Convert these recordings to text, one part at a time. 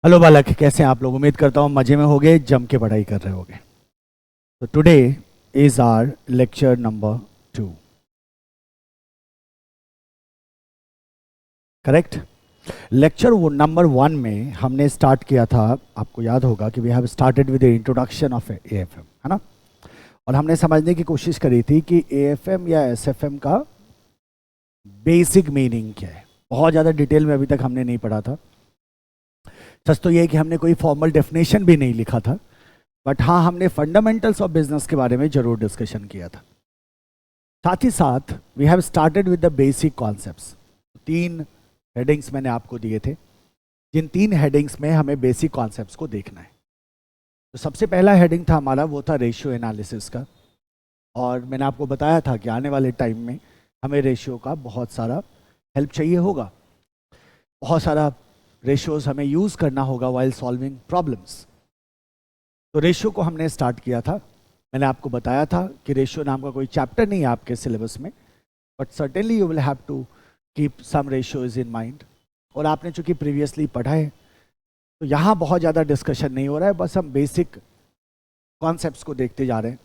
Hello बालक, कैसे हैं आप लोग। उम्मीद करता हूँ मज़े में होंगे, जम के पढ़ाई कर रहे होंगे। तो today is our lecture number 2, correct. Lecture number 1 में हमने स्टार्ट किया था, आपको याद होगा कि we have started with the introduction of AFM, है ना। और हमने समझने की कोशिश करी थी कि एएफएम या एसएफएम का बेसिक मीनिंग क्या है। बहुत ज़्यादा डिटेल में अभी तक हमने नहीं पढ़ा था। सच तो ये है कि हमने कोई फॉर्मल डेफिनेशन भी नहीं लिखा था, बट हाँ, हमने फंडामेंटल्स ऑफ बिजनेस के बारे में जरूर डिस्कशन किया था। साथ ही साथ we have started with the basic concepts. 3 headings मैंने आपको दिए थे, जिन 3 हेडिंग्स में हमें बेसिक कॉन्सेप्ट्स को देखना है। तो सबसे पहला हेडिंग था हमारा, वो था रेशियो एनालिसिस का। और मैंने आपको बताया था कि आने वाले टाइम में हमें रेशियो का बहुत सारा हेल्प चाहिए होगा, बहुत सारा रेशियोज हमें यूज़ करना होगा वाइल सॉल्विंग प्रॉब्लम्स। तो रेशियो को हमने स्टार्ट किया था। मैंने आपको बताया था कि रेशियो नाम का कोई चैप्टर नहीं है आपके सिलेबस में, but certainly you will have to keep some ratios in mind. और आपने चूंकि प्रीवियसली पढ़ा है, तो यहाँ बहुत ज़्यादा डिस्कशन नहीं हो रहा है, बस हम बेसिक कॉन्सेप्ट्स को देखते जा रहे हैं।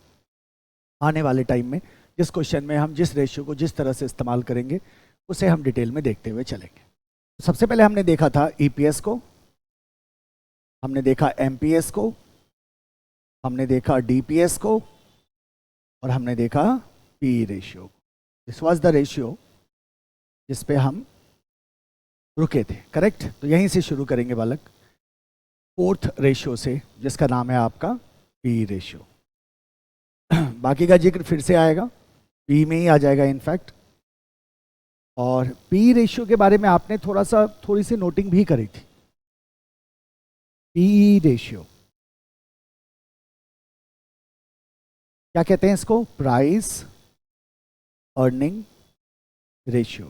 आने वाले टाइम में जिस क्वेश्चन में हम जिस रेशियो को जिस तरह से इस्तेमाल करेंगे, उसे हम डिटेल में देखते हुए चलेंगे। सबसे पहले हमने देखा था ईपीएस को, हमने देखा एमपीएस को, हमने देखा डीपीएस को, और हमने देखा पी रेशियो को। दिस वाज द रेशियो जिस पे हम रुके थे, करेक्ट। तो यहीं से शुरू करेंगे बालक, 4th रेशियो से, जिसका नाम है आपका पी रेशियो। बाकी का जिक्र फिर से आएगा, पी में ही आ जाएगा इनफैक्ट। और पी रेशियो के बारे में आपने थोड़ी सी नोटिंग भी करी थी। पी रेशियो क्या कहते हैं इसको? Price earning ratio.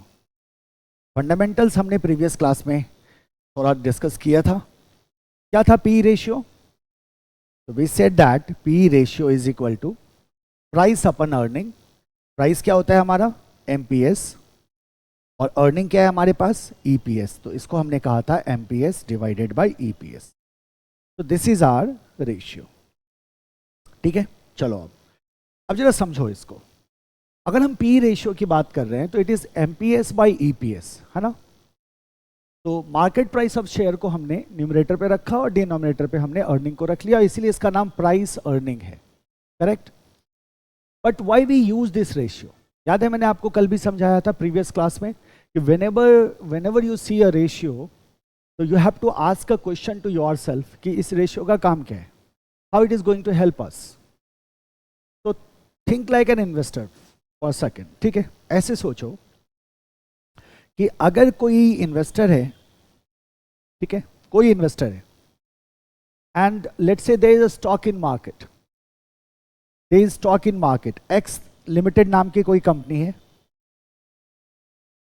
फंडामेंटल्स हमने प्रीवियस क्लास में थोड़ा डिस्कस किया था। क्या था पी रेशियो? तो we said that P ratio is equal to price upon earning. Price क्या होता है हमारा? एमपीएस। और अर्निंग क्या है हमारे पास? ईपीएस। तो इसको हमने कहा था एमपीएस डिवाइडेड बाय ईपीएस। तो दिस इज आवर रेशियो, ठीक है। चलो अब जरा समझो इसको। अगर हम पी रेशियो की बात कर रहे हैं तो it is MPS by EPS, है ना। तो मार्केट प्राइस ऑफ शेयर को हमने न्यूमरेटर पे रखा और डिनोमिनेटर पे हमने अर्निंग को रख लिया, इसीलिए इसका नाम प्राइस अर्निंग है, correct. But why we use this ratio? याद है मैंने आपको कल भी समझाया था प्रीवियस क्लास में कि whenever you see a ratio, तो you have to ask a question to yourself कि इस रेशियो का काम क्या है, how it is going to help us. तो think like an investor for a second, ठीक है। ऐसे सोचो कि अगर कोई इन्वेस्टर है, ठीक है, कोई इन्वेस्टर है, and let's say there is a stock in market, there is stock in market, X limited नाम की कोई कंपनी है।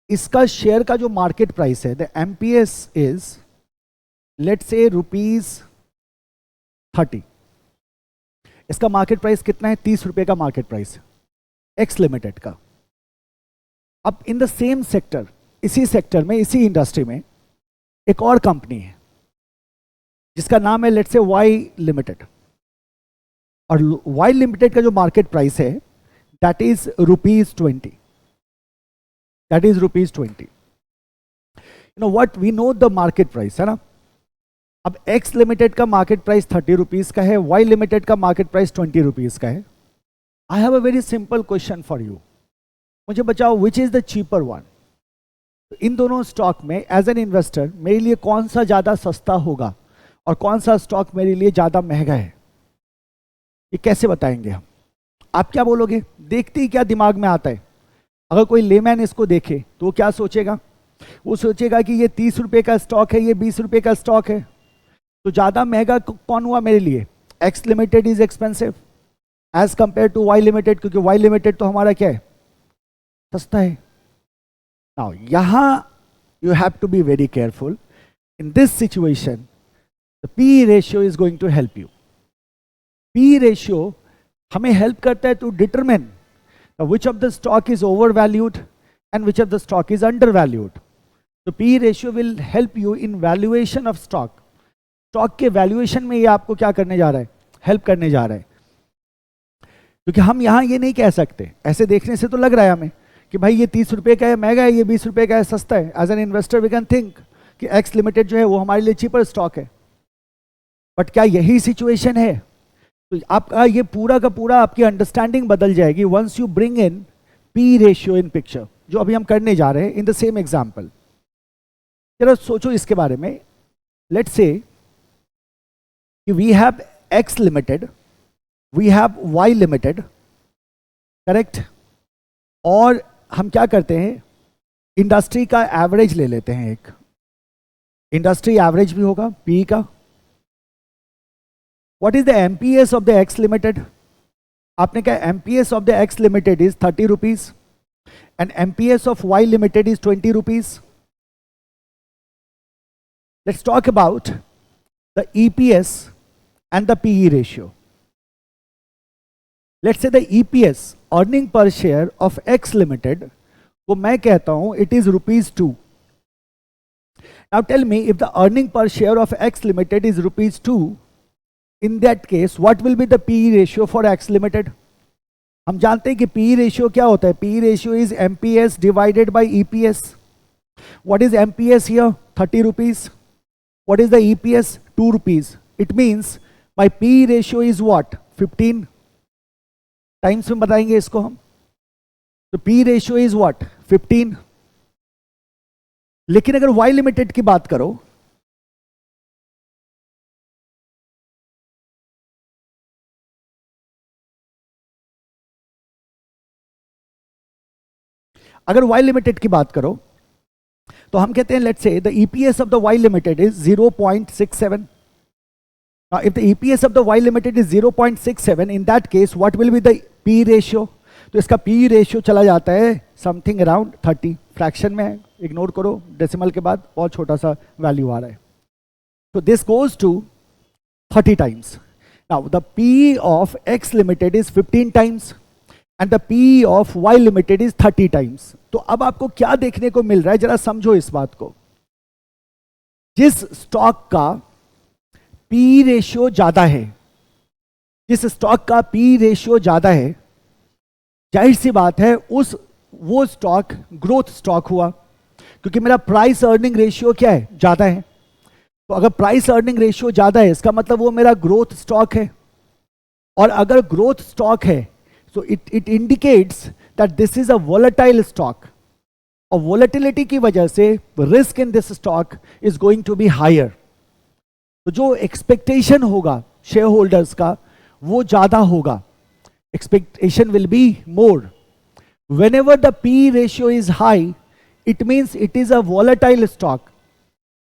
इसका शेयर का जो मार्केट प्राइस है, the MPS is let's say ₹30। इसका मार्केट प्राइस कितना है? 30 रुपए का मार्केट प्राइस है एक्स लिमिटेड का। अब इन द सेम सेक्टर, इसी सेक्टर में, इसी इंडस्ट्री में एक और कंपनी है जिसका नाम है लेट्स से वाई लिमिटेड। और वाई लिमिटेड का जो मार्केट प्राइस है that is ₹20। That is ₹20। You know what, we know the market price, है ना। अब एक्स लिमिटेड का मार्केट प्राइस ₹30 का है, वाई लिमिटेड का मार्केट प्राइस ₹20 का है। I have a very simple question for you, मुझे बताओ which is the cheaper one. इन दोनों स्टॉक में एज एन इन्वेस्टर मेरे लिए कौन सा ज्यादा सस्ता होगा और कौन सा स्टॉक मेरे लिए ज्यादा महंगा है? ये कैसे बताएंगे हम? आप क्या बोलोगे? देखते ही क्या दिमाग में आता है? अगर कोई लेमैन इसको देखे तो वो क्या सोचेगा? वो सोचेगा कि ये 30 रुपए का स्टॉक है, ये 20 रुपए का स्टॉक है, तो ज्यादा महंगा कौन हुआ मेरे लिए? X limited is expensive as compare to Y limited, क्योंकि वाई लिमिटेड तो हमारा क्या है? सस्ता है। नाउ यहां you have to be very careful. In this situation the P ratio is going to help you. P ratio हमें help करता है to determine which of the stock is overvalued and which of the stock is undervalued. So P ratio will help you in valuation of stock. Stock के valuation में ये आपको क्या करने जा रहा है, हेल्प करने जा रहा है। क्योंकि हम यहाँ ये नहीं कह सकते, ऐसे देखने से तो लग रहा है हमें कि भाई ये 30 रुपये का है महंगा है, ये 20 रुपये का है सस्ता है। As an investor we can think कि एक्स लिमिटेड जो है वो हमारे लिए चीपर स्टॉक है। बट क्या यही सिचुएशन है? तो आपका ये पूरा का पूरा आपकी अंडरस्टैंडिंग बदल जाएगी once you bring in P ratio in picture, जो अभी हम करने जा रहे हैं इन द सेम एग्जाम्पल। जरा सोचो इसके बारे में। लेट्स से कि we have X limited, we have Y limited, correct. और हम क्या करते हैं, इंडस्ट्री का एवरेज ले लेते हैं, एक इंडस्ट्री एवरेज भी होगा पी का। What is the MPS of the X limited? आपने कहा MPS of the X limited is 30 rupees and MPS of Y limited is 20 rupees. Let's talk about the EPS and the PE ratio. Let's say the EPS, earning per share of X Limited, को मैं कहता हूं it is ₹2. Now tell me, if the earning per share of X Limited is ₹2, in that case what will be the PE ratio for X Limited? हम जानते हैं कि PE ratio क्या होता है? PE ratio is MPS divided by EPS. What is MPS here? 30 rupees. What is the EPS? 2 rupees. It means my PE ratio is what? 15 times में बताएंगे इसको हम। तो P रेशियो इज what? 15। लेकिन अगर Y लिमिटेड की बात करो, अगर Y लिमिटेड की बात करो तो हम कहते हैं let's say the EPS of the Y limited is 0.67। Now, if the EPS of the Y limited is 0.67, in that case, what will be the P ratio? तो इसका P ratio चला जाता है something around 30। फ्रैक्शन में ignore करो, decimal के बाद बहुत छोटा सा वैल्यू आ रहा है। तो this goes to 30 times. Now, the P of X limited is 15 times and the P of Y limited is 30 times. तो अब आपको क्या देखने को मिल रहा है, जरा समझो इस बात को। जिस स्टॉक का पी रेशियो ज्यादा है, जिस स्टॉक का पी रेशियो ज्यादा है, जाहिर सी बात है वो स्टॉक ग्रोथ स्टॉक हुआ, क्योंकि मेरा प्राइस अर्निंग रेशियो क्या है, ज्यादा है। तो अगर प्राइस अर्निंग रेशियो ज्यादा है इसका मतलब वो मेरा ग्रोथ स्टॉक है। और अगर ग्रोथ स्टॉक है तो it indicates that this is a volatile stock, और वोलेटिलिटी की वजह से risk in this stock is going to be higher. तो जो एक्सपेक्टेशन होगा शेयर होल्डर्स का वो ज्यादा होगा, expectation will be more. Whenever the P ratio is high, it means it is a volatile stock.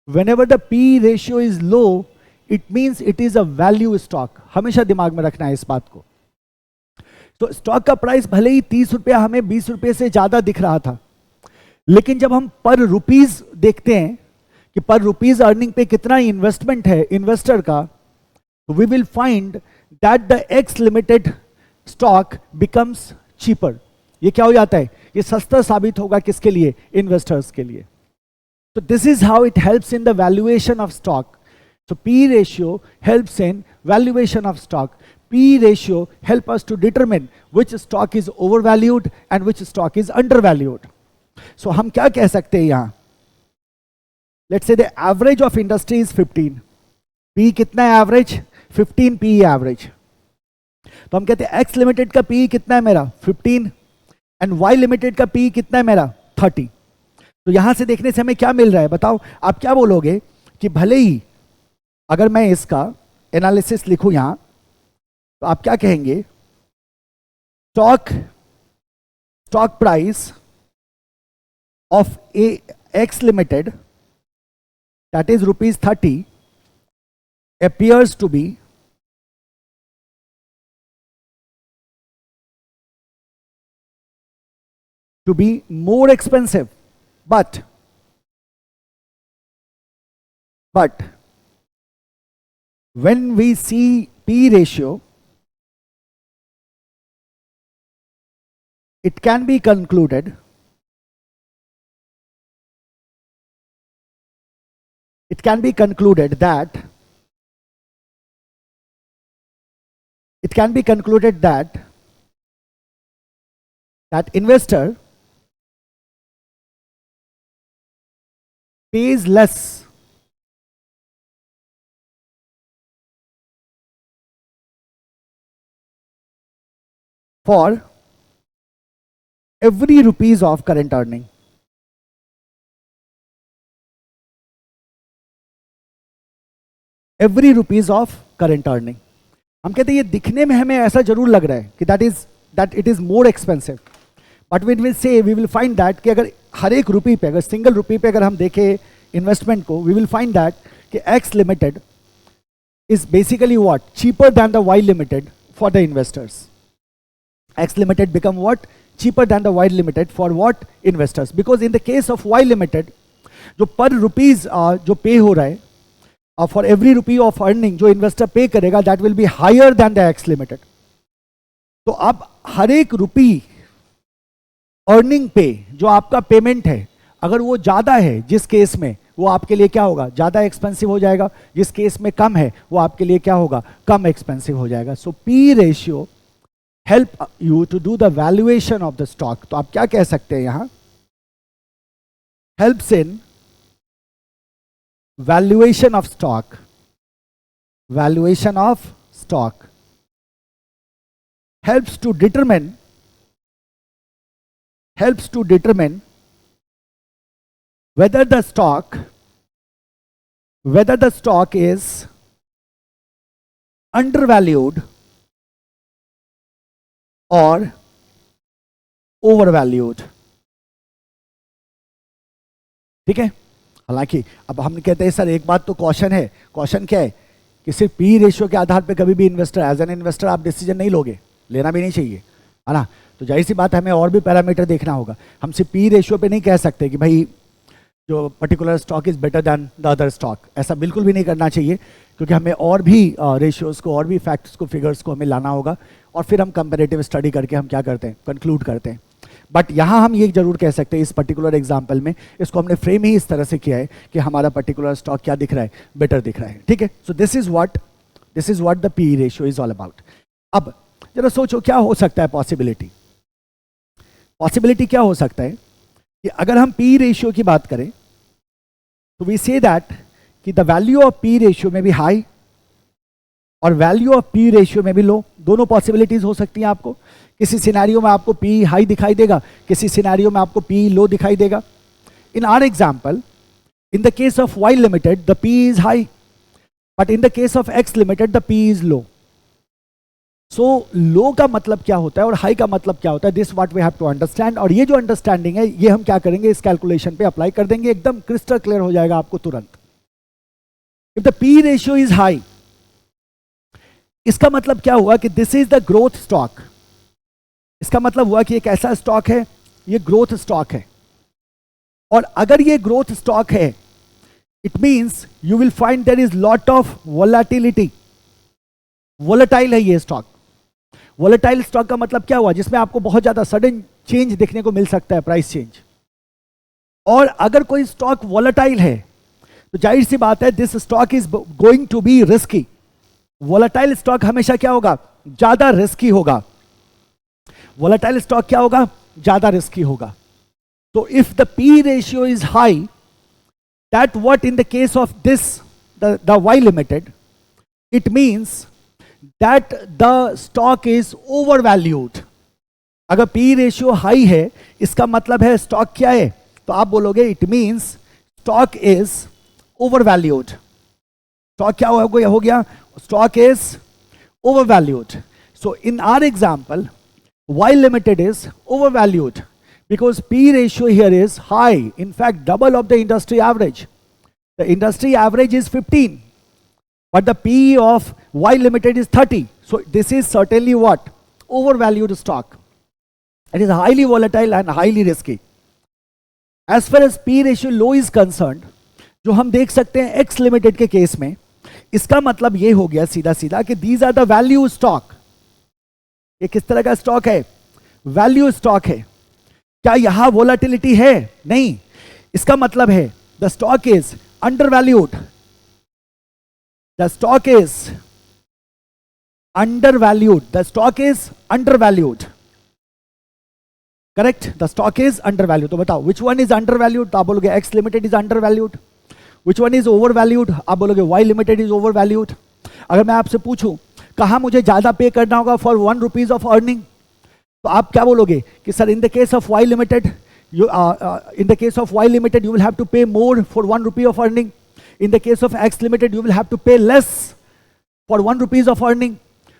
Whenever the P ratio is low, it means it is a value stock. हमेशा दिमाग में रखना है इस बात को। तो स्टॉक का प्राइस भले ही 30 रुपया हमें 20 रुपये से ज्यादा दिख रहा था, लेकिन जब हम पर रुपीज देखते हैं कि पर रुपीज अर्निंग पे कितना इन्वेस्टमेंट है इन्वेस्टर का, तो we will find that the X limited stock becomes cheaper. ये क्या हो जाता है, ये सस्ता साबित होगा किसके लिए, इन्वेस्टर्स के लिए। तो this is how it helps in the valuation of stock. So P ratio helps in valuation of stock. P ratio help us to determine which stock is overvalued and which stock is undervalued. So हम क्या कह सकते हैं यहाँ, let's say the average of industry is 15. P कितना है average, 15 P average. तो हम कहते हैं X लिमिटेड का P कितना है मेरा 15 एंड Y लिमिटेड का P कितना है मेरा 30। तो यहां से देखने से हमें क्या मिल रहा है बताओ, आप क्या बोलोगे कि भले ही अगर मैं इसका एनालिसिस लिखूं यहां, तो आप क्या कहेंगे, stock price of X limited that is ₹30 appears to be more expensive, but when we see P ratio, it can be concluded that it can be concluded that investor pays less for every rupees of current earning. Every rupees of current earning. हम कहते हैं ये दिखने में हमें ऐसा जरूर लग रहा है कि that it is more expensive, but when we say we will find that कि अगर हर एक रुपये पे, अगर सिंगल रुपये पे अगर हम देखें इन्वेस्टमेंट को, we will find that कि X Limited is basically what? Cheaper than the Y Limited for the investors. X Limited become what? Cheaper than the Y Limited for what? Investors. Because in the case of Y Limited, जो पर rupees जो पे हो रहा है, for every rupee of earning जो investor pay करेगा, that will be higher than the X limited. तो अब हर एक रुपी अर्निंग पे जो आपका पेमेंट है, अगर वो ज्यादा है, जिस केस में वो आपके लिए क्या होगा? ज्यादा एक्सपेंसिव हो जाएगा. जिस केस में कम है वो आपके लिए क्या होगा? कम एक्सपेंसिव हो जाएगा. So P ratio help you to do the valuation of the stock. तो आप क्या कह सकते हैं यहां? Helps in valuation of stock. Valuation of stock helps to determine whether the stock is undervalued or overvalued. ठीक है. हालांकि अब हम कहते हैं सर एक बात तो क्वेश्चन है. क्वेश्चन क्या है कि सिर्फ पी रेशियो के आधार पे कभी भी इन्वेस्टर, एज एन इन्वेस्टर आप डिसीजन नहीं लोगे, लेना भी नहीं चाहिए, है ना. तो जाहिर सी बात है हमें और भी पैरामीटर देखना होगा. हम सिर्फ पी रेशियो पे नहीं कह सकते कि भाई जो particular stock is better than the other stock. ऐसा बिल्कुल भी नहीं करना चाहिए, क्योंकि हमें और भी रेशियोज को, और भी फैक्ट्स को, फिगर्स को हमें लाना होगा, और फिर हम कंपेरेटिव स्टडी करके हम क्या करते हैं? कंक्लूड करते हैं. बट यहां हम ये जरूर कह सकते हैं, इस पर्टिकुलर एग्जाम्पल में इसको हमने फ्रेम ही इस तरह से किया है कि हमारा पर्टिकुलर स्टॉक क्या दिख रहा है? बेटर दिख रहा है. ठीक है. सो this is what the P ratio is all about. अब जरा सोचो क्या हो सकता है पॉसिबिलिटी क्या हो सकता है कि अगर हम पी रेशियो की बात करें तो वी से दैट कि the value of P ratio में भी हाई और वैल्यू ऑफ पी रेशियो में भी लो. दोनों पॉसिबिलिटीज हो सकती हैं. आपको किसी सिनेरियो में आपको पी हाई दिखाई देगा, किसी सिनेरियो में आपको पी लो दिखाई देगा. In our example, in the case of Y limited the P is high, but in the case of X limited the P is low. So low का मतलब क्या होता है और हाई का मतलब क्या होता है? This what we have to understand. और ये जो अंडरस्टैंडिंग है ये हम क्या करेंगे? इस कैलकुलेशन पे अप्लाई कर देंगे. एकदम क्रिस्टल क्लियर हो जाएगा आपको तुरंत. If the P ratio is high, इसका मतलब क्या हुआ कि this is the growth stock. इसका मतलब हुआ कि एक ऐसा स्टॉक है, ये ग्रोथ स्टॉक है. और अगर ये ग्रोथ स्टॉक है, it means you will find there is lot of volatility. Volatile है ये स्टॉक. वोलेटाइल स्टॉक का मतलब क्या हुआ? जिसमें आपको बहुत ज्यादा सडन चेंज देखने को मिल सकता है, प्राइस चेंज. और अगर कोई स्टॉक वोलेटाइल है तो जाहिर सी बात है this stock is going to be risky. Volatile stock हमेशा क्या होगा? ज्यादा रिस्की होगा. वोलेटाइल स्टॉक क्या होगा? ज्यादा रिस्की होगा. तो if the P ratio is high, that what in the case of this the Y limited, it means that the stock is over valued. अगर पी रेशियो हाई है इसका मतलब है स्टॉक क्या है? तो आप बोलोगे it means stock is over valued. Stock क्या हो गया? Stock is over valued. So in our example Y limited is overvalued because P ratio here is high, in fact double of the industry average. The industry average is 15, but the P of Y limited is 30. So this is certainly what? Overvalued stock. It is highly volatile and highly risky. As far as P ratio low is concerned, जो हम देख सकते हैं X limited के case में, इसका मतलब ये हो गया सीधा सीधा कि these are the value stock. ये किस तरह का स्टॉक है? वैल्यू स्टॉक है. क्या यहां वोलेटिलिटी है? नहीं. इसका मतलब है the stock is under valued. The stock is under valued, the stock is under valued, correct, the stock is under valued. तो बताओ which one is under valued, तो आप बोलोगे X limited is under valued. Which one is over valued, आप बोलोगे Y limited is over valued. अगर मैं आपसे पूछूं कहां मुझे ज्यादा पे करना होगा फॉर 1 रुपीज ऑफ अर्निंग, तो आप क्या बोलोगे कि sir in the case of Y limited, in the case of Y Limited you will have to pay more for 1 rupee of earning. In the case of X Limited you will have to pay less for 1 rupees of earning.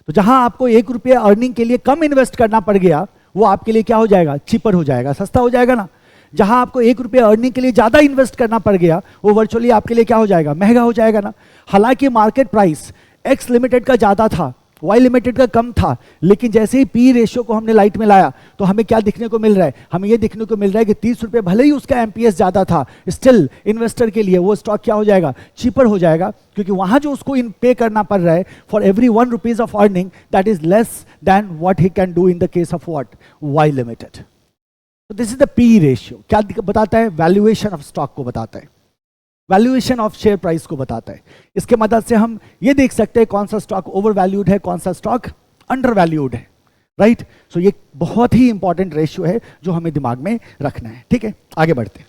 तो जहां आपको 1 रुपया earning के लिए कम invest करना पड़ गया, वो आपके लिए क्या हो जाएगा, चीपर हो जाएगा, सस्ता हो जाएगा ना। जहां आपको 1 रुपया अर्निंग के लिए ज्यादा इन्वेस्ट करना पड़ गया, वो वर्चुअली आपके लिए क्या हो जाएगा, महंगा हो जाएगा ना। हालांकि मार्केट प्राइस एक्स लिमिटेड का ज्यादा था, वाई लिमिटेड का कम था, लेकिन जैसे ही पी रेशियो को हमने लाइट में लाया तो हमें क्या दिखने को मिल रहा है, हमें ये दिखने को मिल रहा है कि 30 रुपये भले ही उसका एमपीएस ज्यादा था, स्टिल इन्वेस्टर के लिए वो स्टॉक क्या हो जाएगा, चीपर हो जाएगा, क्योंकि वहां जो उसको पे करना पड़ रहा है for every 1 rupees of earning, that is less than what he can do in the case of what, Y limited. तो this is the P ratio. क्या बताता है, वैल्यूएशन ऑफ स्टॉक को बताता है, वैल्यूएशन ऑफ शेयर प्राइस को बताता है। इसके मदद से हम ये देख सकते हैं कौन सा स्टॉक ओवर वैल्यूड है, कौन सा स्टॉक अंडर वैल्यूड है, राइट। सो ये बहुत ही इंपॉर्टेंट रेशियो है जो हमें दिमाग में रखना है, ठीक है। आगे बढ़ते हैं।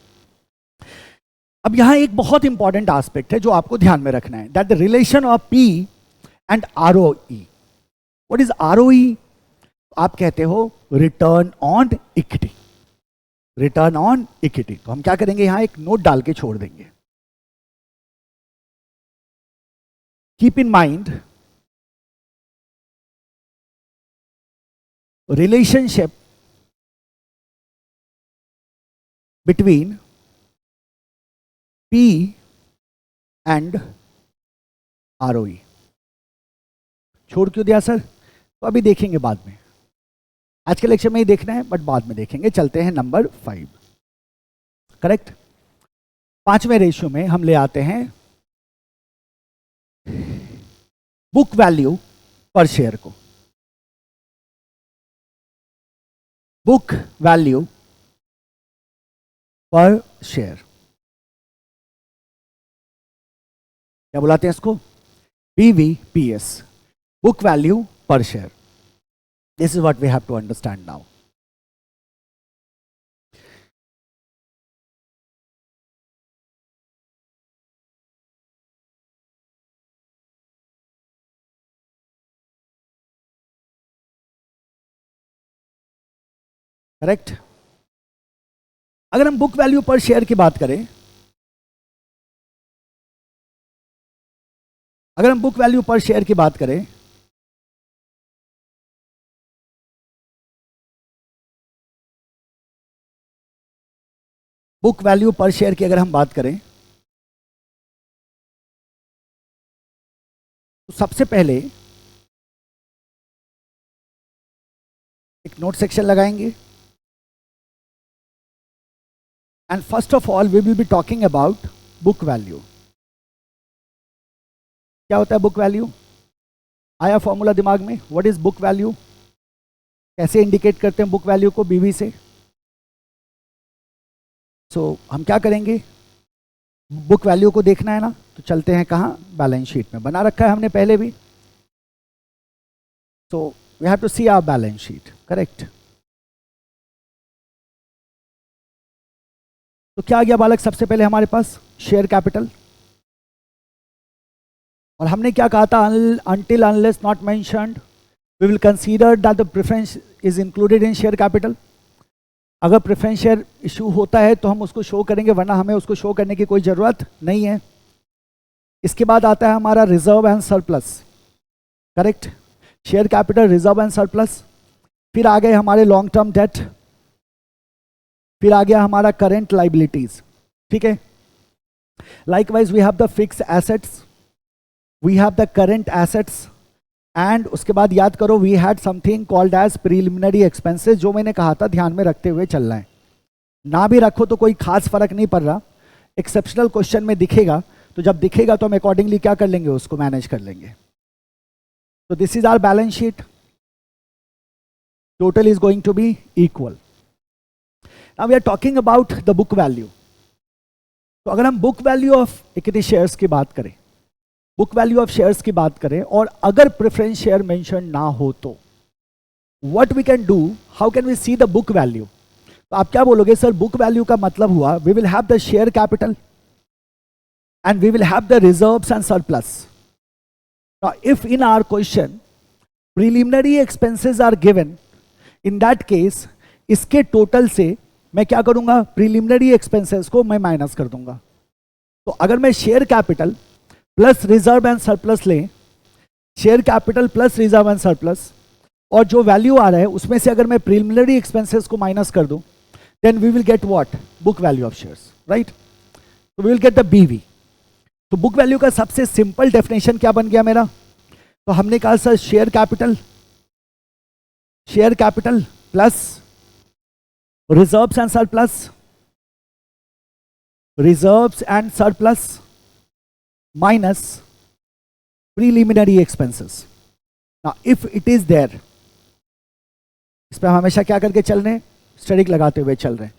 अब यहां एक बहुत इंपॉर्टेंट एस्पेक्ट है जो आपको ध्यान में रखना है, that the relation of P and ROE. What is ROE? आप कहते हो return on equity, return on equity. तो हम क्या करेंगे, यहां एक नोट डाल के छोड़ देंगे। Keep in mind relationship between P and ROE। छोड़ क्यों दिया सर? तो अभी देखेंगे बाद में, आज के लेक्चर में ही देखना है बट बाद में देखेंगे। चलते हैं नंबर 5, करेक्ट। 5वें रेशियो में हम ले आते हैं बुक वैल्यू पर शेयर को। बुक वैल्यू पर शेयर क्या बुलाते हैं इसको, BVPS, book value per share. This is what we have to understand now. Correct. अगर हम बुक वैल्यू पर शेयर की बात करें, अगर हम बुक वैल्यू पर शेयर की बात करें, बुक वैल्यू पर शेयर की अगर हम बात करें, तो सबसे पहले एक नोट सेक्शन लगाएंगे। And first of all we will be talking about book value। क्या होता है बुक वैल्यू? आया फॉर्मूला दिमाग में? What is book value? कैसे इंडिकेट करते हैं बुक वैल्यू को बीवी से? हम क्या करेंगे, बुक वैल्यू को देखना है ना, तो चलते हैं कहाँ, बैलेंस शीट में। बना रखा है हमने पहले भी। So we have to see our balance sheet, correct. तो क्या आ गया बालक, सबसे पहले हमारे पास शेयर कैपिटल, और हमने क्या कहा था, until unless not mentioned we will consider that the preference is included in share capital। अगर प्रेफरेंस शेयर इशू होता है तो हम उसको शो करेंगे, वरना हमें उसको शो करने की कोई ज़रूरत नहीं है। इसके बाद आता है हमारा reserve and surplus, correct. Share capital, reserve and surplus. फिर आ गए हमारे लॉन्ग टर्म डेट, फिर आ गया हमारा करंट लाइबिलिटीज, ठीक है। Likewise we have the fix assets, we have the current assets, and उसके बाद याद करो we had something called as preliminary expenses, जो मैंने कहा था ध्यान में रखते हुए चलना है। ना भी रखो तो कोई खास फर्क नहीं पड़ रहा, एक्सेप्शनल क्वेश्चन में दिखेगा, तो जब दिखेगा तो हम अकॉर्डिंगली क्या कर लेंगे, उसको मैनेज कर लेंगे। तो this is our balance sheet, total is going to be equal. Now we are talking about the book value. तो अगर हम book value of equity shares की बात करें, बुक वैल्यू ऑफ शेयर्स की बात करें और अगर प्रेफरेंस शेयर मेंशन ना हो तो what we can do, how can we see the book value? तो आप क्या बोलोगे सर, बुक वैल्यू का मतलब हुआ we will have the share capital and we will have the reserves and surplus. Now, if in our question preliminary expenses are given, in that case इसके total से मैं क्या करूंगा, प्रीलिमिनरी एक्सपेंसेस को मैं माइनस कर दूंगा. तो अगर मैं share capital plus reserve and surplus लें, share capital plus reserve and surplus, और जो वैल्यू आ रहा है उसमें से अगर मैं प्रीलिमिनरी एक्सपेंसेस को माइनस कर दूं, then we will get what, book value of shares, right? तो we will get the BV. तो बुक वैल्यू का सबसे सिंपल डेफिनेशन क्या बन गया मेरा? तो हमने कहा sir share capital plus reserves and surplus minus preliminary expenses. Now if it is there, इस पर हम हमेशा क्या करके चल रहे हैं, स्टेरिक लगाते हुए चल रहे हैं.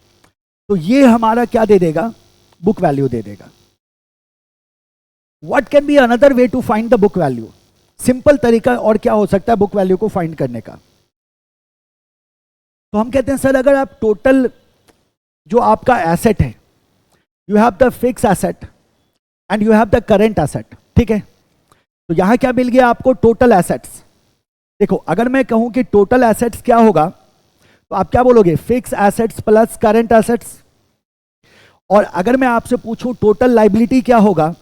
तो ये हमारा क्या दे देगा, बुक वैल्यू दे देगा. What can be another way to find the book value? Simple तरीका और क्या हो सकता है बुक वैल्यू को फाइंड करने का? तो हम कहते हैं सर अगर आप टोटल जो आपका एसेट है, you have the fix asset and you have the current asset, ठीक है? तो यहां क्या मिल गया आपको, टोटल एसेट्स. देखो अगर मैं कहूं कि टोटल एसेट्स क्या होगा, तो आप क्या बोलोगे, fix assets plus current assets. और अगर मैं आपसे पूछूं टोटल लाइबिलिटी क्या होगा,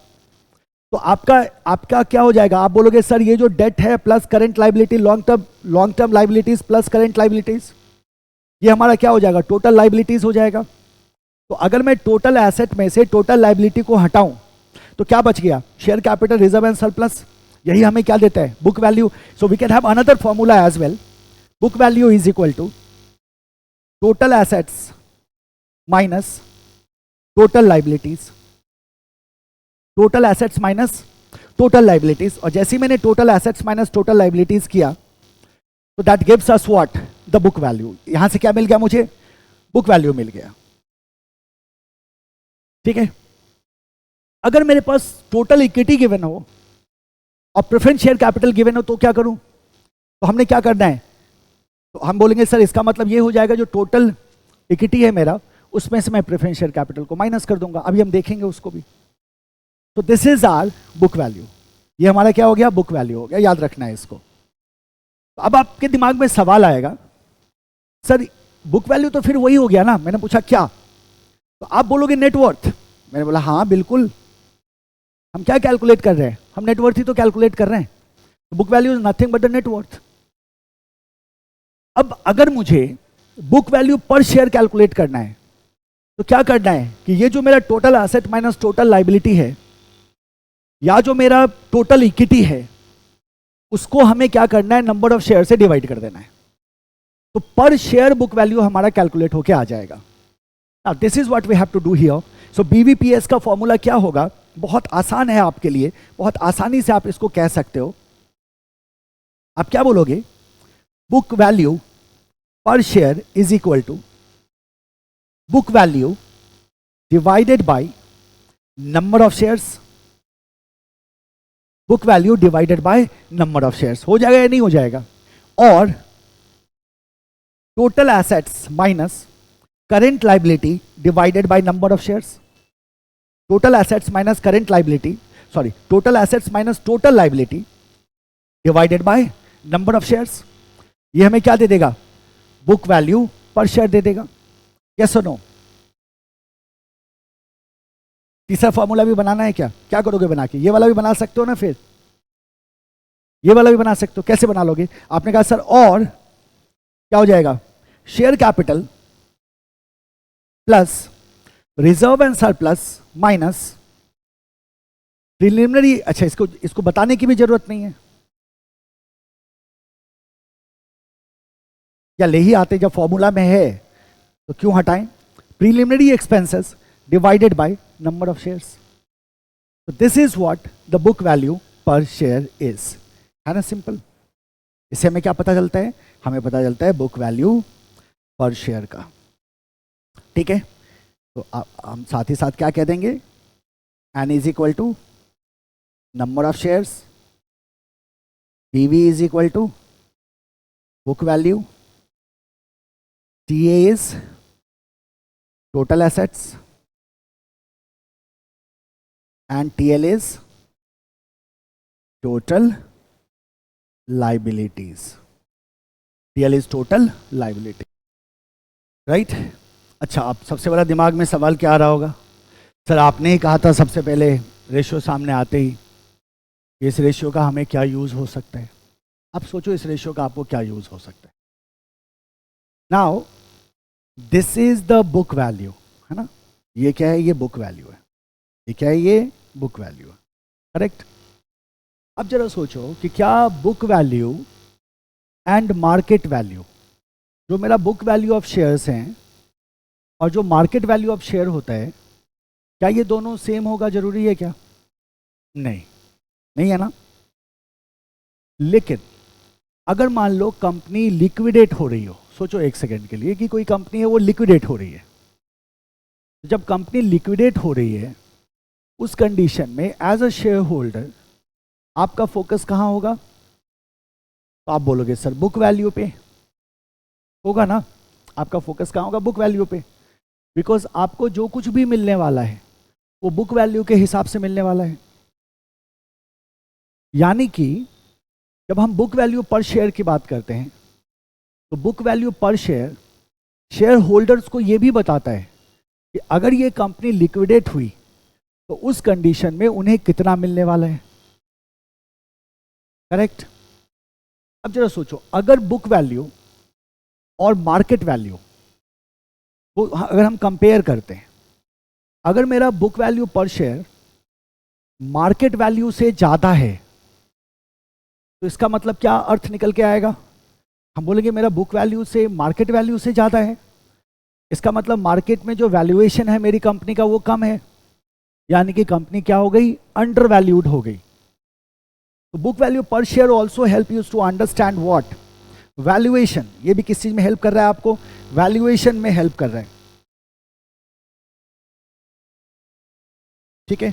तो आपका क्या हो जाएगा, आप बोलोगे सर ये जो डेट है plus current liability, long term liabilities plus current liabilities, ये हमारा क्या हो जाएगा, टोटल लाइबिलिटीज हो जाएगा. तो अगर मैं टोटल एसेट में से टोटल लाइबिलिटी को हटाऊं तो क्या बच गया, share capital reserve and surplus. यही हमें क्या देता है, book value. So we can have another formula as well. Book value is equal to total assets minus total liabilities, total assets minus total liabilities. और जैसे ही मैंने total assets minus total liabilities किया, तो that gives us what, the book value. यहां से क्या मिल गया मुझे, बुक वैल्यू मिल गया, ठीक है? अगर मेरे पास टोटल इक्विटी गिवन हो और प्रेफरेंस शेयर कैपिटल गिवन हो तो क्या करूं? तो हमने क्या करना है, तो हम बोलेंगे सर इसका मतलब ये हो जाएगा जो टोटल इक्विटी है मेरा, उसमें से मैं प्रेफरेंस शेयर कैपिटल को माइनस कर दूंगा. अभी हम देखेंगे उसको भी. तो this is our book value. ये हमारा क्या हो गया, बुक वैल्यू हो गया. याद रखना है इसको. तो अब आपके दिमाग में सवाल आएगा, सर बुक वैल्यू तो फिर वही हो गया ना. मैंने पूछा क्या, तो आप बोलोगे नेटवर्थ. मैंने बोला हाँ बिल्कुल, हम क्या कैलकुलेट कर रहे हैं, हम नेटवर्थ ही तो कैलकुलेट कर रहे हैं. तो book value is nothing but the net worth. अब अगर मुझे book value per share calculate करना है, तो क्या करना है कि ये जो मेरा total asset minus total liability है, या जो मेरा टोटल इक्विटी है, उसको हमें क्या करना है, नंबर ऑफ शेयर से डिवाइड कर देना है. तो पर शेयर बुक वैल्यू हमारा कैलकुलेट होके आ जाएगा. Now this is what we have to do here. So BVPS का फॉर्मूला क्या होगा, बहुत आसान है आपके लिए, बहुत आसानी से आप इसको कह सकते हो. आप क्या बोलोगे, book value per share is equal to book value divided by number of shares. Book value divided by number of shares. हो जाएगा या नहीं हो जाएगा? और total assets minus current liability divided by number of shares. Total assets minus current liability, sorry total assets minus total liability divided by number of shares. ये हमें क्या दे देगा, बुक वैल्यू पर शेयर दे देगा. यस और no? तीसरा formula भी बनाना है क्या, क्या करोगे बना के, ये वाला भी बना सकते हो ना, फिर ये वाला भी बना सकते हो. कैसे बना लोगे? आपने कहा सर और क्या हो जाएगा, share capital plus reserve and surplus minus preliminary. अच्छा इसको बताने की भी जरूरत नहीं है, या ले ही आते, जब फॉर्मूला में है तो क्यों हटाएं. Preliminary expenses divided by number of shares. तो this is what the book value per share is. है ना सिंपल. इससे हमें क्या पता चलता है, हमें पता चलता है बुक वैल्यू पर शेयर का. ठीक है, तो हम साथ ही साथ क्या कह देंगे, N is equal to number of shares, PV is equal to book value, TA is total assets, and TL is total liabilities. TL is total liability, right? अच्छा, अब सबसे बड़ा दिमाग में सवाल क्या आ रहा होगा? सर आपने ही कहा था सबसे पहले रेशियो सामने आते ही, इस रेशियो का हमें क्या यूज हो सकता है? अब सोचो इस रेशियो का आपको क्या यूज हो सकता है? Now this is the book value, है ना? ये क्या है? ये बुक वैल्यू है। ये क्या है? ये बुक वैल्यू है, करेक्ट? अब जरा सोचो कि क्या book value and market value, जो मेरा बुक वैल्यू ऑफ शेयर्स हैं और जो मार्केट वैल्यू ऑफ शेयर होता है, क्या ये दोनों सेम होगा? जरूरी है क्या? नहीं, नहीं है ना? लेकिन अगर मान लो कंपनी लिक्विडेट हो रही हो, सोचो एक सेकेंड के लिए कि कोई कंपनी है वो लिक्विडेट हो रही है। जब कंपनी लिक्विडेट हो रही है, उस कंडीशन में एज अ शेयर होल्डर आपका फोकस कहाँ होगा? तो आप बोलोगे सर बुक वैल्यू पे होगा ना। आपका फोकस कहाँ होगा? बुक वैल्यू पे, बिकॉज आपको जो कुछ भी मिलने वाला है वो बुक वैल्यू के हिसाब से मिलने वाला है। यानी कि जब हम बुक वैल्यू पर शेयर की बात करते हैं तो book value per share share holders को यह भी बताता है कि अगर ये कंपनी लिक्विडेट हुई तो उस कंडीशन में उन्हें कितना मिलने वाला है, करेक्ट? अब जरा सोचो, अगर बुक वैल्यू और मार्केट वैल्यू वो अगर हम कंपेयर करते हैं, अगर मेरा book value per share market value से ज्यादा है तो इसका मतलब क्या अर्थ निकल के आएगा? हम बोलेंगे मेरा बुक वैल्यू से मार्केट वैल्यू से ज्यादा है, इसका मतलब मार्केट में जो वैल्यूएशन है मेरी कंपनी का वो कम है, यानी कि कंपनी क्या हो गई? अंडर वैल्यूड हो गई। तो book value per share also help you to understand what valuation. ये भी किस चीज में हेल्प कर रहा है? आपको वैल्यूएशन में हेल्प कर रहा है, ठीक है?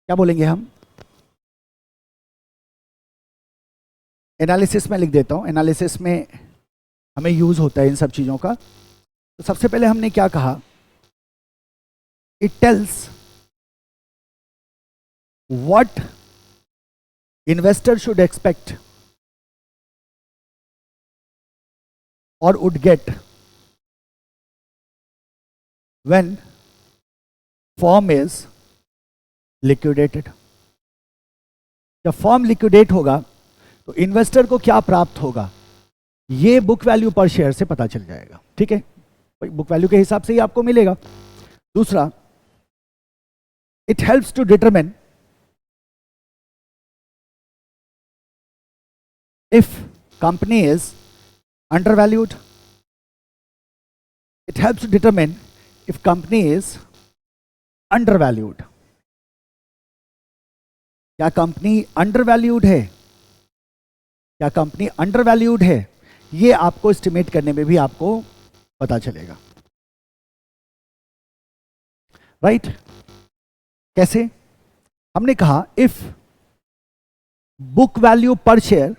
क्या बोलेंगे हम? एनालिसिस में लिख देता हूं। एनालिसिस में हमें यूज होता है इन सब चीजों का। तो सबसे पहले हमने क्या कहा? It tells what investor should expect or would get when firm is liquidated। जब फॉर्म लिक्विडेट होगा तो इन्वेस्टर को क्या प्राप्त होगा, ये बुक वैल्यू पर शेयर से पता चल जाएगा, ठीक है? बुक वैल्यू के हिसाब से ही आपको मिलेगा। दूसरा, it helps to determine if company is undervalued। It helps to determine if company is undervalued। क्या कंपनी अंडरवैल्यूड है? क्या कंपनी अंडरवैल्यूड है? ये आपको एस्टिमेट करने में भी आपको पता चलेगा, राइट? कैसे? हमने कहा if book value per share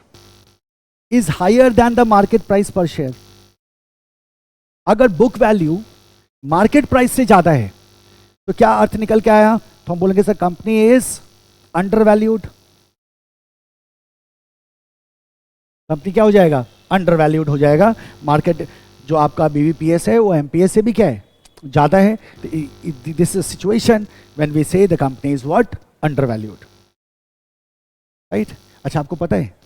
is higher than the market price per share। अगर बुक वैल्यू मार्केट प्राइस से ज्यादा है तो क्या अर्थ निकल के आया? तो हम बोलेंगे sir company is under valued. Company क्या हो जाएगा? अंडर वैल्यूड हो जाएगा। मार्केट जो आपका बीवीपीएस है वो एमपीएस से भी क्या है? ज्यादा है। This is situation when we say the company is what? Undervalued, right? अच्छा, आपको पता है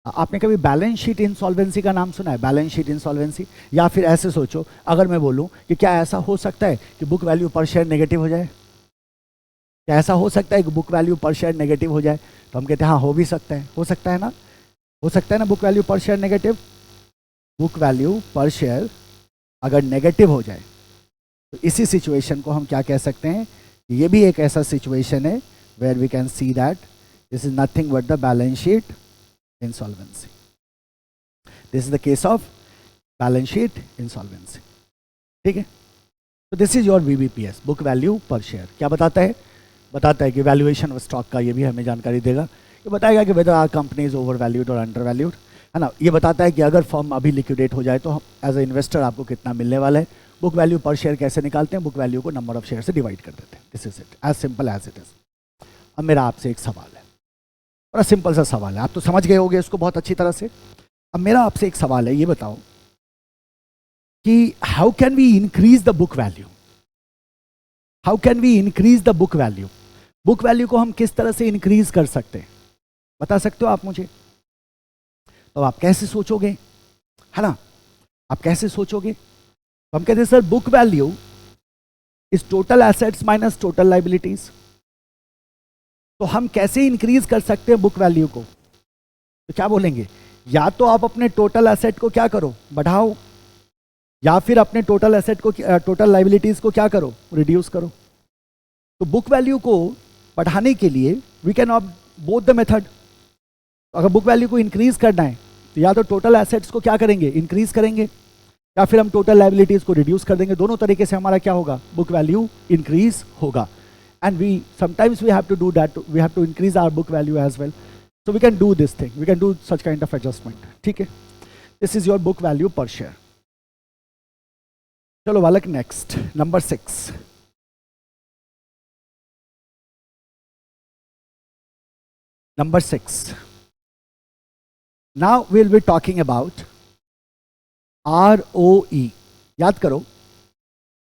आपने कभी बैलेंस शीट इंसॉल्वेंसी का नाम सुना है? Balance sheet insolvency. या फिर ऐसे सोचो, अगर मैं बोलूं कि क्या ऐसा हो सकता है कि book value per share negative हो जाए? क्या ऐसा हो सकता है कि book value per share negative हो जाए? तो हम कहते हैं हाँ, हो भी सकता है। हो सकता है ना? हो सकता है ना book value per share negative? Book value per share अगर नेगेटिव हो जाए तो इसी सिचुएशन को हम क्या कह सकते हैं? ये भी एक ऐसा सिचुएशन है where we can see that this is nothing but the balance sheet insolvency। This is the case of balance sheet insolvency, ठीक है? तो this is your BVPS, book value per share. क्या बताता है? बताता है कि वैल्यूएशन ऑफ स्टॉक का, ये भी हमें जानकारी देगा। ये बताएगा कि whether our company is over valued और अंडर वैल्यूड, है ना। ये बताता है कि अगर फर्म अभी लिक्विडेट हो जाए तो हम एज ए इन्वेस्टर आपको कितना मिलने वाला है। बुक वैल्यू पर शेयर कैसे निकालते हैं, बुक वैल्यू को नंबर ऑफ शेयर से डिवाइड कर देते हैं। This is it, as simple as it is. अब मेरा आपसे एक सवाल है, बड़ा सिंपल सा सवाल है, आप तो समझ गए होंगे इसको बहुत अच्छी तरह से। अब मेरा आपसे एक सवाल है, ये बताओ कि how can we increase the book value, how can we increase the book value. Book value को हम किस तरह से इंक्रीज कर सकते हैं, बता सकते हो आप मुझे। तो आप कैसे सोचोगे, है ना, आप कैसे सोचोगे। तो हम कहते हैं sir book value is total assets minus total liabilities. तो हम कैसे इंक्रीज कर सकते हैं बुक वैल्यू को, तो क्या बोलेंगे, या तो आप अपने टोटल एसेट को क्या करो, बढ़ाओ, या फिर अपने टोटल एसेट को, टोटल लाइबिलिटीज को क्या करो, रिड्यूस करो। तो बुक वैल्यू को बढ़ाने के लिए we can opt both the method. अगर बुक वैल्यू को इंक्रीज करना है तो या तो टोटल एसेट्स को क्या करेंगे, इंक्रीज करेंगे, या फिर हम टोटल लाइबिलिटीज को रिड्यूस कर देंगे। दोनों तरीके से हमारा क्या होगा, बुक वैल्यू इंक्रीज होगा। And we sometimes we have to do that, we have to increase our book value as well. So we can do this thing, we can do such kind of adjustment, ठीक है। This is your book value per share. चलो बालक, next number 6। Number 6. Now we'll be talking about ROE. याद करो,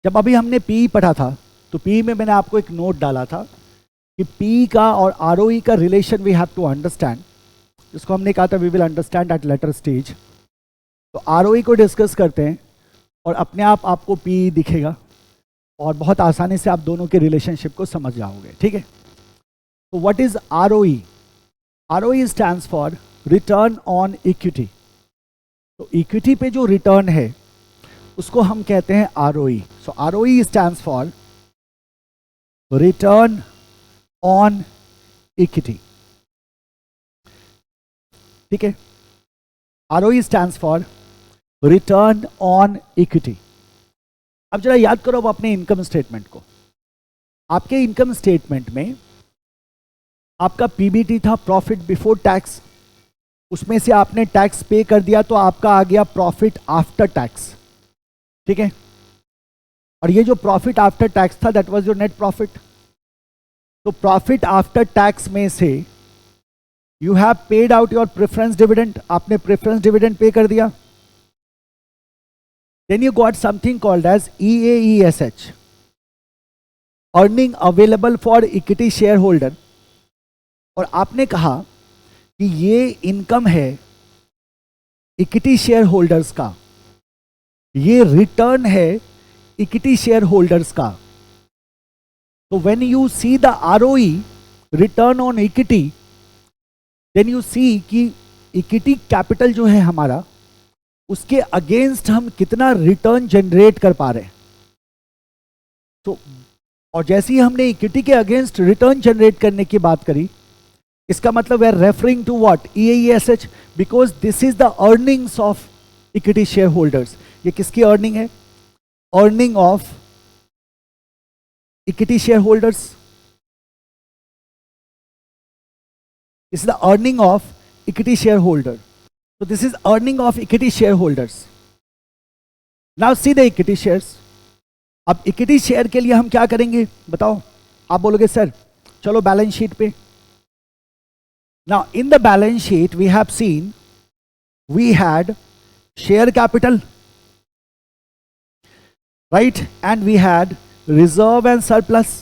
जब अभी हमने PE पढ़ा था तो PE में मैंने आपको एक नोट डाला था कि PE का और ROE का relation we have to understand, जिसको हमने कहा था we will understand at later stage. तो ROE को डिस्कस करते हैं और अपने आप आपको PE दिखेगा और बहुत आसानी से आप दोनों के रिलेशनशिप को समझ जाओगे, ठीक है। तो what is ROE? ROE stands for return on equity. तो इक्विटी पे जो रिटर्न है उसको हम कहते हैं ROE। So ROE stands for return on equity, ठीक है। ROE stands for return on equity. अब जरा याद करो अब अपने इनकम स्टेटमेंट को। आपके इनकम स्टेटमेंट में आपका पीबीटी था, प्रॉफिट बिफोर टैक्स, उसमें से आपने टैक्स पे कर दिया तो आपका आ गया प्रॉफिट आफ्टर टैक्स, ठीक है। और ये जो प्रॉफिट आफ्टर टैक्स था that was your net profit. तो प्रॉफिट आफ्टर टैक्स में से you have paid out your preference dividend, आपने प्रेफरेंस डिविडेंड पे कर दिया। Then you got something called as EAESH, earning available for equity share holder. और आपने कहा कि ये इनकम है इक्विटी शेयर होल्डर्स का, ये रिटर्न है इक्विटी शेयर होल्डर्स का। तो when you see the ROE, return on equity, then you see कि इक्विटी कैपिटल जो है हमारा, उसके अगेंस्ट हम कितना रिटर्न जनरेट कर पा रहे हैं। तो और जैसे ही हमने इक्विटी के अगेंस्ट रिटर्न जनरेट करने की बात करी, इसका मतलब we are referring to what, EAESH, because this is the earnings of equity share holders. ये किसकी अर्निंग है, earning of equity share holders. This is the earning of equity share holder. So this is earning of equity shareholders. Now see the equity shares. अब equity share के लिए हम क्या करेंगे बताओ, आप बोलोगे सर चलो बैलेंस शीट पे। Now in the balance sheet we have seen we had share capital, right, and we had reserve and surplus.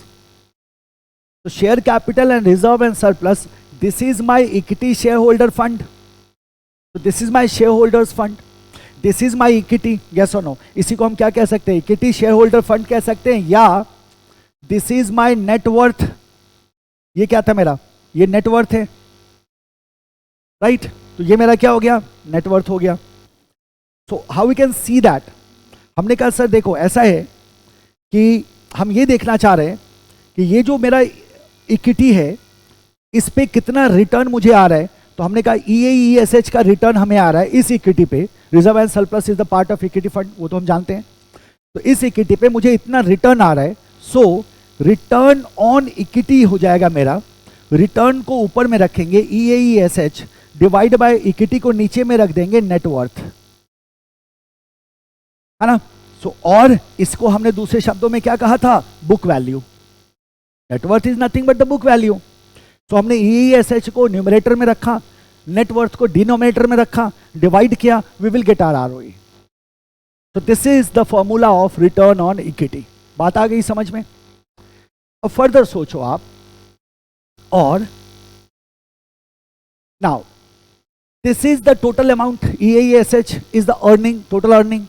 So share capital and reserve and surplus, this is my equity shareholder fund. So this is my shareholders fund, this is my equity, yes or no? इसी को हम क्या कह सकते हैं, equity share holder fund कह सकते हैं, या दिस इज माई नेटवर्थ। ये क्या था मेरा, ये नेटवर्थ है, राइट। तो ये मेरा क्या हो गया, नेटवर्थ हो गया। So how we can see that, हमने कहा सर देखो ऐसा है कि हम ये देखना चाह रहे हैं कि ये जो मेरा इक्विटी है इस पे कितना रिटर्न मुझे आ रहा है। तो हमने कहा EAESH का रिटर्न हमें आ रहा है इस इक्विटी पे, reserve and surplus is the part of equity fund, वो तो हम जानते हैं। तो इस इक्विटी पे मुझे इतना रिटर्न आ रहा है, सो रिटर्न ऑन इक्विटी हो जाएगा मेरा, रिटर्न को ऊपर में रखेंगे EAESH, डिवाइड बाय इक्विटी को नीचे में रख देंगे नेटवर्थ, है ना। सो और इसको हमने दूसरे शब्दों में क्या कहा था, book value. Net worth is nothing but the book value. तो हमने EAESH को न्यूमरेटर में रखा, नेटवर्थ को डिनोमिनेटर में रखा, डिवाइड किया, we will get our ROE। तो this is the formula of return on equity. बात आ गई समझ में। अब फर्दर सोचो आप, और now this is the total amount, EAESH is the earning, total earning,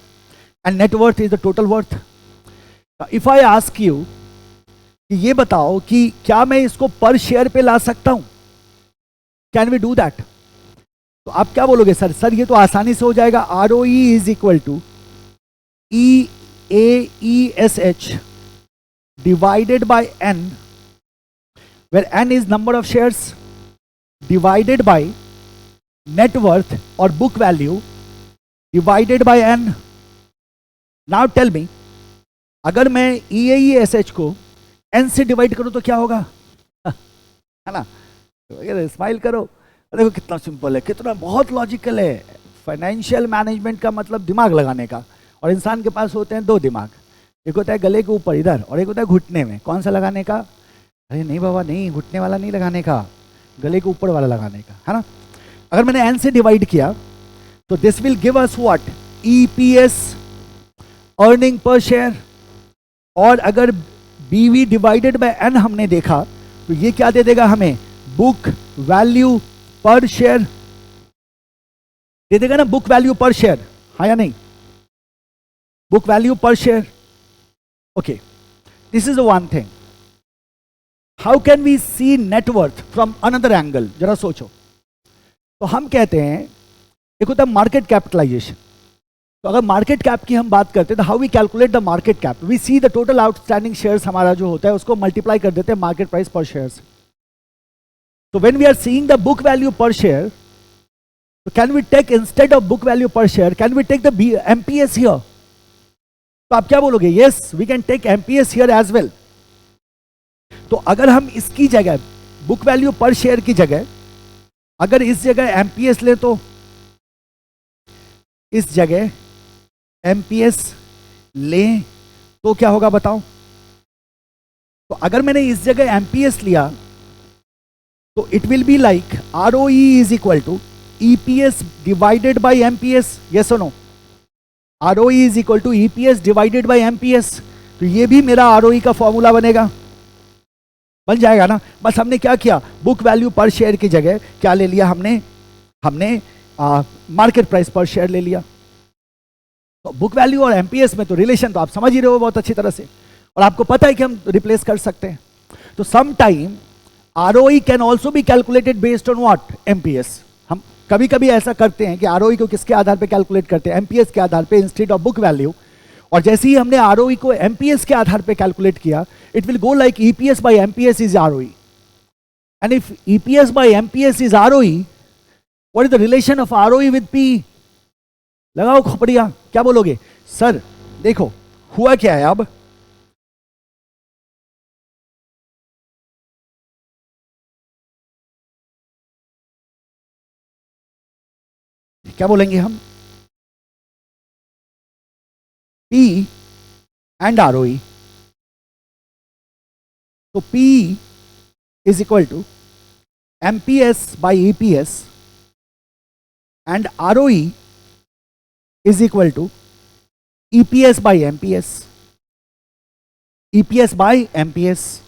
and net worth is the total worth. If I ask you कि ये बताओ कि क्या मैं इसको पर शेयर पे ला सकता हूं, कैन वी डू दैट? तो आप क्या बोलोगे, सर ये तो आसानी से हो जाएगा। ROE is equal to EAESH divided by N, where N is number of shares, divided by net worth or book value divided by N. Now tell me, अगर मैं EAESH को N से डिवाइड करूं तो क्या होगा? है ना, स्माइल करो, देखो कितना सिंपल है, कितना बहुत लॉजिकल है। फाइनेंशियल मैनेजमेंट का मतलब दिमाग लगाने का, और इंसान के पास होते हैं दो दिमाग, एक होता है गले के ऊपर इधर, और एक होता है घुटने में। कौन सा लगाने का? अरे नहीं बाबा नहीं, घुटने वाला नहीं लगाने का, गले के ऊपर वाला लगाने का, है ना। अगर मैंने N से डिवाइड किया तो this will give us what, EPS, earning per share. और अगर BV डिवाइडेड बाय N हमने देखा तो ये क्या दे देगा हमें, बुक वैल्यू पर शेयर दे देगा ना, बुक वैल्यू पर शेयर, हाँ या नहीं, book value per share. Okay, this is one thing. How can we see net worth from another angle, जरा सोचो। तो हम कहते हैं एक होता है मार्केट कैपिटलाइजेशन। तो अगर मार्केट कैप की हम बात करते हैं तो how we calculate the market cap, we see the total outstanding shares हमारा जो होता है उसको मल्टीप्लाई कर देते हैं मार्केट प्राइस पर शेयर से। तो when we are seeing the book value per share, can we take instead of book value per share, can we take the MPS here? तो आप क्या बोलोगे, yes we can take MPS here as well. तो अगर हम इसकी जगह book value per share की जगह अगर इस जगह MPS ले, तो इस जगह MPS ले तो क्या होगा बताओ? तो अगर मैंने इस जगह MPS लिया तो it will be like ROE is equal to EPS divided by MPS, yes और no? ROE is equal to EPS divided by MPS। तो ये भी मेरा ROE का फॉर्मूला बनेगा, बन जाएगा ना। बस हमने क्या किया, बुक वैल्यू पर शेयर की जगह क्या ले लिया हमने मार्केट प्राइस पर शेयर ले लिया। तो बुक वैल्यू और MPS में तो रिलेशन तो आप समझ ही रहे हो बहुत अच्छी तरह से, और आपको पता है कि हम रिप्लेस कर सकते हैं। तो some time ROE can also be calculated based on what, MPS। हम कभी कभी ऐसा करते हैं कि ROE को किसके आधार पे कैलकुलेट करते हैं, MPS के आधार पे इंस्टेड ऑफ बुक वैल्यू। और जैसे ही हमने ROE को MPS के आधार पे कैलकुलेट किया, it will go like EPS by MPS is ROE। And if EPS by MPS is ROE, what is the relation of ROE with P? लगाओ खोपड़िया, क्या बोलोगे? सर देखो हुआ क्या है, अब क्या बोलेंगे हम, P एंड ROE। तो P is equal to MPS by EPS and ROE is equal to EPS by MPS, EPS by MPS.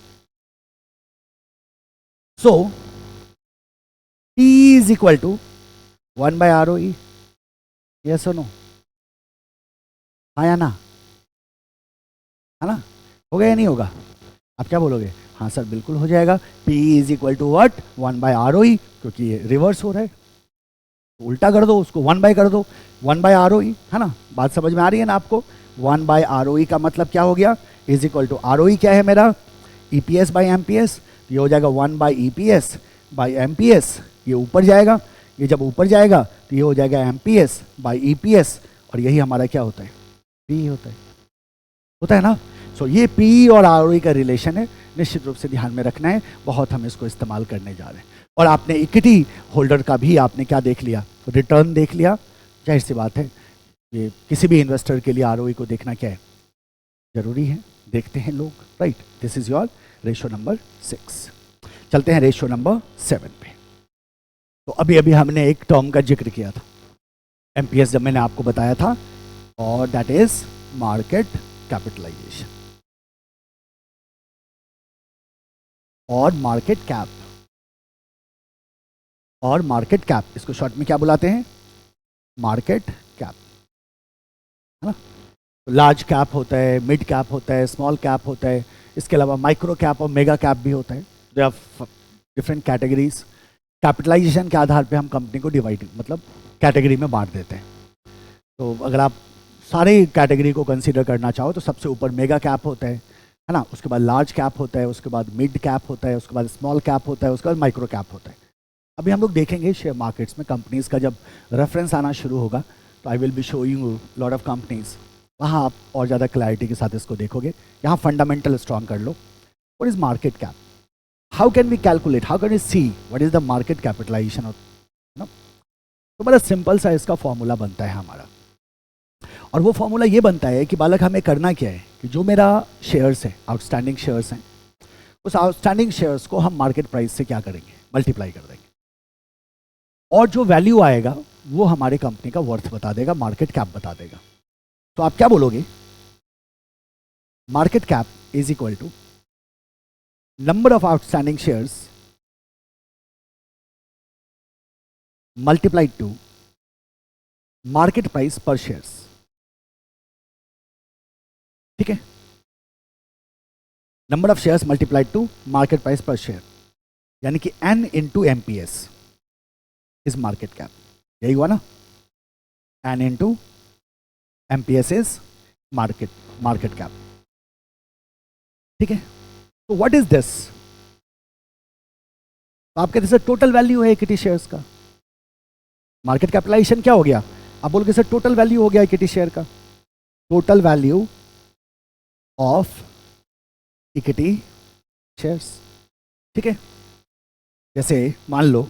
So P is equal to 1 by ROE, yes or no? हाँ या ना, है ना? होगा या नहीं होगा? आप क्या बोलोगे? हाँ सर बिल्कुल हो जाएगा। P is equal to what, 1 by ROE, क्योंकि ये रिवर्स हो रहा है, तो उल्टा कर दो उसको, 1 बाय कर दो, 1 बाय ROE, है ना? बात समझ में आ रही है ना आपको? 1 बाय ROE का मतलब क्या हो गया, इज इक्वल टू ROE क्या है मेरा, EPS बाई MPS। ये हो जाएगा 1 बाई EPS बाई MPS, ये ऊपर जाएगा, ये जब ऊपर जाएगा तो ये हो जाएगा MPS बाई EPS, और यही हमारा क्या होता है, P होता है ना। सो ये पी और आरओई का रिलेशन है, निश्चित रूप से ध्यान में रखना है, बहुत हम इसको इस्तेमाल करने जा रहे हैं। और आपने इक्विटी होल्डर का भी आपने क्या देख लिया, रिटर्न देख लिया, जाहिर सी बात है ये किसी भी इन्वेस्टर के लिए आरओई को देखना क्या है, जरूरी है, देखते हैं लोग, right. This is your ratio number 6। चलते हैं रेशियो नंबर 7 पे। तो अभी अभी हमने एक टर्म का जिक्र किया था एमपीएस, जब मैंने आपको बताया था, और दैट इज मार्केट कैपिटलाइजेशन और मार्केट कैप। और मार्केट कैप, इसको शॉर्ट में क्या बुलाते हैं, मार्केट कैप, है ना। लार्ज कैप होता है, मिड कैप होता है, स्मॉल कैप होता है, इसके अलावा माइक्रो कैप और मेगा कैप भी होता है। They are different categories. Capitalization के आधार पे हम कंपनी को डिवाइड, मतलब कैटेगरी में बांट देते हैं। तो अगर आप सारे कैटेगरी को कंसीडर करना चाहो तो सबसे ऊपर मेगा कैप होता है ना, उसके बाद लार्ज कैप होता है, उसके बाद मिड कैप होता है, उसके बाद स्मॉल कैप होता है, उसके बाद माइक्रो कैप होता है। अभी हम लोग देखेंगे शेयर मार्केट्स में कंपनीज का जब रेफरेंस आना शुरू होगा तो I will be showing you lot of companies, वहाँ आप और ज़्यादा क्लैरिटी के साथ इसको देखोगे। यहाँ फंडामेंटल स्ट्रॉन्ग कर लो। What is market cap, how can we calculate, how can we see what is the market capitalization of, तो बड़ा सिंपल सा इसका फॉर्मूला बनता है हमारा। और वो फॉर्मूला ये बनता है कि बालक हमें करना क्या है कि जो मेरा शेयर्स है, आउटस्टैंडिंग शेयर्स हैं, उस आउटस्टैंडिंग शेयर्स को हम मार्केट प्राइस से क्या करेंगे, मल्टीप्लाई कर देंगे, और जो वैल्यू आएगा वो हमारे कंपनी का वर्थ बता देगा, मार्केट कैप बता देगा। तो आप क्या बोलोगे, market cap is equal to number of outstanding shares multiplied to market price per shares. ठीक है, number of shares multiplied to market price per share, यानी कि N into MPS is market cap, यही हुआ ना, N into MPS is market cap. ठीक है, तो व्हाट इज दिस, तो आप कहते सर टोटल वैल्यू है इक्विटी शेयर्स का, मार्केट कैपिटलाइजेशन क्या हो गया, आप बोलोगे सर टोटल वैल्यू हो गया इक्विटी शेयर का, total value of equity shares. ठीक है, जैसे मान लो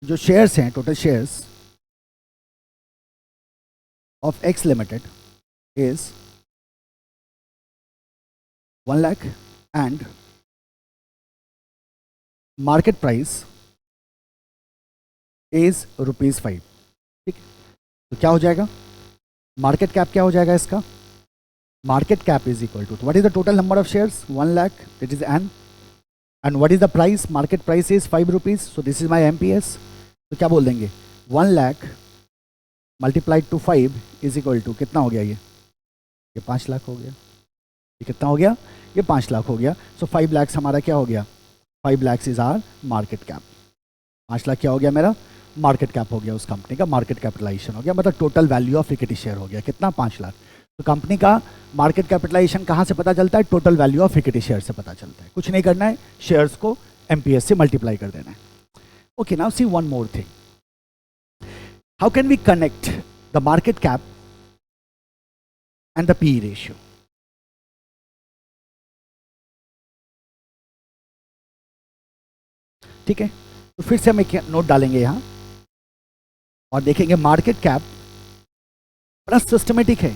जो शेयर्स हैं, total shares of X limited is 1 lakh and market price is ₹5। ठीक, तो क्या हो जाएगा, मार्केट कैप क्या हो जाएगा इसका, market cap is equal to what is the total number of shares 1 lakh, it is N, and what is the price, market price is ₹5, so this is my MPS. तो क्या बोल देंगे, 1 lakh multiplied to 5 is equal to कितना हो गया, ये 5 लाख हो गया, ये कितना हो गया, ये 5 लाख हो गया। सो 5 लाख हमारा क्या हो गया, 5 lakh is our market cap, 5 lakh क्या हो गया मेरा, मार्केट कैप हो गया उस कंपनी का, मार्केट कैपिटलाइजेशन हो गया, मतलब total value of equity share हो गया कितना, 5 लाख। तो कंपनी का मार्केट कैपिटलाइजेशन कहाँ से पता चलता है, total value of equity share से पता चलता है। कुछ नहीं करना है, शेयर्स को एमपीएस से मल्टीप्लाई कर देना है। Okay, now see one more thing, how can we connect the market cap and the P ratio. ठीक है, तो फिर से हम एक नोट डालेंगे यहाँ और देखेंगे मार्केट कैप बड़ा सिस्टमेटिक है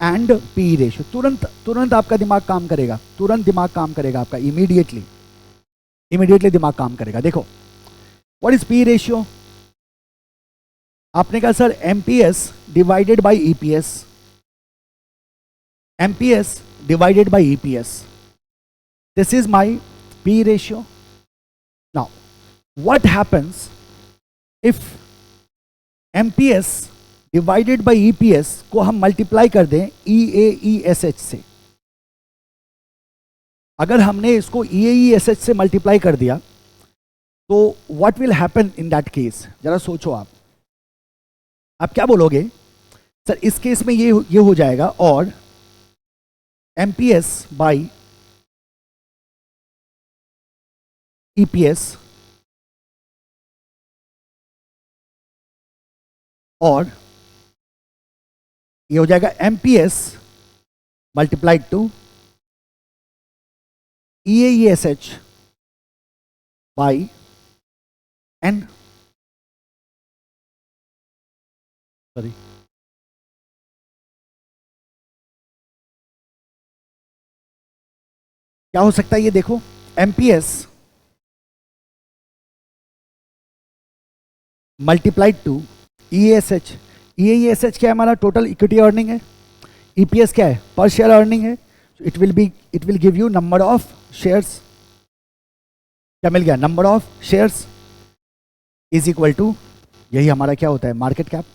एंड पी रेशियो, तुरंत तुरंत आपका दिमाग काम करेगा, तुरंत दिमाग काम करेगा आपका, इमीडिएटली दिमाग काम करेगा। देखो व्हाट इज पी रेशियो, आपने कहा sir MPS divided by EPS, MPS divided by EPS, this is my P ratio. Now what happens if MPS divided by EPS को हम मल्टीप्लाई कर दें ईएईएसएच से। अगर हमने इसको ईएईएसएच से मल्टीप्लाई कर दिया तो what will happen in that case, जरा सोचो आप क्या बोलोगे, सर इस केस में ये हो जाएगा, और एमपीएस बाय ईपीएस और ये हो जाएगा MPS multiplied to EAESH by N, sorry क्या हो सकता है ये देखो, MPS multiplied to EASH, EAESH क्या है हमारा, टोटल इक्विटी अर्निंग है, EPS क्या है, पर शेयर अर्निंग है, it will give you number of shares, क्या मिल गया, number of shares is equal to, यही हमारा क्या होता है, मार्केट कैप,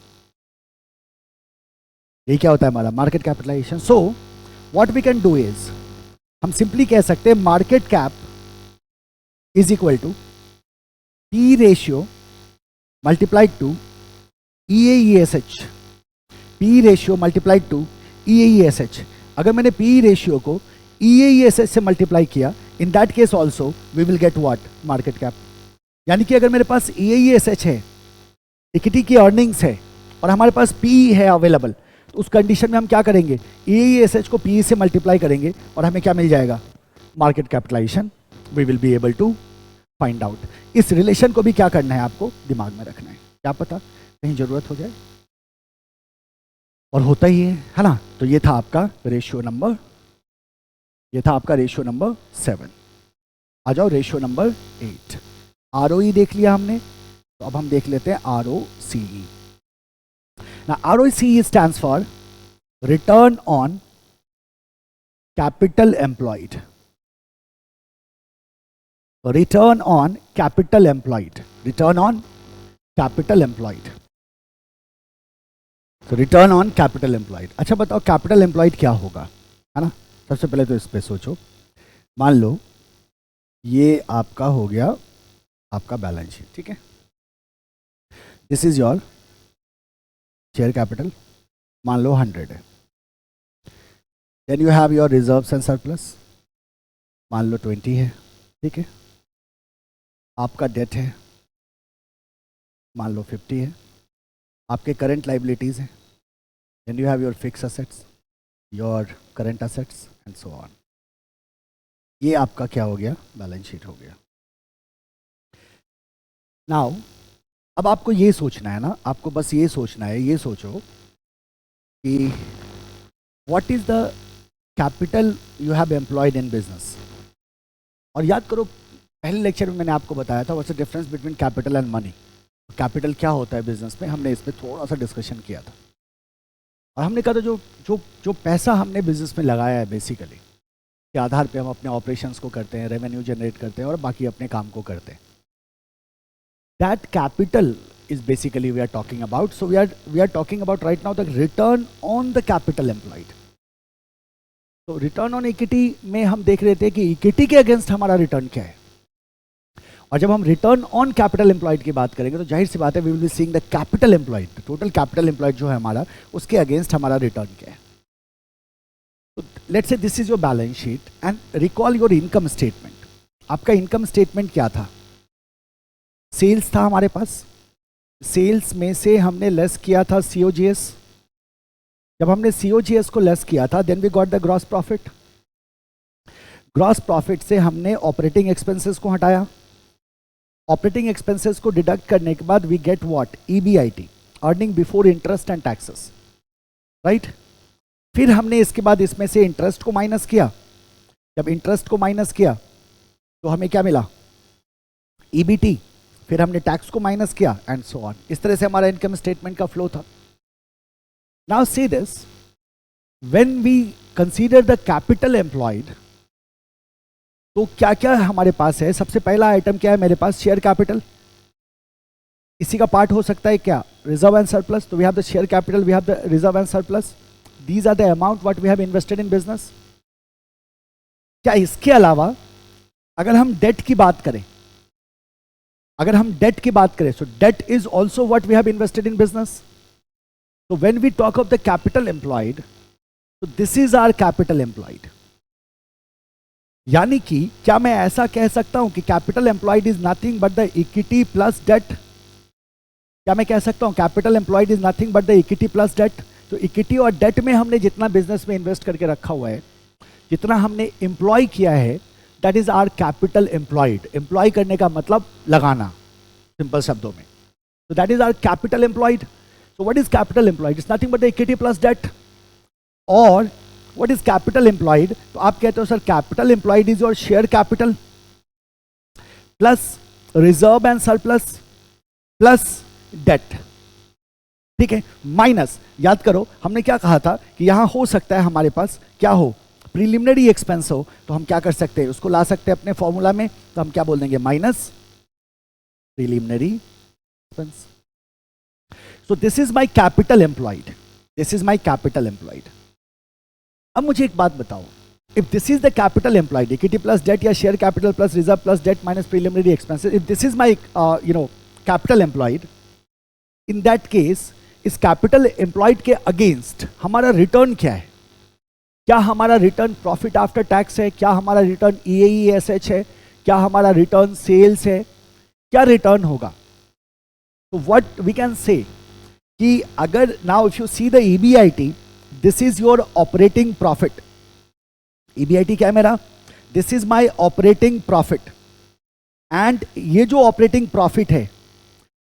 यही क्या होता है हमारा market capitalisation. So what we can do is, हम सिंपली कह सकते हैं market cap is equal to P ratio multiplied to EAESH, P ratio multiplied to EAESH। अगर मैंने P रेशियो को EAESH से मल्टीप्लाई किया, in that case also we will get what, market cap. यानी कि अगर मेरे पास EAESH है, इक्विटी की अर्निंग्स है, और हमारे पास PE है अवेलेबल, तो उस कंडीशन में हम क्या करेंगे, EAESH को PE से मल्टीप्लाई करेंगे और हमें क्या मिल जाएगा, market capitalisation. We will be able to find out. इस रिलेशन को भी क्या करना है, आपको दिमाग में रखना है, क्या पता कहीं जरूरत हो जाए, और होता ही है ना। तो ये था आपका रेशियो नंबर, ये था आपका रेशियो नंबर 7। आ जाओ रेशियो नंबर 8। ROE देख लिया हमने, तो अब हम देख लेते हैं ROCE। ना ROCE stands for return on capital employed, return on capital employed, return on capital employed, तो रिटर्न ऑन कैपिटल एम्प्लॉयड। अच्छा बताओ कैपिटल एम्प्लॉयड क्या होगा, है ना। सबसे पहले तो इस पे सोचो, मान लो ये आपका हो गया आपका बैलेंस शीट, ठीक है, this is your share capital, मान लो 100 है। Then you have your reserves and surplus, मान लो 20 है, ठीक है। आपका डेट है, मान लो 50 है। आपके करंट लाइबिलिटीज हैं, then you have your fix assets, your current assets and so on. ये आपका क्या हो गया, बैलेंस शीट हो गया। नाउ अब आपको ये सोचना है ना, आपको बस ये सोचना है, ये सोचो कि what is the capital you have employed in business. और याद करो पहले लेक्चर में मैंने आपको बताया था what's the difference between capital and money. Capital क्या होता है बिजनेस में, हमने इस पर थोड़ा सा डिस्कशन किया था, और हमने कहा था जो जो जो पैसा हमने बिजनेस में लगाया है बेसिकली, के आधार पे हम अपने ऑपरेशंस को करते हैं, रेवेन्यू जनरेट करते हैं और बाकी अपने काम को करते हैं, that capital is basically we are talking about. So we are talking about right now the return on the capital employed. तो रिटर्न ऑन इक्विटी में हम देख रहे थे कि इक्विटी के अगेंस्ट हमारा रिटर्न क्या है, और जब हम रिटर्न ऑन कैपिटल एम्प्लॉयड की बात करेंगे तो जाहिर सी बात है we will be seeing the capital employed, total capital employed जो है हमारा, उसके अगेंस्ट हमारा रिटर्न क्या है। तो let's say this is your balance sheet and recall your income statement. आपका इनकम स्टेटमेंट क्या था, सेल्स था हमारे पास, सेल्स में से हमने लेस किया था COGS। जब हमने COGS को लेस किया था then we got the gross profit. Gross profit से हमने ऑपरेटिंग एक्सपेंसेस को हटाया, ऑपरेटिंग एक्सपेंसेस को डिडक्ट करने के बाद we get what, EBIT, earning before interest and taxes, right. फिर हमने इसके बाद इसमें से इंटरेस्ट को माइनस किया, जब इंटरेस्ट को माइनस किया तो हमें क्या मिला, EBT, फिर हमने टैक्स को माइनस किया एंड सो ऑन। इस तरह से हमारा इनकम स्टेटमेंट का फ्लो था। Now see this, when we consider the capital employed, तो क्या क्या हमारे पास है। सबसे पहला आइटम क्या है मेरे पास, शेयर कैपिटल। इसी का पार्ट हो सकता है क्या, रिजर्व एंड सरप्लस। तो we have the share capital, we have the reserve and surplus, these are the amount what we have invested in business. क्या इसके अलावा अगर हम डेट की बात करें, अगर हम डेट की बात करें, so debt is also what we have invested in business. तो when we talk of the capital employed, तो this is our capital employed. यानी कि क्या मैं ऐसा कह सकता हूं कि capital employed is nothing but the equity plus debt. क्या मैं कह सकता हूं capital employed is nothing but the equity plus debt. तो इक्विटी और डेट में हमने जितना बिजनेस में इन्वेस्ट करके रखा हुआ है, जितना हमने एम्प्लॉय किया है, that is our capital employed. Employ करने का मतलब लगाना, सिंपल शब्दों में। So that is our capital employed. So what is capital employed? It's nothing but the equity plus debt. Or what is capital employed? तो आप कहते हो sir capital employed is your share capital plus reserve and surplus plus debt. ठीक है, minus, याद करो हमने क्या कहा था कि यहां हो सकता है हमारे पास क्या हो, प्रीलिमिनरी एक्सपेंस हो, तो हम क्या कर सकते हैं, उसको ला सकते हैं अपने फॉर्मूला में, तो हम क्या बोल देंगे, minus preliminary expense. So this is my capital employed. This is my capital employed. अब मुझे एक बात बताओ, if this is the capital employed, equity plus debt या share capital plus reserve plus debt minus preliminary expenses, if this is my capital employed, in that case इस capital employed के against हमारा return क्या है? क्या हमारा return profit after tax है? क्या हमारा रिटर्न EAESH है? क्या हमारा रिटर्न सेल्स है? क्या रिटर्न होगा? So what we can say कि अगर now if you see the EBIT, this is your operating profit. EBIT क्या है मेरा? This is my operating profit. And ये जो operating profit है,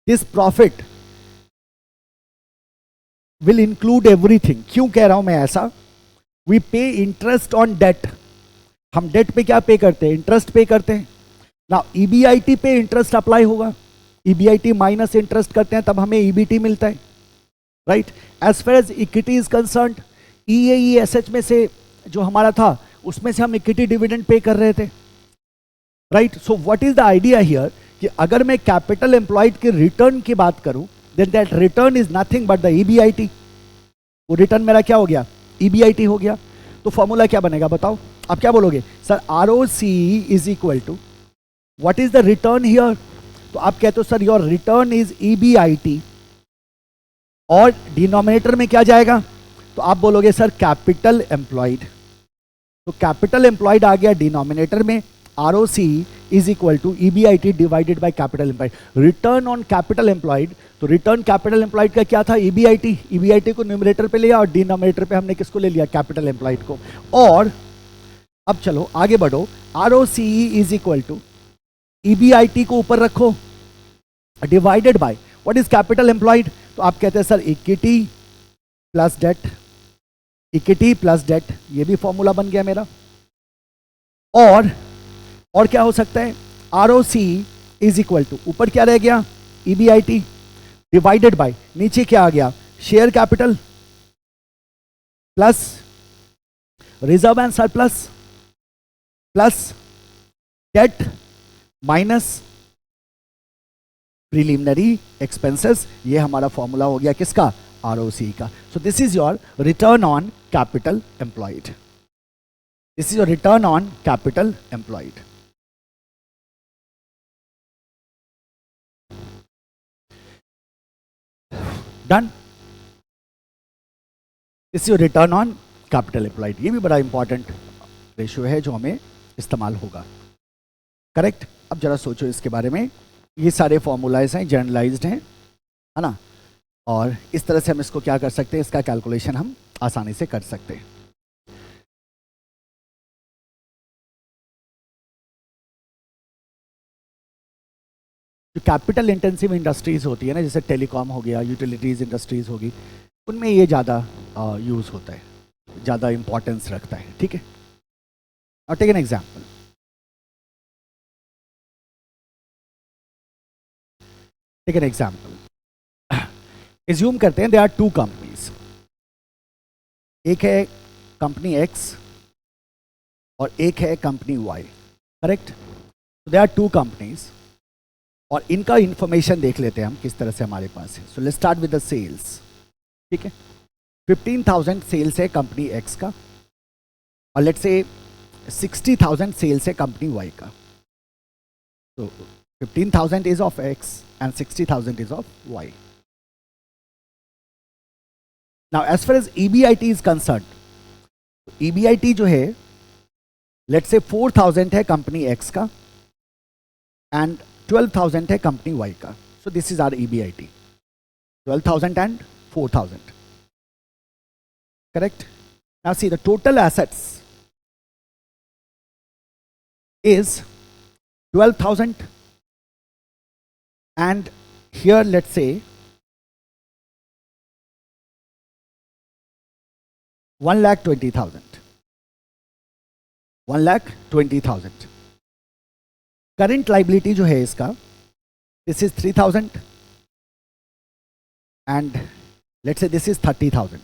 this profit will include everything. क्यों कह रहा हूं मैं ऐसा? We pay interest on debt. हम डेट पे क्या पे करते हैं? इंटरेस्ट पे करते हैं. Now EBIT पे इंटरेस्ट अप्लाई होगा. EBIT माइनस इंटरेस्ट करते हैं तब हमें EBT मिलता है, right. As far as equity is concern, EAESH में से जो हमारा था उसमें से हम इक्विटी डिविडेंड पे कर रहे थे, right. So what is the idea here कि अगर मैं कैपिटल एम्प्लॉयड के रिटर्न की बात करूं, then that return is nothing but the EBIT. वो रिटर्न मेरा क्या हो गया? EBIT हो गया. तो फॉर्मूला क्या बनेगा बताओ? आप क्या बोलोगे? Sir ROCE is equal to what is the return here? तो आप कहते हो sir your return is EBIT और डिनोमिनेटर में क्या जाएगा? तो आप बोलोगे सर कैपिटल एम्प्लॉयड. तो कैपिटल एम्प्लॉयड आ गया डिनोमिनेटर में. ROCE is equal to EBIT divided by capital employed. Return on capital employed, तो रिटर्न कैपिटल एम्प्लॉयड का क्या था? EBIT. EBIT को न्यूमरेटर पे लिया और डिनोमिनेटर पे हमने किसको ले लिया? कैपिटल एम्प्लॉयड को. और अब चलो आगे बढ़ो. ROCE is equal to EBIT को ऊपर रखो divided by what is capital employed. तो आप कहते हैं sir equity plus debt. Equity plus debt, ये भी फॉर्मूला बन गया मेरा. और क्या हो सकता है? ROCE इज इक्वल टू ऊपर क्या रह गया? EBIT डिवाइडेड बाय नीचे क्या आ गया? Share capital plus reserve and surplus plus debt minus preliminary expenses. ये हमारा फॉर्मूला हो गया किसका? ROCE का. So this is your return on capital employed. This is your return on capital employed. Done. This is your return on capital employed. ये भी बड़ा important ratio है जो हमें इस्तेमाल होगा, करेक्ट. अब जरा सोचो इसके बारे में. ये सारे फॉर्मूलाइज हैं, जनरलाइज्ड हैं, है ना. और इस तरह से हम इसको क्या कर सकते हैं, इसका कैलकुलेशन हम आसानी से कर सकते हैं. जो कैपिटल इंटेंसिव इंडस्ट्रीज होती है ना, जैसे टेलीकॉम हो गया, यूटिलिटीज इंडस्ट्रीज होगी, उनमें ये ज़्यादा यूज़ होता है, ज़्यादा इंपॉर्टेंस रखता है. ठीक है. और take an example. Take an example. Assume करते हैं देयर आर टू कंपनीज. एक है कंपनी X और एक है company Y, correct. There are two companies और इनका इंफॉर्मेशन देख लेते हैं हम किस तरह से हमारे पास है. So let's start with the sales. ठीक है. 15,000 सेल्स है कंपनी X का और लेट्स से 60,000 सेल्स है कंपनी Y का. तो 15,000 is of X and 60,000 is of Y. Now as far as EBIT is concerned, EBIT जो है let's say 4,000 है कंपनी X का and 12,000 है कंपनी Y का. So this is our EBIT, 12,000 and 4,000. correct? Now see, the total assets is 12,000, and here let's say 1,20,000. 1,20,000. Current liability जो है इसका, this is 3,000, and let's say this is 30,000.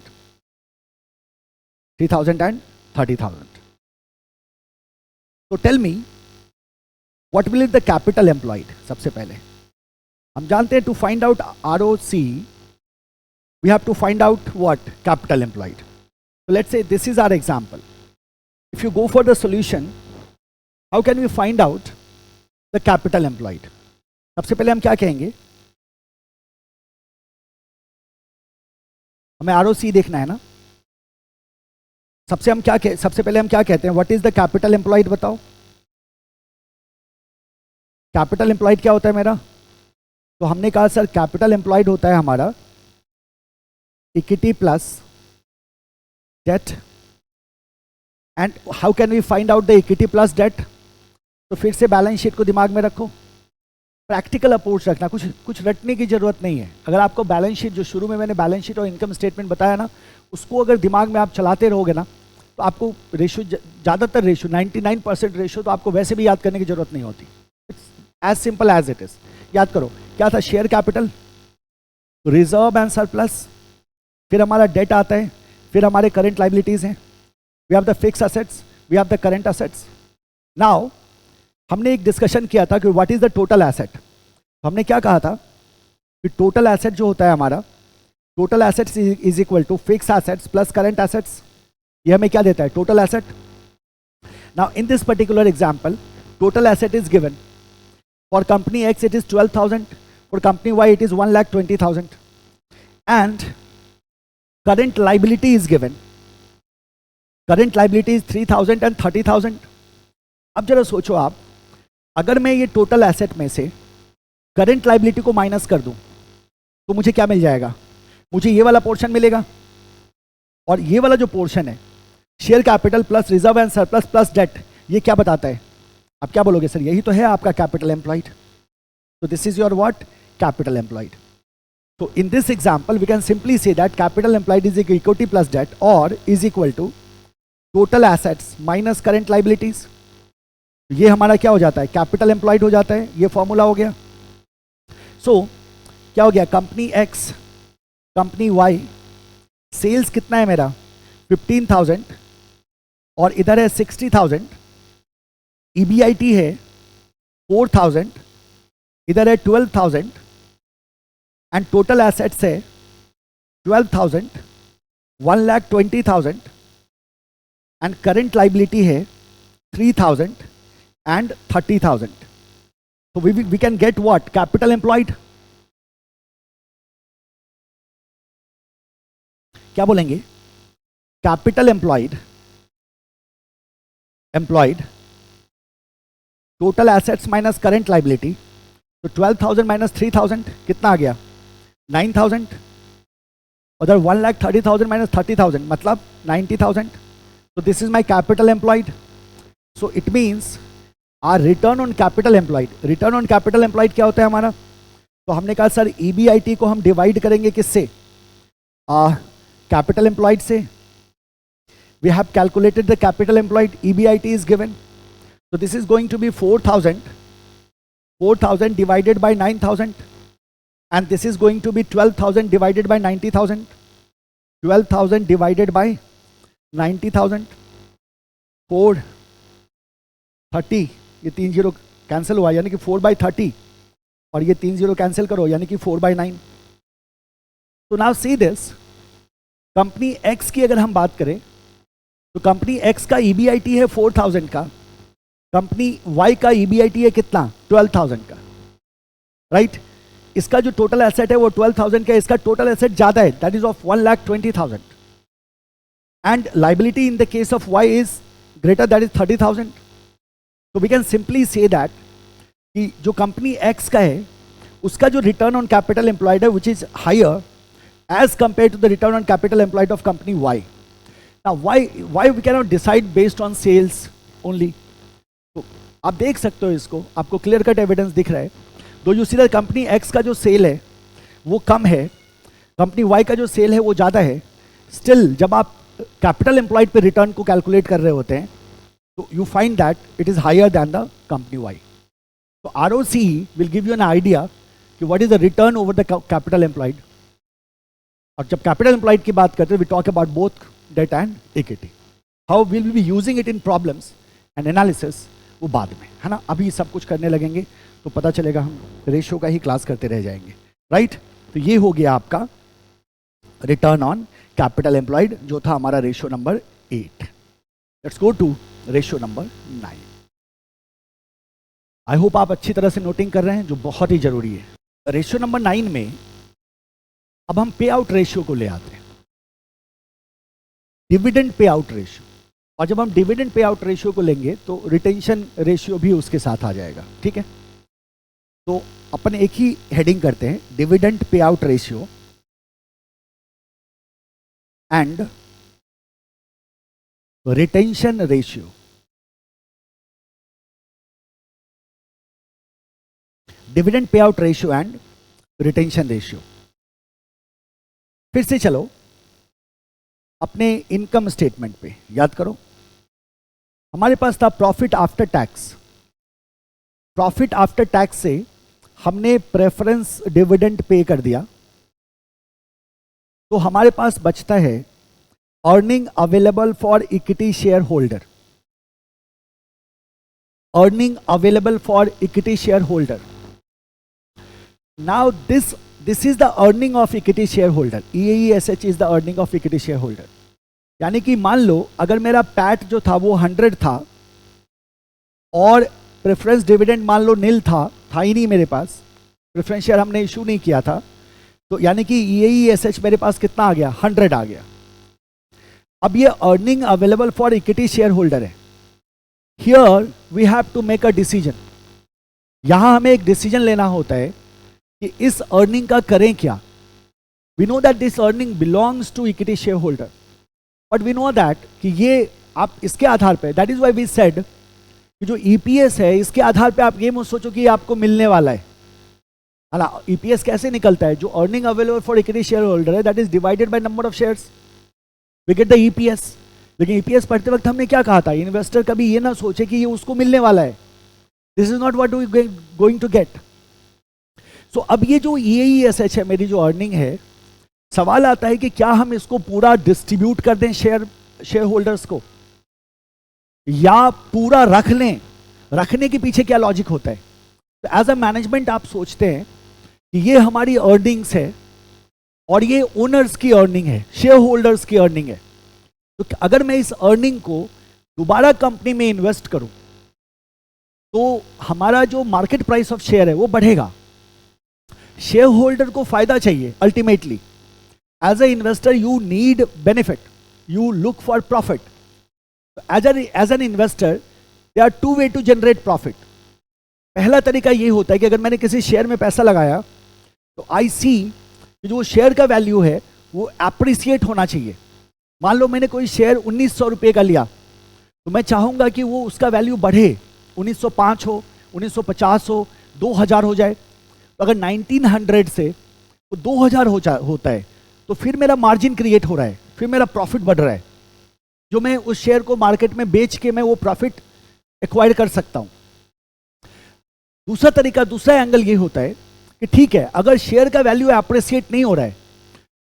3,000 and 30,000. So tell me, what will be the capital employed? सबसे पहले हम जानते हैं, to find out ROC, we have to find out what? Capital employed. So let's say this is our example. If you go for the solution, how can we find out the capital employed? सबसे पहले हम क्या कहेंगे? हमें ROC देखना है ना. सबसे पहले हम क्या कहते हैं? What is the capital employed? बताओ. कैपिटल एम्प्लॉयड क्या होता है मेरा? तो हमने कहा सर कैपिटल एम्प्लॉयड होता है हमारा equity plus debt. And how can we find out the equity plus debt? तो फिर से बैलेंस शीट को दिमाग में रखो, प्रैक्टिकल अप्रोच रखना, कुछ रटने की जरूरत नहीं है. अगर आपको बैलेंस शीट, जो शुरू में मैंने बैलेंस शीट और इनकम स्टेटमेंट बताया ना, उसको अगर दिमाग में आप चलाते रहोगे ना, तो आपको रेशो, ज़्यादातर रेशो 99% रेशो तो आपको वैसे भी याद करने की जरूरत नहीं होती. As simple as it is. याद करो क्या था? Share capital, reserve and surplus, फिर हमारा डेट आता है, फिर हमारे करंट लाइबिलिटीज हैं, we have the fix assets, we have the current assets. Now हमने एक डिस्कशन किया था कि what is the total asset. हमने क्या कहा था कि टोटल एसेट जो होता है हमारा, total assets is equal to fix assets plus current assets. ये हमें क्या देता है? Total asset. Now in this particular example, total asset is given. For company X it is 12,000, for company Y it is 1,20,000, and current liability is given. Current liability is 3,000 and 30,000. अब जरा सोचो आप, अगर मैं ये टोटल एसेट में से current liability को माइनस कर दूं तो मुझे क्या मिल जाएगा? मुझे ये वाला पोर्शन मिलेगा, और ये वाला जो पोर्शन है share capital plus reserve and surplus plus debt, ये क्या बताता है? आप क्या बोलोगे? सर यही तो है आपका कैपिटल एम्प्लॉयड. तो this is your what? Capital employed. तो in this example we can simply say that capital employed is equity plus debt और is equal to total assets minus current liabilities. ये हमारा क्या हो जाता है? कैपिटल एम्प्लॉयड हो जाता है. ये फॉर्मूला हो गया. सो क्या हो गया? Company X, company Y, sales कितना है मेरा? 15,000, और इधर है 60,000. EBIT है 4,000, इधर है 12,000, एंड टोटल एसेट्स है 12,000, 1,20,000, एंड करंट लाइबिलिटी है 3,000 and 30,000. So we can get what? Capital employed. क्या बोलेंगे? Capital employed, total assets minus current liability. तो 12,000 माइनस 3,000 कितना आ गया? 9,000. उधर 1,30,000 माइनस 30,000 मतलब 90,000. तो this is my capital employed. So it means our return on capital employed. Return on capital employed क्या होता है हमारा? तो हमने कहा सर EBIT को हम डिवाइड करेंगे किससे? कैपिटल एम्प्लॉयड से. We have calculated the capital employed. EBIT is given. So this is going to be 4,000 divided by 9,000, and this is going to be 12,000 divided by 90,000. 12,000 divided by 90,000, 430. ये 3 zero cancel हुआ यानी कि 4/30, और ये 3 zero cancel करो यानी कि 4/9. तो now see this, company x की अगर हम बात करें तो कंपनी एक्स का EBIT है 4,000 का, कंपनी वाई का EBIT है कितना? 12,000 का. राइट? इसका जो टोटल एसेट है वो 12,000 का, इसका टोटल एसेट ज्यादा है, that is of 1,20,000, and liability in the case of Y is greater, that is 30,000. तो we can simply say that कि जो कंपनी एक्स का है उसका जो रिटर्न ऑन कैपिटल एम्प्लॉयड है which is higher as compare to the return on capital employed of company Y. Now why we cannot decide based on sales only? तो आप देख सकते हो इसको, आपको क्लियर कट एविडेंस दिख रहा है। दो you see the company x का जो सेल है वो कम है, कंपनी वाई का जो सेल है वो ज़्यादा है, स्टिल जब आप कैपिटल एम्प्लॉयड पे रिटर्न को कैलकुलेट कर रहे होते हैं तो you find that it is higher than the company Y. तो ROCE will give you an idea कि what is the return over the capital employed. और जब कैपिटल एम्प्लॉयड की बात करते हैं we talk about both debt and equity. How will we be using it in problems and analysis वो बाद में, है ना। अभी सब कुछ करने लगेंगे तो पता चलेगा हम रेशियो का ही क्लास करते रह जाएंगे, राइट। तो ये हो गया आपका रिटर्न ऑन कैपिटल एम्प्लॉयड जो था हमारा ratio number 8। Let's go to ratio number 9। I hope आप अच्छी तरह से नोटिंग कर रहे हैं, जो बहुत ही जरूरी है। रेशियो नंबर 9 में अब हम पे आउट रेशियो को ले आते हैं, डिविडेंड पे आउट रेशियो। और जब हम डिविडेंड पे आउट रेशियो को लेंगे तो रिटेंशन रेशियो भी उसके साथ आ जाएगा, ठीक है। तो अपन एक ही हेडिंग करते हैं, dividend pay out ratio and retention ratio. Dividend pay out ratio and retention ratio. फिर से चलो अपने इनकम स्टेटमेंट पे याद करो। हमारे पास था profit after tax. Profit after tax से हमने प्रेफरेंस डिविडेंड पे कर दिया, तो हमारे पास बचता है earning available for equity share holder. Earning available for equity share holder. Now this is the earning of equity share holder. EAESH is the earning of equity share holder. यानी कि मान लो अगर मेरा पैट जो था वो 100 था और प्रेफरेंस डिविडेंड मान लो नील था ही नहीं मेरे पास, प्रेफरेंस शेयर हमने इशू नहीं किया था, तो यानी कि EAESH मेरे पास कितना आ गया, 100 आ गया। अब ये earning available for equity share holder है। Here we have to make a decision. यहां हमें एक डिसीजन लेना होता है कि इस अर्निंग का करें क्या। We know that this earning belongs to equity share holder, but we know that कि ये आप इसके आधार पे, that is why we said कि जो EPS है इसके आधार पे आप ये मत सोचो कि आपको मिलने वाला है। ना EPS कैसे निकलता है, जो earning available for equity share holder है that is divided by number of shares, we get the EPS। लेकिन EPS पढ़ते वक्त हमने क्या कहा था, इन्वेस्टर कभी ये ना सोचे कि ये उसको मिलने वाला है। This is not what we going to get. So अब ये जो EAESH है, मेरी जो अर्निंग है, सवाल आता है कि क्या हम इसको पूरा डिस्ट्रीब्यूट कर दें शेयर होल्डर्स को या पूरा रख लें। रखने के पीछे क्या लॉजिक होता है। तो एज अ मैनेजमेंट आप सोचते हैं कि ये हमारी अर्निंग्स है और ये ओनर्स की अर्निंग है, शेयर होल्डर्स की अर्निंग है। तो अगर मैं इस अर्निंग को दोबारा कंपनी में इन्वेस्ट करूं तो हमारा जो मार्केट प्राइस ऑफ शेयर है वो बढ़ेगा। शेयर होल्डर को फायदा चाहिए ultimately. As a investor you need benefit, you look for profit. As an investor there are 2 way to generate profit. पहला तरीका ये होता है कि अगर मैंने किसी शेयर में पैसा लगाया तो आई सी कि जो शेयर का वैल्यू है वो एप्रिसिएट होना चाहिए। मान लो मैंने कोई शेयर 1900 रुपये का लिया तो मैं चाहूंगा कि वो उसका वैल्यू बढ़े, 1905 हो, 1950 हो, 2000 हो जाए। तो अगर 1900 से वो 2000 होता है तो फिर मेरा मार्जिन क्रिएट हो रहा है, फिर मेरा प्रॉफिट बढ़ रहा है, जो मैं उस शेयर को मार्केट में बेच के मैं वो प्रॉफिट एक्वायर कर सकता हूं। दूसरा तरीका, दूसरा एंगल ये होता है कि ठीक है अगर शेयर का वैल्यू एप्रिसिएट नहीं हो रहा है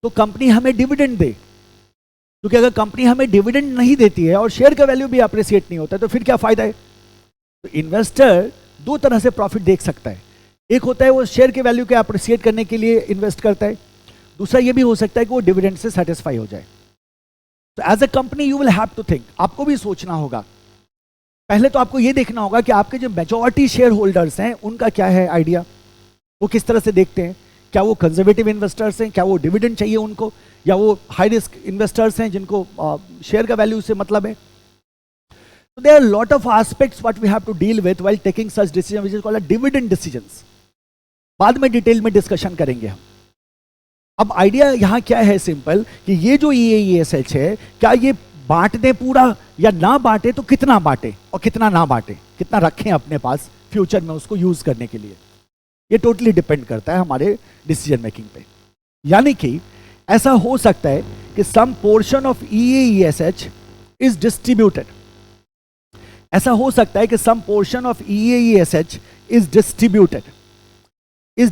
तो कंपनी हमें डिविडेंड दे, क्योंकि अगर कंपनी हमें डिविडेंड नहीं देती है और शेयर का वैल्यू भी एप्रिसिएट नहीं होता है तो फिर क्या फायदा है। तो इन्वेस्टर 2 तरह से प्रॉफिट देख सकता है। एक होता है वो शेयर के वैल्यू को एप्रिसिएट करने के लिए इन्वेस्ट करता है, दूसरा ये भी हो सकता है कि वो डिविडेंड से सेटिस्फाई हो जाए। तो as a company you will have to think, आपको भी सोचना होगा। पहले तो आपको ये देखना होगा कि आपके जो मेजॉरिटी शेयर होल्डर्स हैं उनका क्या है आइडिया, वो किस तरह से देखते हैं। क्या वो कंजर्वेटिव इन्वेस्टर्स हैं, क्या वो डिविडेंड चाहिए उनको, या वो हाई रिस्क इन्वेस्टर्स हैं जिनको शेयर का वैल्यू से मतलब है। So there are a lot of aspects what we have to deal with while taking such decision, which is called a dividend decisions. बाद में डिटेल में डिस्कशन करेंगे हम। अब आइडिया यहाँ क्या है सिंपल, कि ये जो EAESH है क्या ये बांट दें पूरा या ना बांटे तो कितना बांटे और कितना ना बांटे, कितना रखें अपने पास फ्यूचर में उसको यूज करने के लिए, ये टोटली डिपेंड करता है हमारे डिसीजन मेकिंग पे। यानी कि ऐसा हो सकता है कि some portion of EAESH is distributed, ऐसा हो सकता है कि some portion of EAESH is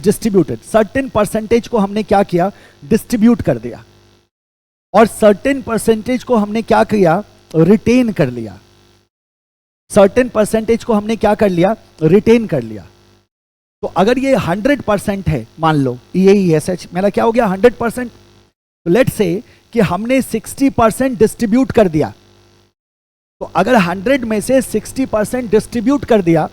distributed, certain percentage को हमने क्या किया, डिस्ट्रीब्यूट कर दिया, और सर्टेन परसेंटेज को हमने क्या किया, रिटेन कर लिया, सर्टेन परसेंटेज को हमने क्या कर लिया, रिटेन कर लिया। तो अगर ये 100% है, मान लो EAESH मेरा क्या हो गया 100%, तो लेट्स से कि हमने 60% डिस्ट्रीब्यूट कर दिया, तो अगर 100 में से 60% डिस्ट्रीब्यूट कर दिया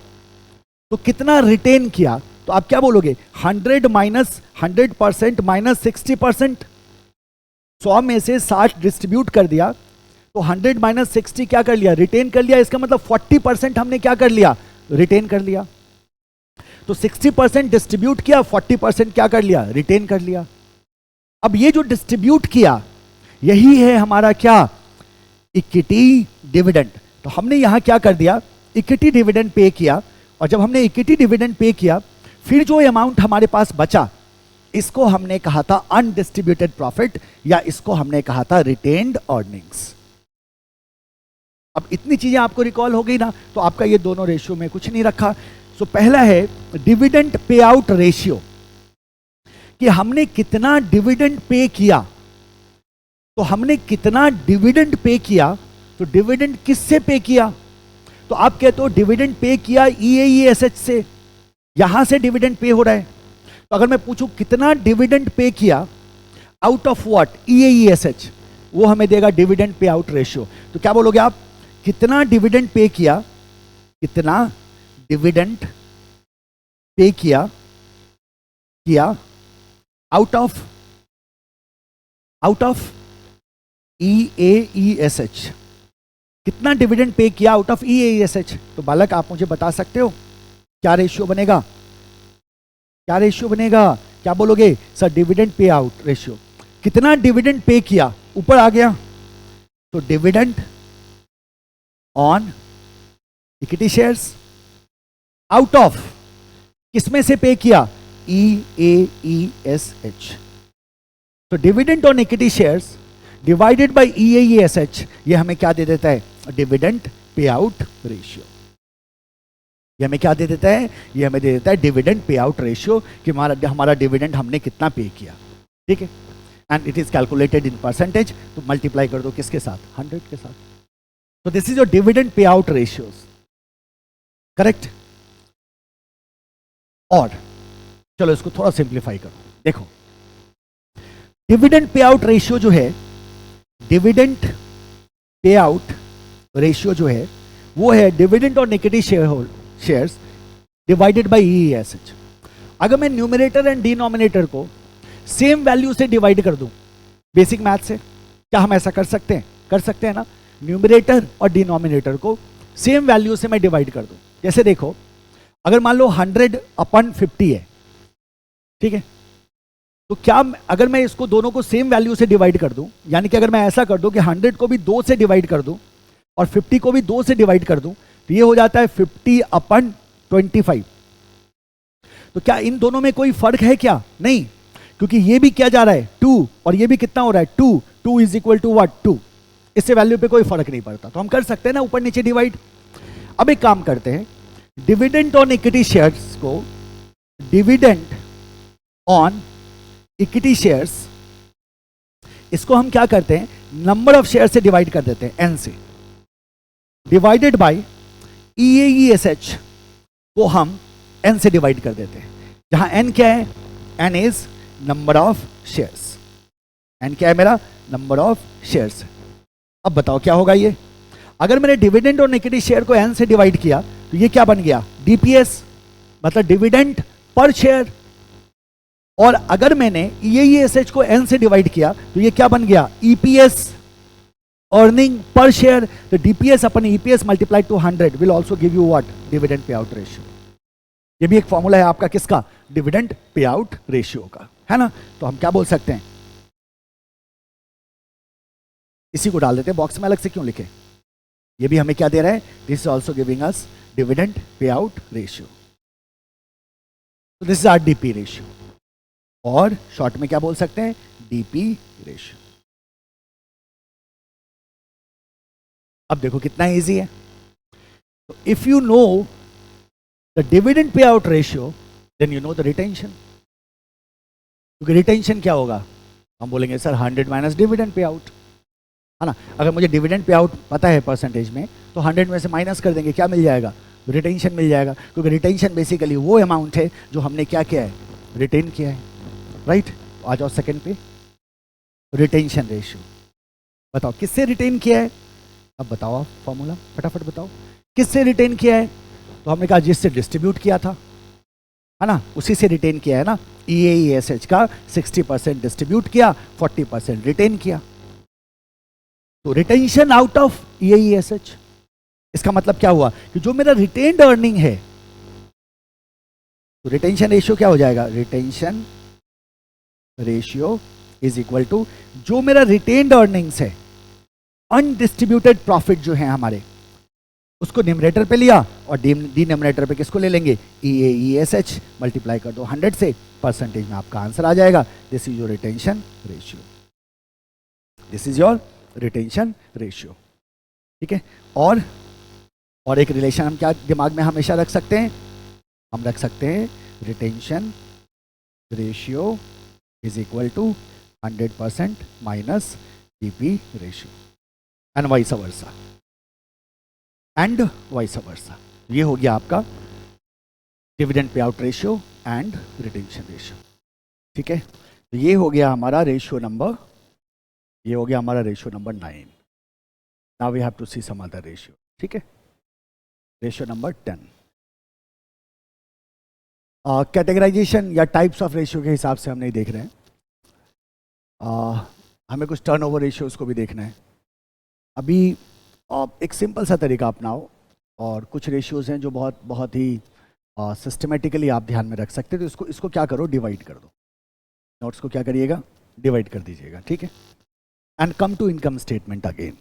तो कितना रिटेन किया, तो आप क्या बोलोगे 100 माइनस 100% माइनस 60%, 100 में से 60 डिस्ट्रीब्यूट कर दिया तो 100 माइनस 60 क्या कर लिया, रिटेन कर लिया। इसका मतलब 40% हमने क्या कर लिया, रिटेन कर लिया। तो 60% डिस्ट्रीब्यूट किया, 40% क्या कर लिया, रिटेन कर लिया। अब ये जो डिस्ट्रीब्यूट किया यही है हमारा क्या, इक्विटी डिविडेंड। तो हमने यहां क्या कर दिया, इक्विटी डिविडेंड पे किया, और जब हमने इक्विटी डिविडेंड पे किया फिर जो अमाउंट हमारे पास बचा इसको हमने कहा था अनडिस्ट्रीब्यूटेड प्रॉफिट, या इसको हमने कहा था रिटेन्ड अर्निंग्स। अब इतनी चीजें आपको रिकॉल हो गई ना, तो आपका ये दोनों रेशियो में कुछ नहीं रखा। सो पहला है डिविडेंड पे आउट रेशियो, कि हमने कितना डिविडेंड पे किया। तो हमने कितना डिविडेंड पे किया, तो डिविडेंड किससे पे किया, तो आप कहते हो डिविडेंड पे किया EAESH से, यहां से डिविडेंड पे हो रहा है। तो अगर मैं पूछूं कितना डिविडेंड पे किया आउट ऑफ व्हाट, EAESH, वो हमें देगा डिविडेंड पे आउट रेशियो। तो क्या बोलोगे आप, कितना डिविडेंड पे किया, कितना डिविडेंड पे किया आउट ऑफ EAESH, कितना डिविडेंड पे किया आउट ऑफ EAESH। तो बालक आप मुझे बता सकते हो क्या रेशियो बनेगा, क्या रेशियो बनेगा, क्या बोलोगे sir, dividend pay out ratio. कितना डिविडेंड पे किया, ऊपर आ गया, तो dividend on equity shares out of किसमें से पे किया, EAESH। तो dividend on equity shares divided by EAESH, ये हमें क्या दे देता है, डिविडेंड पे आउट रेशियो। ये हमें क्या दे देता है, ये हमें दे देता है डिविडेंड पे आउट रेशियो, कि हमारा डिविडेंड हमने कितना पे किया, ठीक है। And it is calculated in percentage, तो मल्टीप्लाई कर दो किसके साथ, 100 के साथ। तो this is your dividend pay out ratios, correct. और चलो इसको थोड़ा सिंप्लीफाई करो, देखो डिविडेंड पे आउट रेशियो जो है, डिविडेंड पे आउट रेशियो जो है वो है dividend on equity shares divided by EAESH। अगर मैं न्यूमरेटर एंड डिनोमिनेटर को सेम वैल्यू से डिवाइड कर दूं बेसिक मैथ से, क्या हम ऐसा कर सकते हैं, कर सकते हैं ना। न्यूमरेटर और डिनोमिनेटर को सेम वैल्यू से मैं डिवाइड कर दूं। जैसे देखो, अगर मान लो 100/50 है, ठीक है, तो क्या अगर मैं इसको दोनों को सेम वैल्यू से डिवाइड कर दूं, यानी कि अगर मैं ऐसा कर दूं कि 100 को भी 2 से डिवाइड कर दूं और 50 को भी 2 से डिवाइड कर दूं, तो ये हो जाता है 50/25। तो क्या इन दोनों में कोई फर्क है क्या, नहीं, क्योंकि ये भी क्या जा रहा है 2 और ये भी कितना हो रहा है 2 इज इक्वल टू व्हाट 2, इससे वैल्यू पे कोई फर्क नहीं पड़ता। तो हम कर सकते हैं ना ऊपर नीचे डिवाइड। अब एक काम करते हैं, डिविडेंड ऑन इक्विटी शेयर्स को डिविडेंड ऑन इक्विटी शेयर्स, इसको हम क्या करते हैं, नंबर ऑफ शेयर से डिवाइड कर देते हैं, N से, डिवाइडेड बाय EAESH को हम N से डिवाइड कर देते हैं, जहां N क्या है, N is number of shares, N क्या है मेरा, नंबर ऑफ शेयर्स। अब बताओ क्या होगा ये, अगर मैंने डिविडेंड और इक्विटी शेयर को N से डिवाइड किया तो ये क्या बन गया, DPS, मतलब डिविडेंड पर शेयर। और अगर मैंने EAESH को N से डिवाइड किया तो ये क्या बन गया, EPS, अर्निंग पर शेयर। तो DPS upon EPS multiplied to 100 will also give you what, dividend pay out ratio. ये भी एक फॉर्मूला है आपका किसका, डिविडेंड पे आउट रेशियो का, है ना। तो हम क्या बोल सकते हैं, इसी को डाल देते हैं बॉक्स में, अलग से क्यों लिखे। ये भी हमें क्या दे रहा है, this is also giving us dividend pay out ratio, this is R DP ratio, और शॉर्ट में क्या बोल सकते हैं, डीपी रेशियो। अब देखो कितना इजी है। तो if you know the dividend pay out ratio then you know the retention. क्योंकि रिटेंशन क्या होगा, हम बोलेंगे sir 100 minus dividend pay out, है ना। अगर मुझे डिविडेंड पे आउट पता है परसेंटेज में, तो 100 में से माइनस कर देंगे, क्या मिल जाएगा, रिटेंशन मिल जाएगा। क्योंकि रिटेंशन बेसिकली वो अमाउंट है जो हमने क्या किया है, रिटेन किया है, राइट। आ जाओ सेकंड पे, रिटेंशन रेशियो। बताओ किससे रिटेन किया है, अब बताओ आप फॉर्मूला फटाफट बताओ, किससे रिटेन किया है। तो हमने कहा जिससे डिस्ट्रीब्यूट किया था, है ना, उसी से रिटेन किया है ना। EAESH का 60% डिस्ट्रीब्यूट किया, 40% रिटेन किया। तो रिटेंशन आउट ऑफ EAESH, इसका मतलब क्या हुआ कि जो मेरा रिटेन्ड अर्निंग है, तो रिटेंशन रेशियो क्या हो जाएगा, retention ratio is equal to जो मेरा रिटेन्ड अर्निंग्स है, अनडिस्ट्रीब्यूटेड प्रॉफिट जो है हमारे, उसको न्यूमरेटर पे लिया और डिनोमिनेटर पे किसको ले लेंगे, EAESH, मल्टीप्लाई कर दो 100 से, परसेंटेज में आपका आंसर आ जाएगा। This is your retention ratio, this is your retention ratio, ठीक है। और एक रिलेशन हम क्या दिमाग में हमेशा रख सकते हैं, हम रख सकते हैं retention ratio is equal to 100% minus DP ratio, and vice versa, and vice versa. ये हो गया आपका dividend pay out ratio and retention ratio, ठीक है। तो ये हो गया हमारा रेशियो नंबर, ये हो गया हमारा ratio number 9। Now we have to see some other ratio, ठीक है। रेशियो नंबर 10, कैटेगराइजेशन या टाइप्स ऑफ रेशियो के हिसाब से हम नहीं देख रहे हैं, हमें कुछ टर्नओवर रेशियोज को भी देखना है। अभी एक सिंपल सा तरीका अपनाओ, और कुछ रेशियोज हैं जो बहुत बहुत ही सिस्टमेटिकली आप ध्यान में रख सकते हैं। तो इसको क्या करो, डिवाइड कर दो, नोट्स को क्या करिएगा, डिवाइड कर दीजिएगा, ठीक है। And come to income statement again,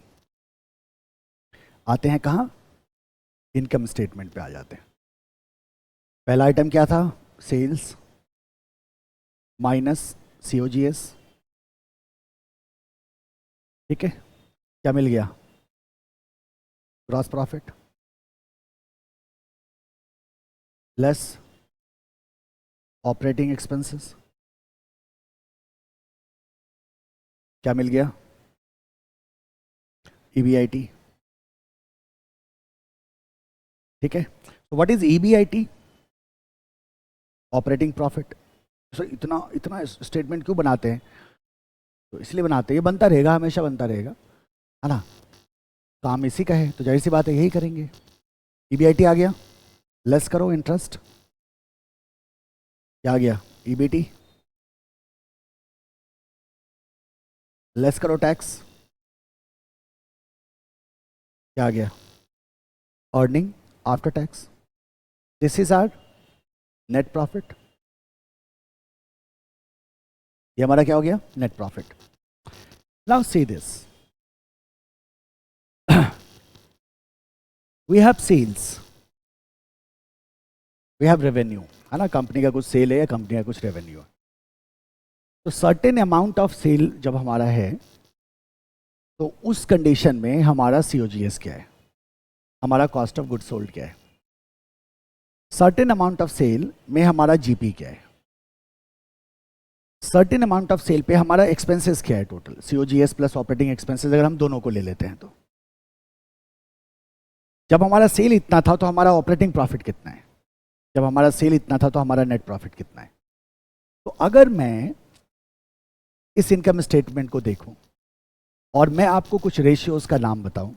आते हैं कहाँ, इनकम स्टेटमेंट पे आ जाते हैं। पहला आइटम क्या था, सेल्स माइनस COGS, ठीक है। क्या मिल गया, gross profit less operating expenses, क्या मिल गया, EBIT, ठीक है। तो what is EBIT, operating profit. So इतना स्टेटमेंट क्यों बनाते हैं, तो इसलिए बनाते हैं, ये बनता रहेगा, हमेशा बनता रहेगा, है ना। काम इसी का है, तो जाहिर सी बात है यही करेंगे। EBIT आ गया, लेस करो इंटरेस्ट, क्या आ गया, EBT, लेस करो टैक्स, क्या आ गया, earning after tax. This is our net profit, ये हमारा क्या हो गया, net profit. Now see this, we have sales, we have revenue, है ना, कंपनी का कुछ सेल है या कंपनी का कुछ रेवेन्यू है। तो सर्टेन अमाउंट ऑफ सेल जब हमारा है, तो उस कंडीशन में हमारा COGS क्या है, हमारा कॉस्ट ऑफ गुड सोल्ड क्या है। सर्टेन अमाउंट ऑफ सेल में हमारा GP क्या है, सर्टेन अमाउंट ऑफ सेल पे हमारा एक्सपेंसेस क्या है, total COGS plus operating expenses, अगर हम दोनों को ले लेते हैं। तो जब हमारा सेल इतना था तो हमारा ऑपरेटिंग प्रॉफिट कितना है, जब हमारा सेल इतना था तो हमारा नेट प्रॉफिट कितना है। तो अगर मैं इस इनकम स्टेटमेंट को देखूं और मैं आपको कुछ रेशियोज का नाम बताऊं,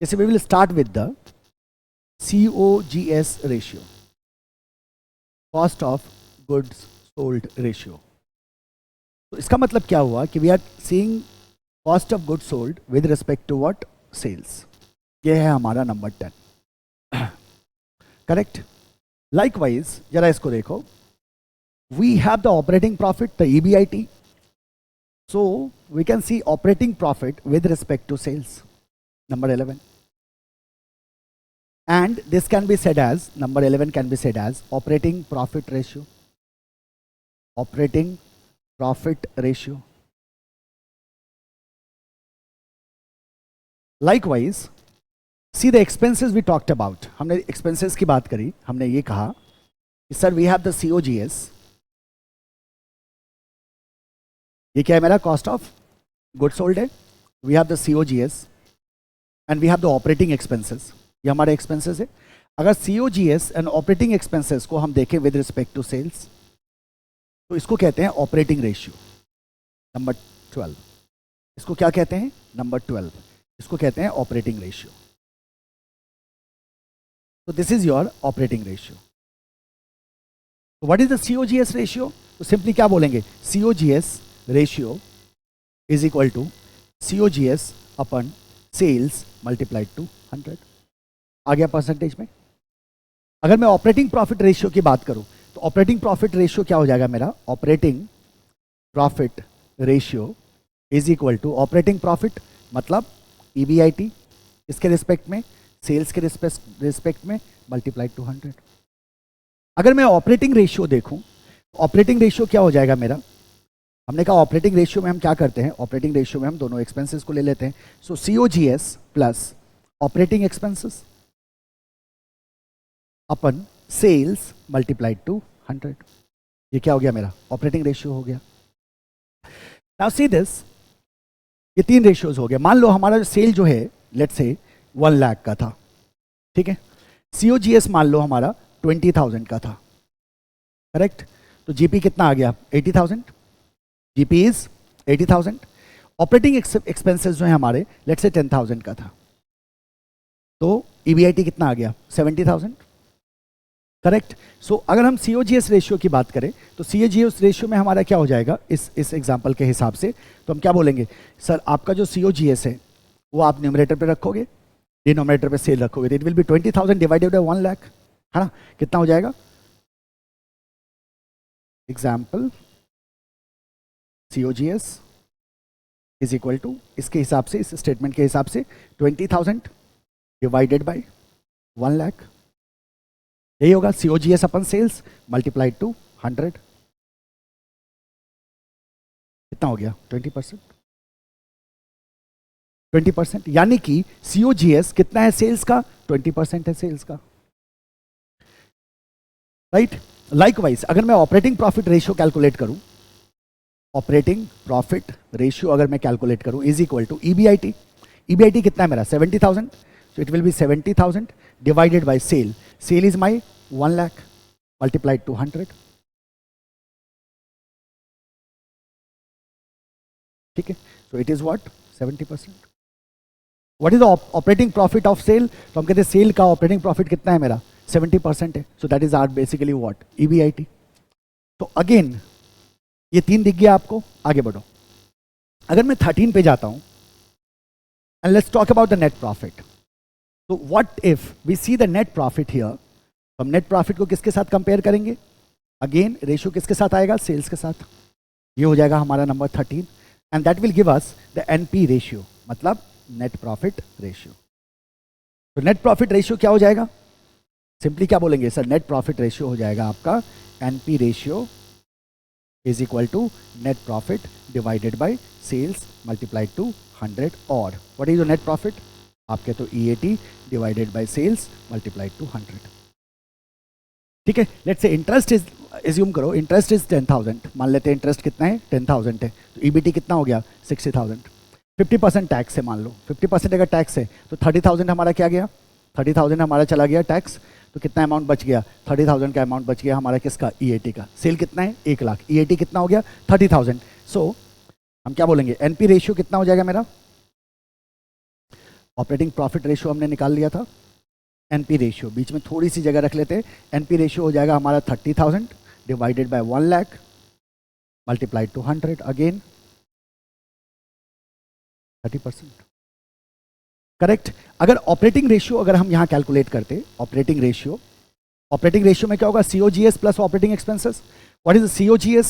जैसे we will start with the COGS ratio, cost of goods sold ratio. तो इसका मतलब क्या हुआ कि we are seeing cost of goods sold with respect to what, sales. ये है हमारा नंबर 10, करेक्ट। लाइकवाइज जरा इसको देखो, we have the operating profit, the EBIT, So we can see operating profit with respect to sales, number 11. And this can be said as, number 11 can be said as operating profit ratio. Operating profit ratio. Likewise, see the expenses we talked about. हमने expenses की बात करी, हमने ये कहा कि sir we have the COGS. ये क्या है मेरा कॉस्ट ऑफ गुड सोल्ड है. We have the COGS and we have the operating expenses. ये हमारे एक्सपेंसेस है. अगर COGS एंड ऑपरेटिंग एक्सपेंसेस को हम देखें विद रिस्पेक्ट टू सेल्स, तो इसको कहते हैं ऑपरेटिंग रेशियो, नंबर 12. इसको क्या कहते हैं, नंबर 12. इसको कहते हैं ऑपरेटिंग रेशियो. तो this is your operating ratio. What is the COGS ratio? तो सिंपली क्या बोलेंगे, COGS ratio is equal to COGS upon sales multiplied to 100. आ गया परसेंटेज में. अगर मैं ऑपरेटिंग प्रॉफिट रेशियो की बात करूं, तो ऑपरेटिंग प्रॉफिट रेशियो क्या हो जाएगा मेरा, operating profit ratio is equal to operating profit मतलब EBIT इसके रिस्पेक्ट में, सेल्स के रिस्पेक्ट में मल्टीप्लाइड टू 100. अगर मैं ऑपरेटिंग रेशियो देखूं, ऑपरेटिंग रेशियो क्या हो जाएगा मेरा, हमने कहा ऑपरेटिंग रेशियो में हम क्या करते हैं, ऑपरेटिंग रेशियो में हम दोनों एक्सपेंसेस को ले लेते हैं. So COGS plus operating expenses upon sales multiplied to 100. ये क्या हो गया मेरा, ऑपरेटिंग रेशियो हो गया. नाउ सी दिस, ये 3 रेशियोज हो गए. मान लो हमारा सेल जो है लेट्स से 1 लाख का था, ठीक है. COGS मान लो हमारा 20,000 का था, करेक्ट. तो GP कितना आ गया, 80,000. GP is 80,000. ऑपरेटिंग एक्सपेंसेस जो है हमारे लेट्स से 10,000 का था, तो EBIT कितना आ गया, 70,000, करेक्ट. सो अगर हम COGS रेशियो की बात करें, तो COGS रेशियो में हमारा क्या हो जाएगा इस एग्जांपल के हिसाब से, तो हम क्या बोलेंगे, सर आपका जो COGS है वो आप न्यूमरेटर पे रखोगे, डिनोमिनेटर पे सेल रखोगे, it will be 20,000 divided by 1 lakh, है ना. कितना हो जाएगा, example COGS is equal to, इसके हिसाब से, इस स्टेटमेंट के हिसाब से 20,000 डिवाइडेड बाय 1 लाख. यही होगा COGS upon sales multiplied to 100. कितना हो गया, 20%. 20% यानी कि COGS कितना है सेल्स का, 20% है सेल्स का, राइट. लाइकवाइज अगर मैं ऑपरेटिंग प्रॉफिट रेशियो कैलकुलेट करूं, ऑपरेटिंग प्रॉफिट रेशियो अगर मैं कैलकुलेट करूं is equal to EBIT. EBIT कितना है मेरा, 70,000. So it will be 70,000 divided by sale. Sale is my 1 lakh multiplied to 100. ठीक है. So it is what, 70%. What is the operating profit of sale, तो हम कहते हैं सेल का ऑपरेटिंग प्रॉफिट कितना है मेरा, 70% है. So that is our basically what, EBIT. तो अगेन ये 3 दिख गया आपको. आगे बढ़ो. अगर मैं 13 पे जाता हूं, and let's talk about the net profit. तो what if we see the net profit here, तो हम नेट प्रॉफिट को किसके साथ कंपेयर करेंगे, अगेन रेशियो किसके साथ आएगा, सेल्स के साथ. ये हो जाएगा हमारा number 13 and that will give us the NP ratio, मतलब नेट प्रॉफिट रेशियो. तो नेट प्रॉफिट रेशियो क्या हो जाएगा, सिंपली क्या बोलेंगे सर, नेट प्रॉफिट रेशियो हो जाएगा आपका NP ratio is equal to net profit divided by sales multiplied to 100. और what is your net profit, आपके तो EAT divided by sales multiplied to 100. ठीक है. Let's say interest is, assume करो interest is 10,000. मान लेते हैं इंटरेस्ट कितना है, 10,000 है. तो EBT कितना हो गया, 60,000. 50% टैक्स है, मान लो 50% अगर टैक्स है तो 30,000 हमारा क्या गया, 30,000 हमारा चला गया टैक्स. तो कितना अमाउंट बच गया, 30,000 का अमाउंट बच गया हमारा किसका, EAT का. सेल कितना है, 1 लाख. EAT कितना हो गया, 30,000. सो हम क्या बोलेंगे, NP रेशियो कितना हो जाएगा मेरा, ऑपरेटिंग प्रॉफिट रेशियो हमने निकाल लिया था. NP रेशियो बीच में थोड़ी सी जगह रख लेते हैं. NP रेशियो हो जाएगा हमारा 30,000 divided by 1 lakh multiplied to 100. Again 30%, correct. अगर ऑपरेटिंग रेशियो अगर हम यहां कैलकुलेट करते, ऑपरेटिंग रेशियो में क्या होगा, COGS plus operating expenses. What is COGS,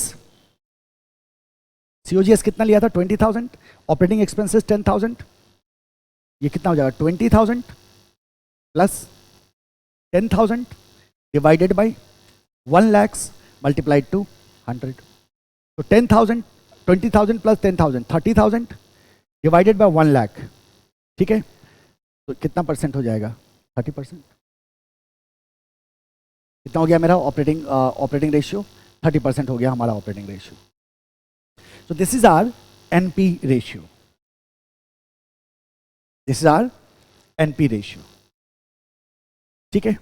COGS कितना लिया था? 20,000. Operating expenses 10,000. ये कितना हो जाएगा? 20,000 plus 10,000 divided by 1 lakh multiplied to 100. तो 10,000, 20,000 प्लस 10,000, 30,000 डिवाइडेड बाय 1 लाख. ठीक है, तो कितना परसेंट हो जाएगा? 30%. कितना हो गया मेरा ऑपरेटिंग रेशियो? 30% हो गया हमारा operating ratio. So this is our NP ratio. This is our NP ratio. ठीक है,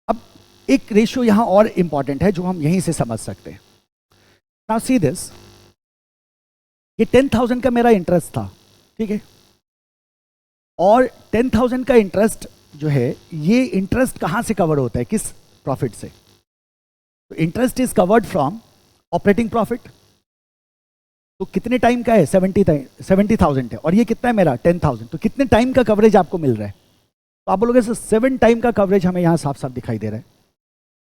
अब एक रेशियो यहां और इंपॉर्टेंट है जो हम यहीं से समझ सकते हैं. Now see this, ये 10,000 का मेरा इंटरेस्ट था. ठीक है, और 10,000 का इंटरेस्ट जो है, ये इंटरेस्ट कहां से कवर होता है? किस प्रॉफिट से? तो interest is covered from operating profit. तो कितने टाइम का है? 70,000 है, और ये कितना है मेरा? 10,000. तो कितने टाइम का कवरेज आपको मिल रहा है? तो आप बोलोगे सर 7 टाइम का कवरेज हमें यहां साफ साफ दिखाई दे रहा है.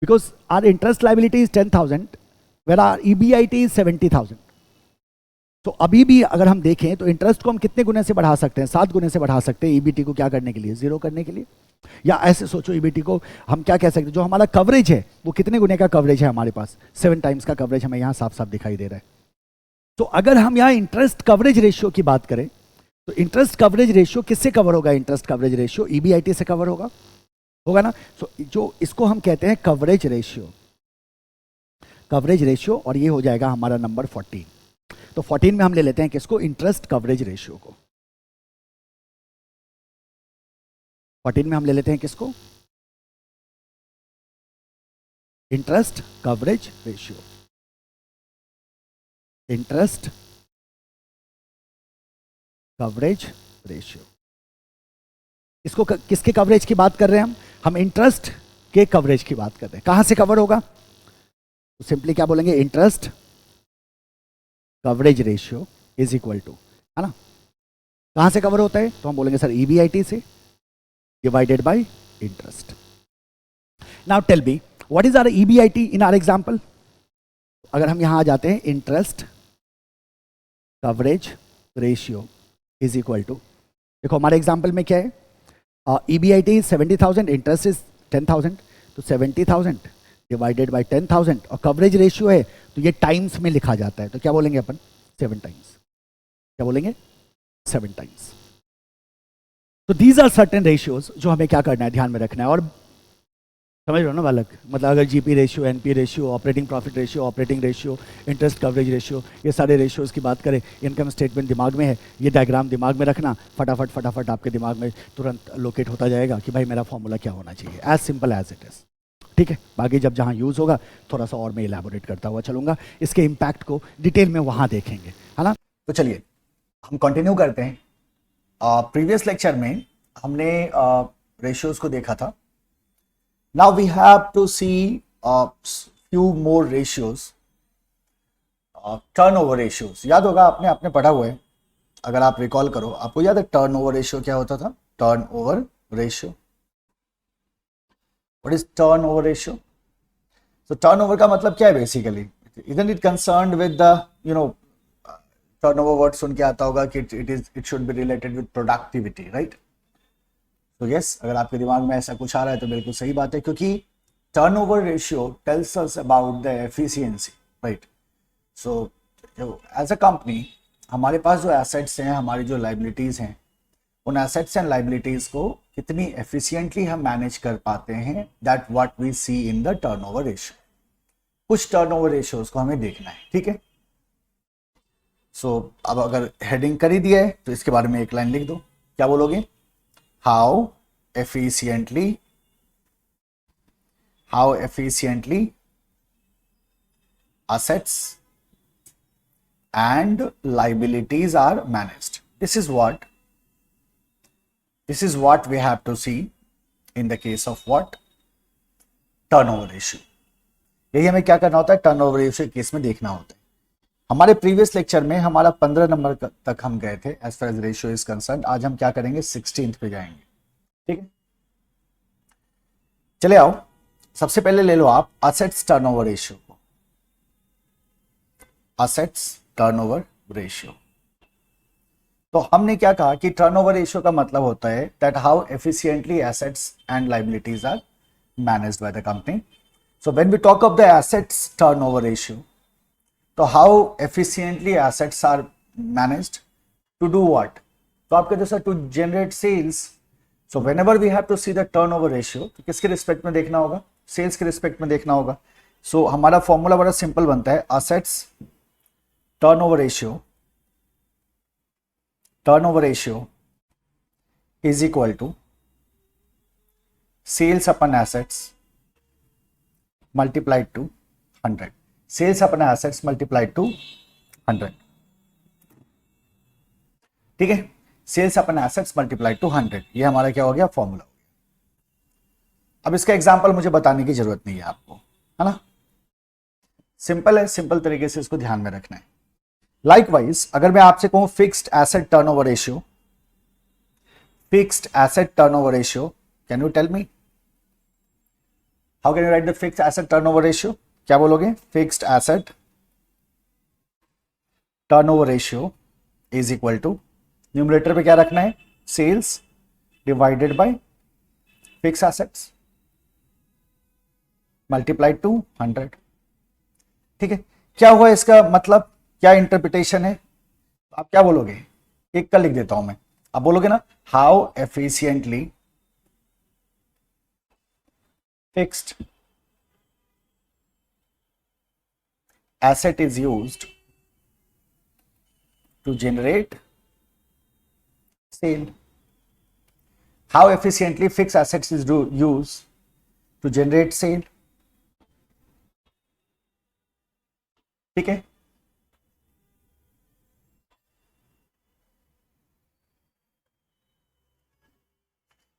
Because our interest liability is 10,000 where our EBIT is 70,000. तो अभी भी अगर हम देखें तो इंटरेस्ट को हम कितने गुने से बढ़ा सकते हैं? 7 गुने से बढ़ा सकते हैं. EBT को क्या करने के लिए? 0 करने के लिए. या ऐसे सोचो, EBT को हम क्या कह सकते हैं, जो हमारा कवरेज है वो कितने गुने का कवरेज है हमारे पास? 7 टाइम्स का कवरेज हमें यहाँ साफ साफ दिखाई दे रहा है. तो अगर हम यहाँ इंटरेस्ट कवरेज रेशियो की बात करें तो इंटरेस्ट कवरेज रेशियो किससे कवर होगा? इंटरेस्ट कवरेज रेशियो EBIT से कवर होगा ना. तो जो इसको हम कहते हैं कवरेज रेशियो, और ये हो जाएगा हमारा नंबर 14. तो 14 में हम ले लेते हैं किसको? इंटरेस्ट कवरेज रेशियो को. 14 में हम ले लेते हैं किसको? Interest coverage ratio. Interest coverage ratio. इसको किसके कवरेज की बात कर रहे हैं हम इंटरेस्ट के कवरेज की बात कर रहे हैं. कहां से कवर होगा? तो सिंपली क्या बोलेंगे? Interest coverage ratio is equal to, है ना, कहां से कवर होता है? तो हम बोलेंगे सर EBIT से divided by interest. Now tell me what is our EBIT in our example. अगर हम यहां आ जाते हैं, interest coverage ratio is equal to, देखो हमारे एग्जांपल में क्या है? EBIT is 70,000, interest is 10,000. तो 70,000 डिवाइडेड बाय 10,000, और कवरेज रेशियो है तो ये टाइम्स में लिखा जाता है. तो क्या बोलेंगे अपन? 7 टाइम्स. क्या बोलेंगे? 7 टाइम्स. तो दीज आर सर्टेन रेशियोज जो हमें क्या करना है, ध्यान में रखना है. और समझ रहे हो ना बालक? मतलब अगर GP ratio, NP ratio, operating profit ratio, operating ratio, interest coverage ratio, ये सारे रेशियोज की बात करें, इनकम स्टेटमेंट दिमाग में है, ये डायग्राम दिमाग में रखना, फटाफट आपके दिमाग में तुरंत लोकेट होता जाएगा कि भाई मेरा फॉर्मूला क्या होना चाहिए. As simple as it is. ठीक है, बाकी जब जहाँ यूज़ होगा थोड़ा सा और मैं इलेबोरेट करता हुआ चलूँगा. इसके इम्पैक्ट को डिटेल में वहाँ देखेंगे, है ना. तो चलिए हम कंटिन्यू करते हैं. प्रीवियस लेक्चर में हमने रेशियोज को देखा था. Now we have to see few more ratios. Turnover ratios याद होगा आपने पढ़ा हुआ है. अगर आप रिकॉल करो, आपको याद है टर्नओवर रेशियो क्या होता था? Turnover ratio. What is turnover ratio? So turnover का मतलब क्या है basically? Isn't it concerned with the turnover word सुन के आता होगा कि it should be related with productivity, right? So yes, अगर आपके दिमाग में ऐसा कुछ आ रहा है तो बिल्कुल सही बात है, क्योंकि turnover ratio tells us about the efficiency, right? So as a company हमारे पास जो assets हैं, हमारी जो liabilities हैं, उन एसेट्स एंड लाइबिलिटीज को कितनी एफिशिएंटली हम मैनेज कर पाते हैं, that what we see in the turnover ratio. कुछ टर्नओवर रेशियोज को हमें देखना है. ठीक है, सो अब अगर हेडिंग कर ही दिया है तो इसके बारे में एक लाइन लिख दो. क्या बोलोगे? How efficiently assets and liabilities are managed. This is what we have to see in the case of what? Turnover ratio. यही हमें क्या करना होता है? टर्नओवर रेशियो के केस में देखना होता है. हमारे प्रीवियस लेक्चर में हमारा 15 नंबर तक हम गए थे as far as ratio is concern. आज हम क्या करेंगे? 16th पे जाएंगे. ठीक है, चले आओ. सबसे पहले ले लो आप असेट्स टर्नओवर रेशियो को. Assets turnover ratio. तो हमने क्या कहा कि टर्नओवर रेशियो का मतलब होता है that how efficiently assets and liabilities are managed by the company. So when we talk of the assets turnover ratio, तो how efficiently assets are managed to do what? तो आप कहते हो sir to generate sales. So whenever we have to see the turnover ratio, तो किसके respect में देखना होगा? सेल्स के रिस्पेक्ट में देखना होगा। सो हमारा फॉर्मूला बड़ा सिंपल बनता है, assets turnover ratio is equal to sales upon assets multiplied to 100। Sales upon assets multiplied to 100, ठीक है। Sales upon assets multiplied to 100, ये हमारा क्या हो गया? फॉर्मूला। अब इसका एग्जांपल मुझे बताने की जरूरत नहीं है आपको, है ना, सिंपल है, सिंपल तरीके से इसको ध्यान में रखना है। लाइकवाइज अगर मैं आपसे कहूं fixed asset turnover ratio, can you tell me how can you write the fixed asset turnover ratio? क्या बोलोगे? Fixed asset turnover ratio is equal to, numerator पे क्या रखना है? Sales divided by fixed assets multiplied to 100, ठीक है। क्या हुआ इसका मतलब, क्या इंटरप्रिटेशन है? आप क्या बोलोगे? एक का लिख देता हूं मैं, आप बोलोगे ना, how efficiently fixed asset is used to generate sale. How efficiently fixed assets is used to generate sale, ठीक है।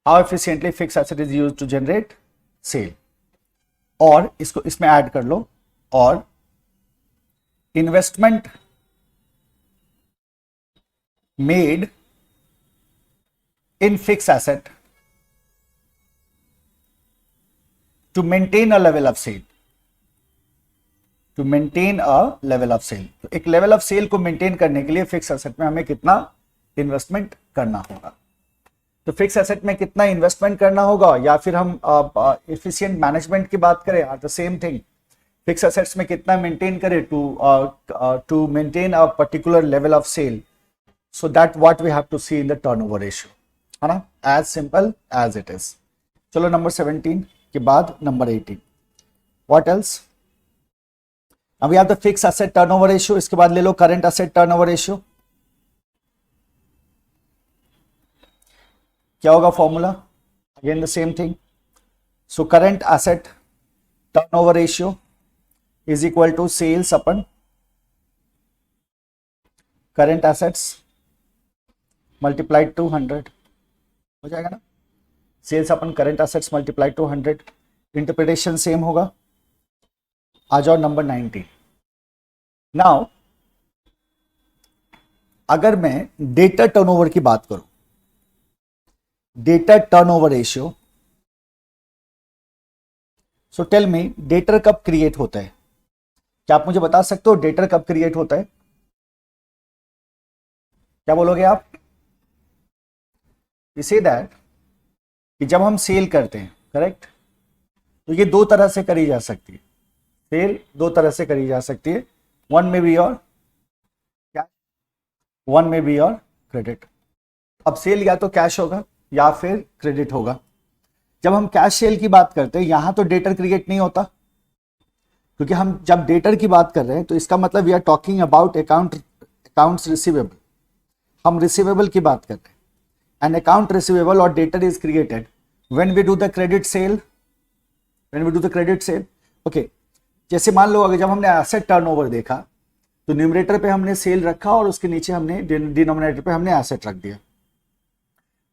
How efficiently fix asset is used to generate sale, और इसको इसमें ऐड कर लो, और investment made in fix asset to maintain a level of sale, to maintain a level of sale. तो एक लेवल ऑफ सेल को मेंटेन करने के लिए फिक्स एसेट में हमें कितना इन्वेस्टमेंट करना होगा? तो फिक्स एसेट में कितना इन्वेस्टमेंट करना होगा, या फिर हम एफिशिएंट मैनेजमेंट की बात करें, are the same thing. Fix assets में कितना मेंटेन करें to maintain a particular level of sale, so that what we have to see in the turnover ratio, है ना, as simple as it is. चलो number 17 के बाद number 18, what else? अब यहां the fix asset turnover ratio, इसके बाद ले लो करंट एसेट टर्नओवर रेशियो। क्या होगा formula? Again the same thing. So current asset turnover ratio is equal to sales upon current assets multiplied to 100, हो जाएगा ना। Sales upon current assets multiplied to 100, interpretation same होगा। आ जाओ number 19। Now अगर मैं डेटा टर्नओवर की बात करूं, debtor turnover ratio, so tell me debtor कब क्रिएट होता है? क्या आप मुझे बता सकते हो डेटर कब क्रिएट होता है? क्या बोलोगे आप? यू से दैट कि जब हम सेल करते हैं, करेक्ट, तो ये दो तरह से करी जा सकती है, सेल दो तरह से करी जा सकती है, वन में बी और कैश, वन में बी और क्रेडिट। अब सेल या तो कैश होगा या फिर क्रेडिट होगा। जब हम कैश सेल की बात करते हैं, यहां तो डेटर क्रिएट नहीं होता, क्योंकि हम जब डेटर की बात कर रहे हैं तो इसका मतलब we are talking about accounts receivable, हम रिसीवेबल की बात कर रहे हैं। एन अकाउंट रिसीवेबल और debtor is created when we do the credit sale, okay. जैसे मान लो अगर जब हमने एसेट टर्नओवर देखा तो न्यूमरेटर पे हमने सेल रखा और उसके नीचे हमने डिनोमिनेटर पे हमने एसेट रख दिया।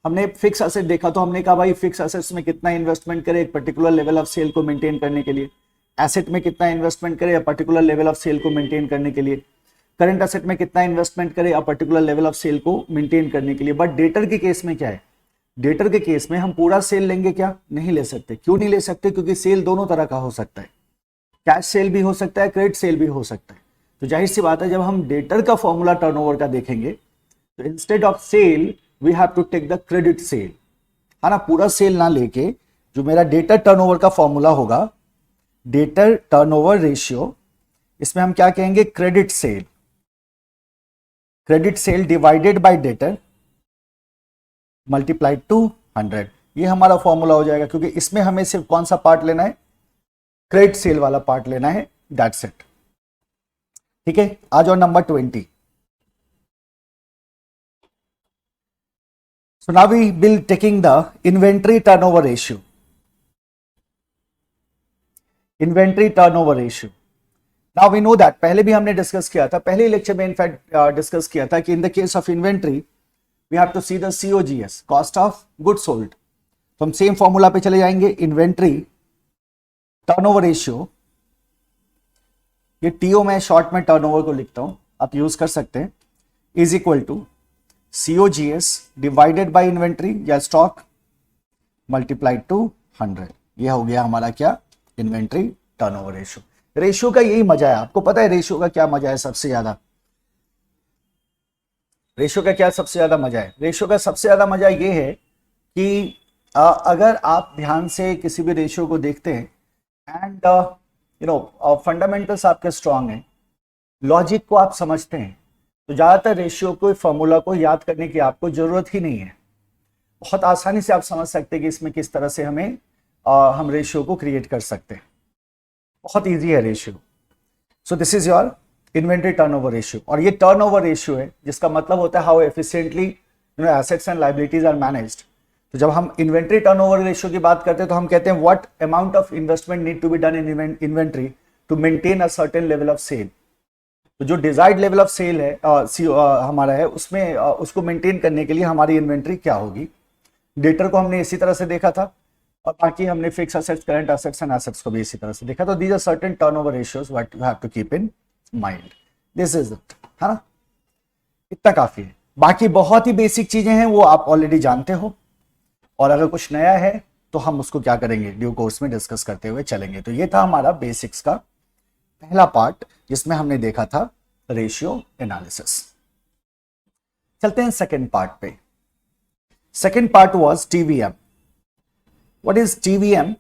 हमने फिक्स एसेट देखा तो हमने कहा भाई फिक्स एसेट्स में कितना इन्वेस्टमेंट करें एक पर्टिकुलर लेवल ऑफ सेल को मेंटेन करने के लिए, एसेट में कितना इन्वेस्टमेंट करें पर्टिकुलर लेवल ऑफ सेल को मेंटेन करने के लिए, करंट एसेट में कितना इन्वेस्टमेंट करें a particular level of sale को मेंटेन करने के लिए। बट डेटर के केस में क्या है? डेटर के केस में हम पूरा सेल लेंगे क्या? नहीं ले सकते। क्यों नहीं ले सकते? क्योंकि सेल दोनों तरह का हो सकता है, कैश सेल भी हो सकता है, क्रेडिट सेल भी हो सकता है। तो जाहिर सी बात है जब हम डेटर का फॉर्मूला टर्नओवर का देखेंगे तो instead of sale we have to take the credit sale, है ना, पूरा सेल ना लेके जो मेरा डेटर टर्नओवर का फॉर्मूला होगा, डेटर टर्नओवर रेशियो, इसमें हम क्या कहेंगे, credit sale, credit sale divided by debtor multiplied to 100, ये हमारा फॉर्मूला हो जाएगा, क्योंकि इसमें हमें सिर्फ कौन सा पार्ट लेना है, क्रेडिट सेल वाला पार्ट लेना है, दैट्स इट। ठीक है, आ जाओ number 20। So now we will taking the inventory turnover ratio. Inventory turnover ratio. Now we know that पहले भी हमने डिस्कस किया था, पहले लेक्चर में इनफैक्ट डिस्कस किया था कि in the case of inventory we have to see the COGS, cost of good sold. तो हम सेम फॉर्मूला पे चले जाएंगे, इन्वेंट्री टर्नओवर रेशियो, ये TO में शॉर्ट में टर्नओवर को लिखता हूं, आप यूज कर सकते हैं, is equal to COGS divided by inventory या स्टॉक मल्टीप्लाइड टू 100, ये हो गया हमारा क्या, इन्वेंट्री टर्नओवर रेशियो। रेशियो का यही मजा है, आपको पता है रेशियो का क्या मजा है, सबसे ज्यादा रेशियो का क्या सबसे ज्यादा मजा है, रेशियो का सबसे ज्यादा मजा ये है कि अगर आप ध्यान से किसी भी रेशियो को देखते हैं एंड यू नो फंडामेंटल्स आपके स्ट्रांग हैं, लॉजिक को आप समझते हैं, तो ज्यादातर रेशियो को, फॉर्मूला को याद करने की आपको जरूरत ही नहीं है, बहुत आसानी से आप समझ सकते हैं कि इसमें किस तरह से हमें हम रेशियो को क्रिएट कर सकते हैं, बहुत इजी है ratio. So this is your inventory turnover ratio, और ये टर्नओवर रेशियो है जिसका मतलब होता है how efficiently you know assets and liabilities are managed. तो जब हम इन्वेंट्री टर्नओवर रेशियो की बात करते हैं तो हम कहते हैं what amount of investment need to be done in inventory to maintain a certain level of sale. तो जो डिजायर्ड लेवल ऑफ सेल है हमारा है, उसमें उसको मेंटेन करने के लिए हमारी इन्वेंट्री क्या होगी। डेटर को हमने इसी तरह से देखा था, और बाकी हमने fix assets, current assets and assets को भी इसी तरह से देखा। तो these are certain turnover ratios what you have to keep in mind, this is it, है ना, इतना काफी है। बाकी बहुत ही बेसिक चीजें हैं वो आप ऑलरेडी जानते हो, और अगर कुछ नया है तो हम उसको क्या करेंगे, ड्यू कोर्स में डिस्कस करते हुए चलेंगे। तो ये था हमारा बेसिक्स का पहला पार्ट जिसमें हमने देखा था रेशियो एनालिसिस। चलते हैं सेकेंड पार्ट पे। Second part was TVM। What is TVM?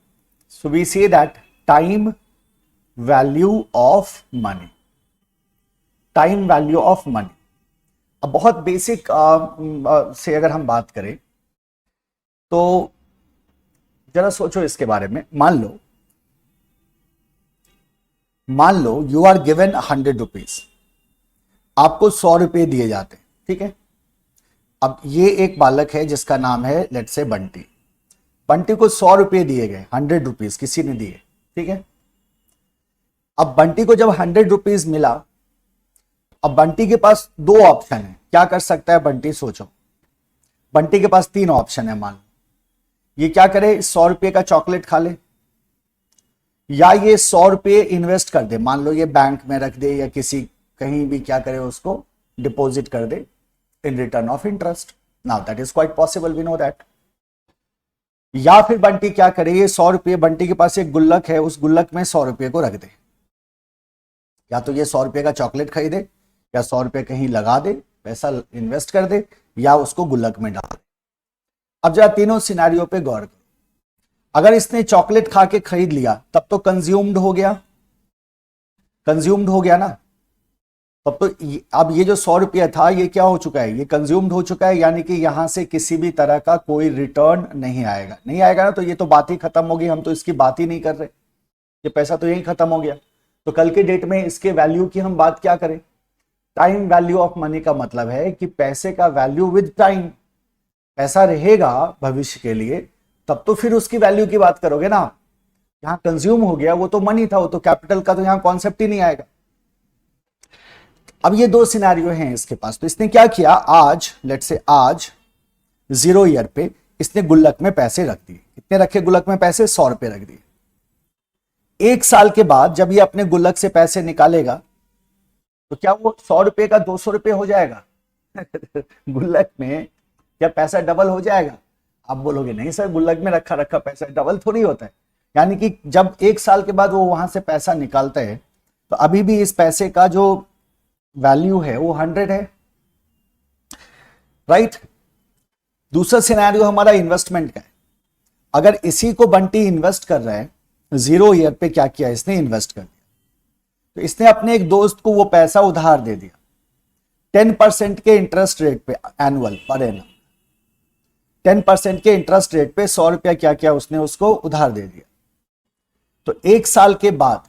So we say that time value of money, time value of money. अब बहुत बेसिक से अगर हम बात करें तो जरा सोचो इसके बारे में। मान लो यू आर गिवन 100 रुपीज, आपको 100 रुपए दिए जाते, ठीक है। अब ये एक बालक है जिसका नाम है लेट्स से बंटी। बंटी को 100 रुपए दिए गए, 100 रुपीज किसी ने दिए, ठीक है। अब बंटी को जब 100 रुपीज मिला, अब बंटी के पास दो ऑप्शन है, क्या कर सकता है बंटी, सोचो। बंटी के पास 3 ऑप्शन है। मान लो ये क्या करे, 100 रुपए का चॉकलेट खा ले, या ये 100 रुपए इन्वेस्ट कर दे, मान लो ये बैंक में रख दे या किसी कहीं भी क्या करे उसको डिपॉजिट कर दे in return of interest. Now that is quite possible, we know that. या फिर बंटी क्या करे, ये 100 रुपए, बंटी के पास एक गुल्लक है, उस गुल्लक में 100 रुपए को रख दे, या तो ये 100 रुपए का चॉकलेट खरीदे, या 100 रुपए कहीं लगा दे, पैसा इन्वेस्ट कर दे, या उसको गुल्लक में डाल दे। अब जरा तीनों सिनेरियो पे गौर करो। अगर इसने चॉकलेट खा के खरीद लिया तब तो कंज्यूम्ड हो गया, कंज्यूम्ड हो गया ना, तब तो अब ये जो 100 रुपया था ये क्या हो चुका है, ये कंज्यूम्ड हो चुका है, यानी कि यहां से किसी भी तरह का कोई रिटर्न नहीं आएगा। नहीं आएगा ना, तो ये तो बात ही खत्म होगी, हम तो इसकी बात ही नहीं कर रहे, ये पैसा तो यही खत्म हो गया। तो कल के डेट में इसके वैल्यू की हम बात क्या करें, टाइम वैल्यू ऑफ मनी का मतलब है कि पैसे का वैल्यू विद टाइम, पैसा रहेगा भविष्य के लिए तब तो फिर उसकी वैल्यू की बात करोगे ना। यहां कंज्यूम हो गया, वो तो मनी था, वो तो कैपिटल का तो यहां कॉन्सेप्ट ही नहीं आएगा। अब ये दो सिनेरियो हैं इसके पास। तो इसने क्या किया, आज लेट्स से आज 0 ईयर पे इसने गुल्लक में पैसे रख दिए। कितने रखे गुल्लक में पैसे, 100 रुपए रख दिए। 1 साल के बाद जब ये अपने गुल्लक से पैसे निकालेगा तो क्या वो 100 रुपए का 200 रुपए हो जाएगा? गुल्लक में क्या पैसा डबल हो जाएगा? आप बोलोगे नहीं सर, गुल्लक में रखा रखा पैसा डबल थोड़ी होता है। यानी कि जब 1 साल के बाद वो वहां से पैसा निकालता है तो अभी भी इस पैसे का जो वैल्यू है वो 100 है, राइट। दूसरा सिनेरियो हमारा इन्वेस्टमेंट का है। अगर इसी को बंटी इन्वेस्ट कर रहा है, 0 ईयर पे क्या किया इसने, इन्वेस्ट कर दिया। तो इसने अपने एक दोस्त को वो पैसा उधार दे दिया 10% के इंटरेस्ट रेट पे, एनुअल पर एनम 10% के इंटरेस्ट रेट पे 100 रुपया क्या किया उसने, उसको उधार दे दिया। तो 1 साल के बाद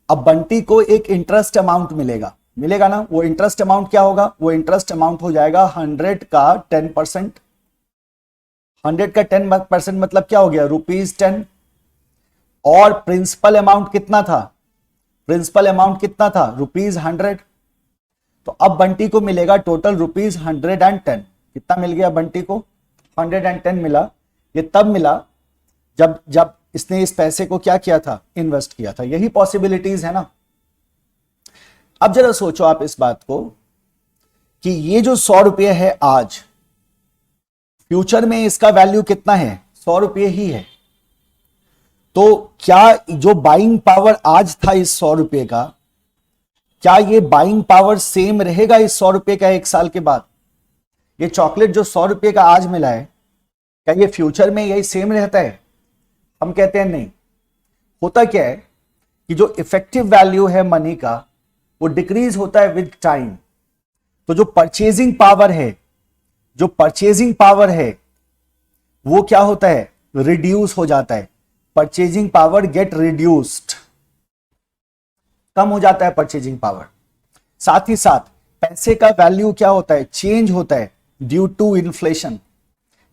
अब बंटी को एक इंटरेस्ट अमाउंट मिलेगा ना। वो इंटरेस्ट अमाउंट क्या होगा, वो इंटरेस्ट अमाउंट हो जाएगा 100 का 10%। 100 का 10% मतलब क्या हो गया, ₹10। और प्रिंसिपल अमाउंट कितना था, प्रिंसिपल अमाउंट कितना था, ₹100। तो अब बंटी को मिलेगा टोटल ₹110। कितना मिल गया बंटी को, 110 मिला। ये तब मिला जब इसने इस पैसे को क्या किया था, इन्वेस्ट किया था। यही पॉसिबिलिटीज है ना। अब जरा सोचो आप इस बात को कि ये जो 100 रुपये है आज, फ्यूचर में इसका वैल्यू कितना है, 100 रुपये ही है। तो क्या जो बाइंग पावर आज था इस 100 रुपये का, क्या ये बाइंग पावर सेम रहेगा इस 100 रुपये का 1 साल के बाद? ये चॉकलेट जो 100 रुपये का आज मिला है, क्या ये फ्यूचर में यही सेम रहता है? हम कहते हैं नहीं। होता क्या है कि जो इफेक्टिव वैल्यू है मनी का वो डिक्रीज होता है विद टाइम। तो जो परचेजिंग पावर है, जो परचेजिंग पावर है वो क्या होता है, रिड्यूस हो जाता है। परचेजिंग पावर गेट रिड्यूस्ड, कम हो जाता है परचेजिंग पावर। साथ ही साथ पैसे का वैल्यू क्या होता है, चेंज होता है ड्यू टू इन्फ्लेशन।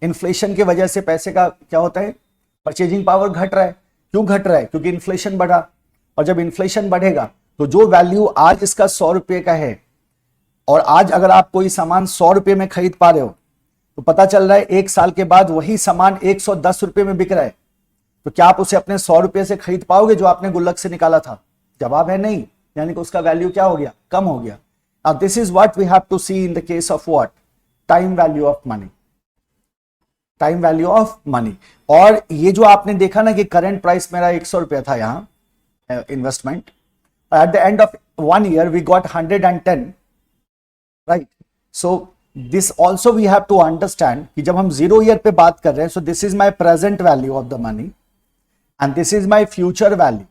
इन्फ्लेशन की वजह से पैसे का क्या होता है, परचेजिंग पावर घट रहा है। क्यों घट रहा है, क्योंकि इन्फ्लेशन बढ़ा। और जब इन्फ्लेशन बढ़ेगा तो जो वैल्यू आज इसका 100 रुपये का है, और आज अगर आप कोई सामान 100 रुपये में खरीद पा रहे हो, तो पता चल रहा है 1 साल के बाद वही सामान 110 रुपये में बिक रहा है। तो क्या आप उसे अपने 100 रुपये से खरीद पाओगे जो आपने गुल्लक से निकाला था? जवाब है नहीं। यानी कि उसका वैल्यू क्या हो गया, कम हो गया। Now this is what we have to see in the case of what, time value of money. Time value of money. और ये जो आपने देखा ना कि करंट प्राइस मेरा 100 रुपया था यहां investment, at the end of 1 year we got 110, right. So this also we have to understand कि जब हम 0 ईयर पे बात कर रहे हैं, सो this is my present value of the money and this is my future value.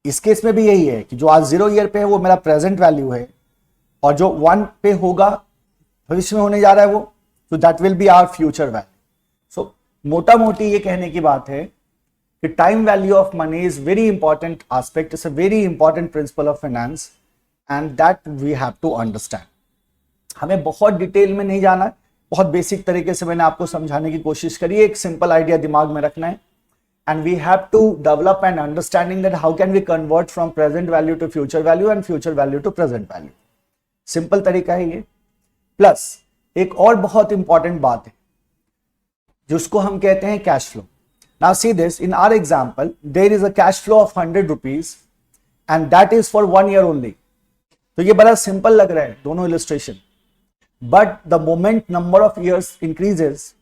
इस case में भी यही है कि जो आज 0 ईयर पे है वो मेरा प्रेजेंट वैल्यू है, और जो 1 पे होगा, भविष्य में होने जा रहा है वो, तो that will be our future value. So मोटा मोटी ये कहने की बात है कि time value of money is very important aspect, it's a very important principle of finance and that we have to understand. हमें बहुत डिटेल में नहीं जाना है, बहुत बेसिक तरीके से मैंने आपको समझाने की कोशिश करी है। एक सिंपल आइडिया दिमाग में रखना है, and we have to develop an understanding that how can we convert from present value to future value and future value to present value. Simple तरीका है ये। प्लस एक और बहुत इंपॉर्टेंट बात है जिसको हम कहते हैं cash flow. Now see this, in our example there is a cash flow of 100 rupees and that is for 1 year only. तो ये बड़ा सिंपल लग रहा है दोनों illustration, but the moment number of years increases,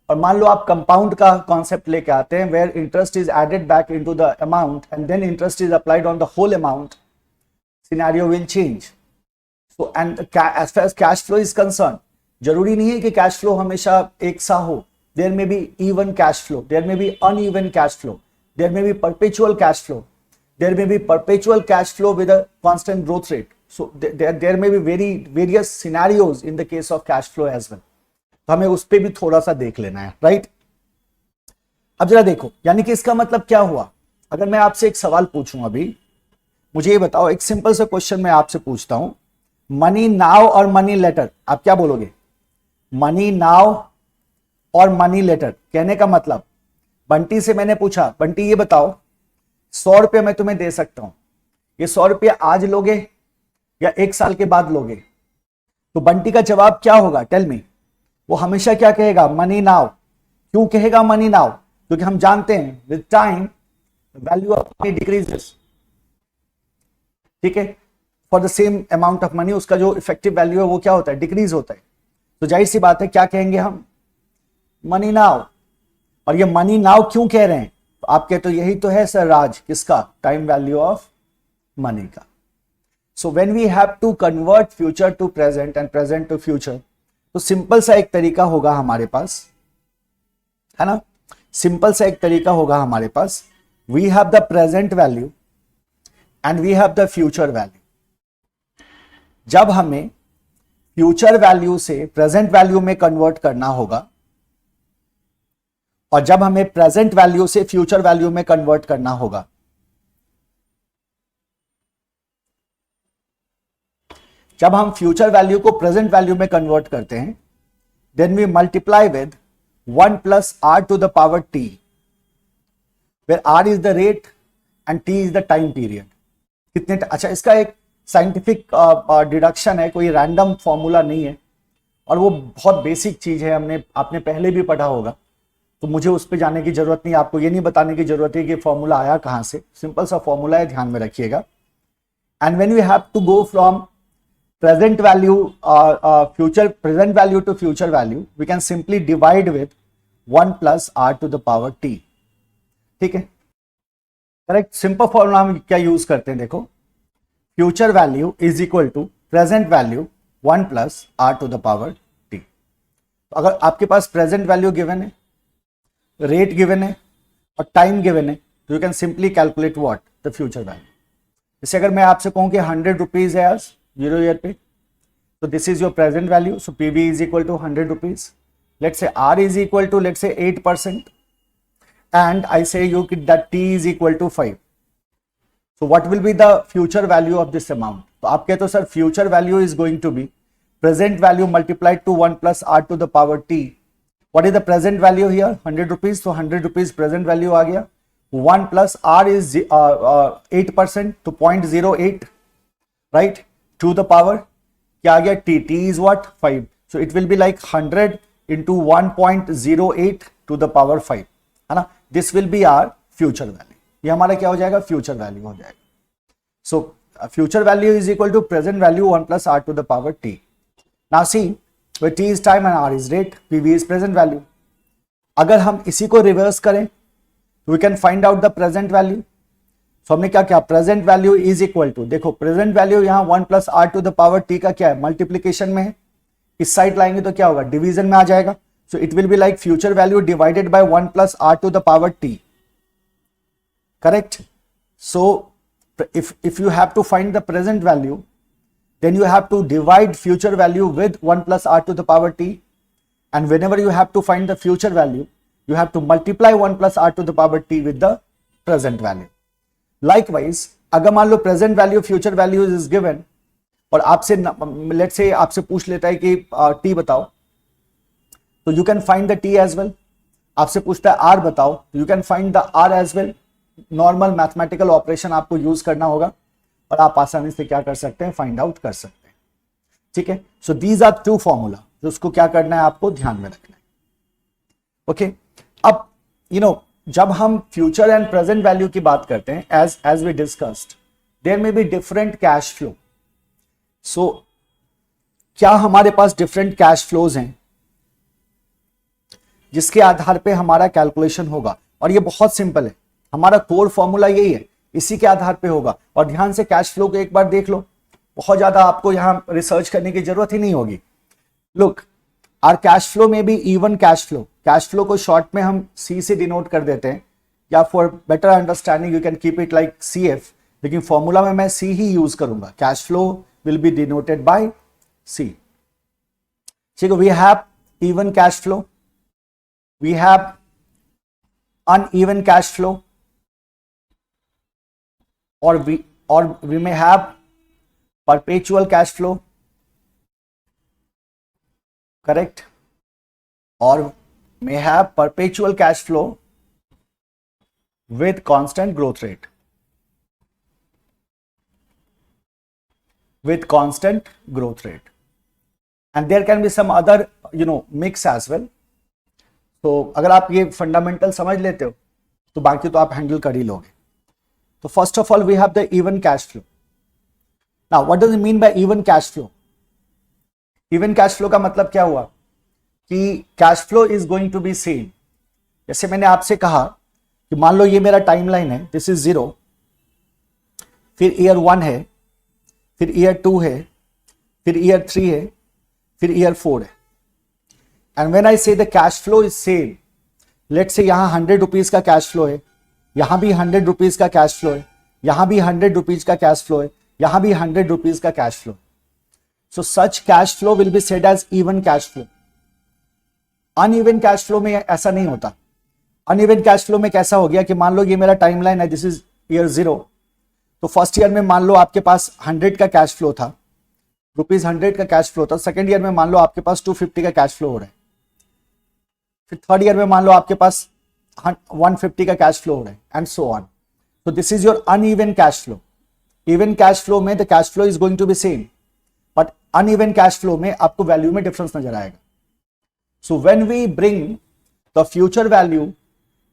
और मान लो आप कंपाउंड का कॉन्सेप्ट लेके आते हैं where interest is added back into the amount and then interest is applied on the whole amount, scenario will change. So and as far as cash flow is concern, जरूरी नहीं है कि cash flow हमेशा एक सा हो। There may be even cash flow, there may be uneven cash flow, there may be perpetual cash flow, there may be perpetual cash flow with a constant growth rate. So there may be various scenarios in the case of cash flow as well. तो हमें उस पर भी थोड़ा सा देख लेना है, राइट। अब जरा देखो, यानी कि इसका मतलब क्या हुआ। अगर मैं आपसे एक सवाल पूछूं अभी, मुझे ये बताओ, एक सिंपल सा क्वेश्चन मैं आपसे पूछता हूं, मनी नाउ और मनी लेटर, आप क्या बोलोगे? मनी नाउ और मनी लेटर कहने का मतलब, बंटी से मैंने पूछा, बंटी ये बताओ 100 रुपये मैं तुम्हें दे सकता हूं, ये 100 रुपये आज लोगे या 1 साल के बाद लोगे? तो बंटी का जवाब क्या होगा, टेल मी। वो हमेशा क्या कहेगा, मनी नाउ। क्यों कहेगा मनी नाउ? क्योंकि हम जानते हैं with time value of money decreases, ठीक है। For the same amount of money उसका जो इफेक्टिव वैल्यू है वो क्या होता है, डिक्रीज होता है। तो जाहिर सी बात है क्या कहेंगे हम, मनी नाउ। और ये मनी नाउ क्यों कह रहे हैं? तो आपके तो यही तो है सर राज, किसका? टाइम वैल्यू ऑफ मनी का। So when we have to convert future to present and present to future, तो सिंपल सा एक तरीका होगा हमारे पास, है ना, सिंपल सा एक तरीका होगा हमारे पास। We have the present value and we have the future value. जब हमें फ्यूचर वैल्यू से प्रेजेंट वैल्यू में कन्वर्ट करना होगा और जब हमें प्रेजेंट वैल्यू से फ्यूचर वैल्यू में कन्वर्ट करना होगा, जब हम फ्यूचर वैल्यू को प्रेजेंट वैल्यू में कन्वर्ट करते हैं, then we multiply with 1 plus R to the power T, where R is the rate and T is the time period. कितने अच्छा, इसका एक साइंटिफिक डिडक्शन है, कोई रैंडम फॉर्मूला नहीं है और वो बहुत बेसिक चीज है, आपने पहले भी पढ़ा होगा, तो मुझे उस पर जाने की जरूरत नहीं, आपको ये नहीं बताने की जरूरत है कि फॉर्मूला आया कहां से, सिंपल सा फॉर्मूला है, ध्यान में रखिएगा। And when we have to go from present value present value to future value, we can simply divide with 1 plus r to the power t। ठीक है, करेक्ट। सिंपल फॉर्मूला हम क्या यूज करते हैं, देखो, future value is equal to present value 1 plus r to the power t। अगर आपके पास प्रेजेंट वैल्यू गिवन है, रेट गिवन है और टाइम गिवन है, तो you can simply calculate what the future value. जैसे अगर मैं आपसे कहूं कि 100 रुपीज है आज 0 ईयर पे, तो this is your present value, so PV is equal to 100 rupees. Let's say R is equal to let's say 8% and I say you that T is equal to 5। So what will be the future value of this amount? तो आप कहते हो sir future value is going to be present value multiplied to 1 plus R to the power T. What is the present value here? 100 rupees, तो 100 rupees present value आ गया। 1 plus are is 8%, तो 0.08, right, to the power क्या आ गया? T is what? 5। So it will be like 100 into 1.08 to the power 5, है ना। This will be our future value. ये हमारा क्या हो जाएगा? फ्यूचर वैल्यू हो जाएगा। So future value is equal to present value 1 plus R to the power T. Now see, where t is time and r is rate, pv is present value। अगर हम इसी को रिवर्स करें, we can find out the present value। तो हमने क्या किया? Present value is equal to, देखो प्रेजेंट वैल्यू यहाँ 1 plus R to the power T का क्या है? मल्टीप्लीकेशन में है, इस साइड लाएंगे तो क्या होगा? डिवीजन में आ जाएगा। So it will be like future value divided by 1 plus R to the power T, correct. So if you have to find the present value, then you have to divide future value with 1 plus r to the power t, and whenever you have to find the future value, you have to multiply 1 plus r to the power t with the present value। Likewise, अगर मान लो present value future value is given और आपसे let's say आपसे पूछ लेता है कि t बताओ, तो you can find the t as well. आपसे पूछता है r बताओ, तो you can find the r as well. Normal mathematical operation आपको यूज करना होगा और आप आसानी से क्या कर सकते हैं? फाइंड आउट कर सकते हैं, ठीक है। सो दीज आर 2 फॉर्मूला, तो उसको क्या करना है? आपको ध्यान में रखना है, ओके। अब जब हम फ्यूचर एंड प्रेजेंट वैल्यू की बात करते हैं, as we discussed, there may be different cash flow. So क्या हमारे पास डिफरेंट कैश फ्लोज हैं जिसके आधार पे हमारा कैलकुलेशन होगा? और ये बहुत सिंपल है, हमारा कोर फॉर्मूला यही है, इसी के आधार पे होगा। और ध्यान से कैश फ्लो को एक बार देख लो, बहुत ज्यादा आपको यहां रिसर्च करने की जरूरत ही नहीं होगी। लुक, आर कैश फ्लो में भी even cash flow, cash flow को शॉर्ट में हम सी से डिनोट कर देते हैं, या for better understanding you can keep it like C F, लेकिन फॉर्मूला में मैं सी ही यूज करूंगा। Cash flow will be denoted by C, ठीक है। We have even cash flow, we have uneven cash flow, or we may have perpetual cash flow, correct, or may have perpetual cash flow with constant growth rate, and there can be some other mix as well। तो अगर आप ये fundamental समझ लेते हो तो बाकी तो आप हैंडल कर ही लोगे। तो first of all we have the even cash flow. Now what does it mean by even cash flow? Even cash flow का मतलब क्या हुआ कि cash flow is going to be same. जैसे मैंने आपसे कहा कि मान लो ये मेरा टाइमलाइन है, दिस इज 0, फिर ईयर 1 है, फिर ईयर 2 है, फिर ईयर 3 है, फिर ईयर 4 है। एंड व्हेन आई से the cash flow is same, let's say यहां 100 रुपीज का कैश फ्लो है, यहां भी 100 रुपीज का कैश फ्लो है, यहां भी 100 रुपीज का कैश फ्लो है, यहां भी 100 रुपीज का cash flow. So such cash flow will be said as even cash flow. Uneven cash flow में ऐसा नहीं होता। अनइवन कैश फ्लो में कैसा हो गया कि मान लो ये मेरा टाइमलाइन है, दिस इज ईयर 0, तो फर्स्ट ईयर में मान लो आपके पास 100 का कैश फ्लो था, रुपीज 100 का कैश फ्लो था। सेकेंड ईयर में मान लो आपके पास 250 का कैश फ्लो हो रहा है, फिर थर्ड ईयर में मान लो आपके पास 150 का कैश फ्लो हो रहा है, and so on. So this is your uneven cash flow. Even cash flow में the cash flow is going to be same, but uneven cash flow में आपको वैल्यू में डिफरेंस नजर आएगा। So when we bring the future value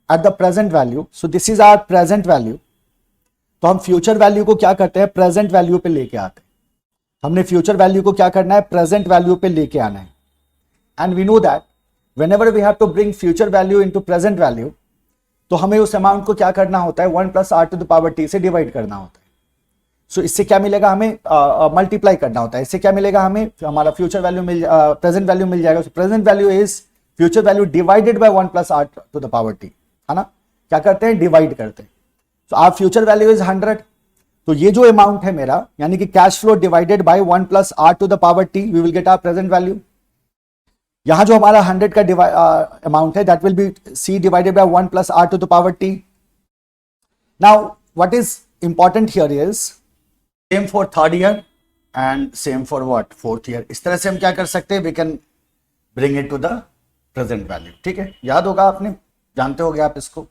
at the present value, so this is our present value, तो हम future value को क्या करते हैं, प्रेजेंट वैल्यू पे लेके आते हैं। हमने फ्यूचर वैल्यू को क्या करना है, प्रेजेंट वैल्यू पे लेके आना है। And we know that whenever we have to bring future value into present value, तो हमें उस अमाउंट को क्या करना होता है, 1 + r⁻t से डिवाइड करना होता है। सो इससे क्या मिलेगा, हमें मल्टीप्लाई करना होता है। इससे क्या मिलेगा, हमें हमारा फ्यूचर वैल्यू प्रेजेंट वैल्यू मिल जाएगा। Present value is future value divided by 1 + r⁻t, है ना। क्या करते हैं, डिवाइड करते हैं। तो आप फ्यूचर वैल्यू इज 100, तो ये जो अमाउंट है मेरा, यानी कि cash flow divided by 1 + r⁻t, we will get our present value. यहां जो हमारा 100 का अमाउंट है, that will be c divided by 1 + r⁻t। Now what is important here is same for third year and same for what, fourth year. इस तरह से हम क्या कर सकते हैं, we can bring it to the present value. ठीक है, याद होगा, आपने जानते होगे आप इसको।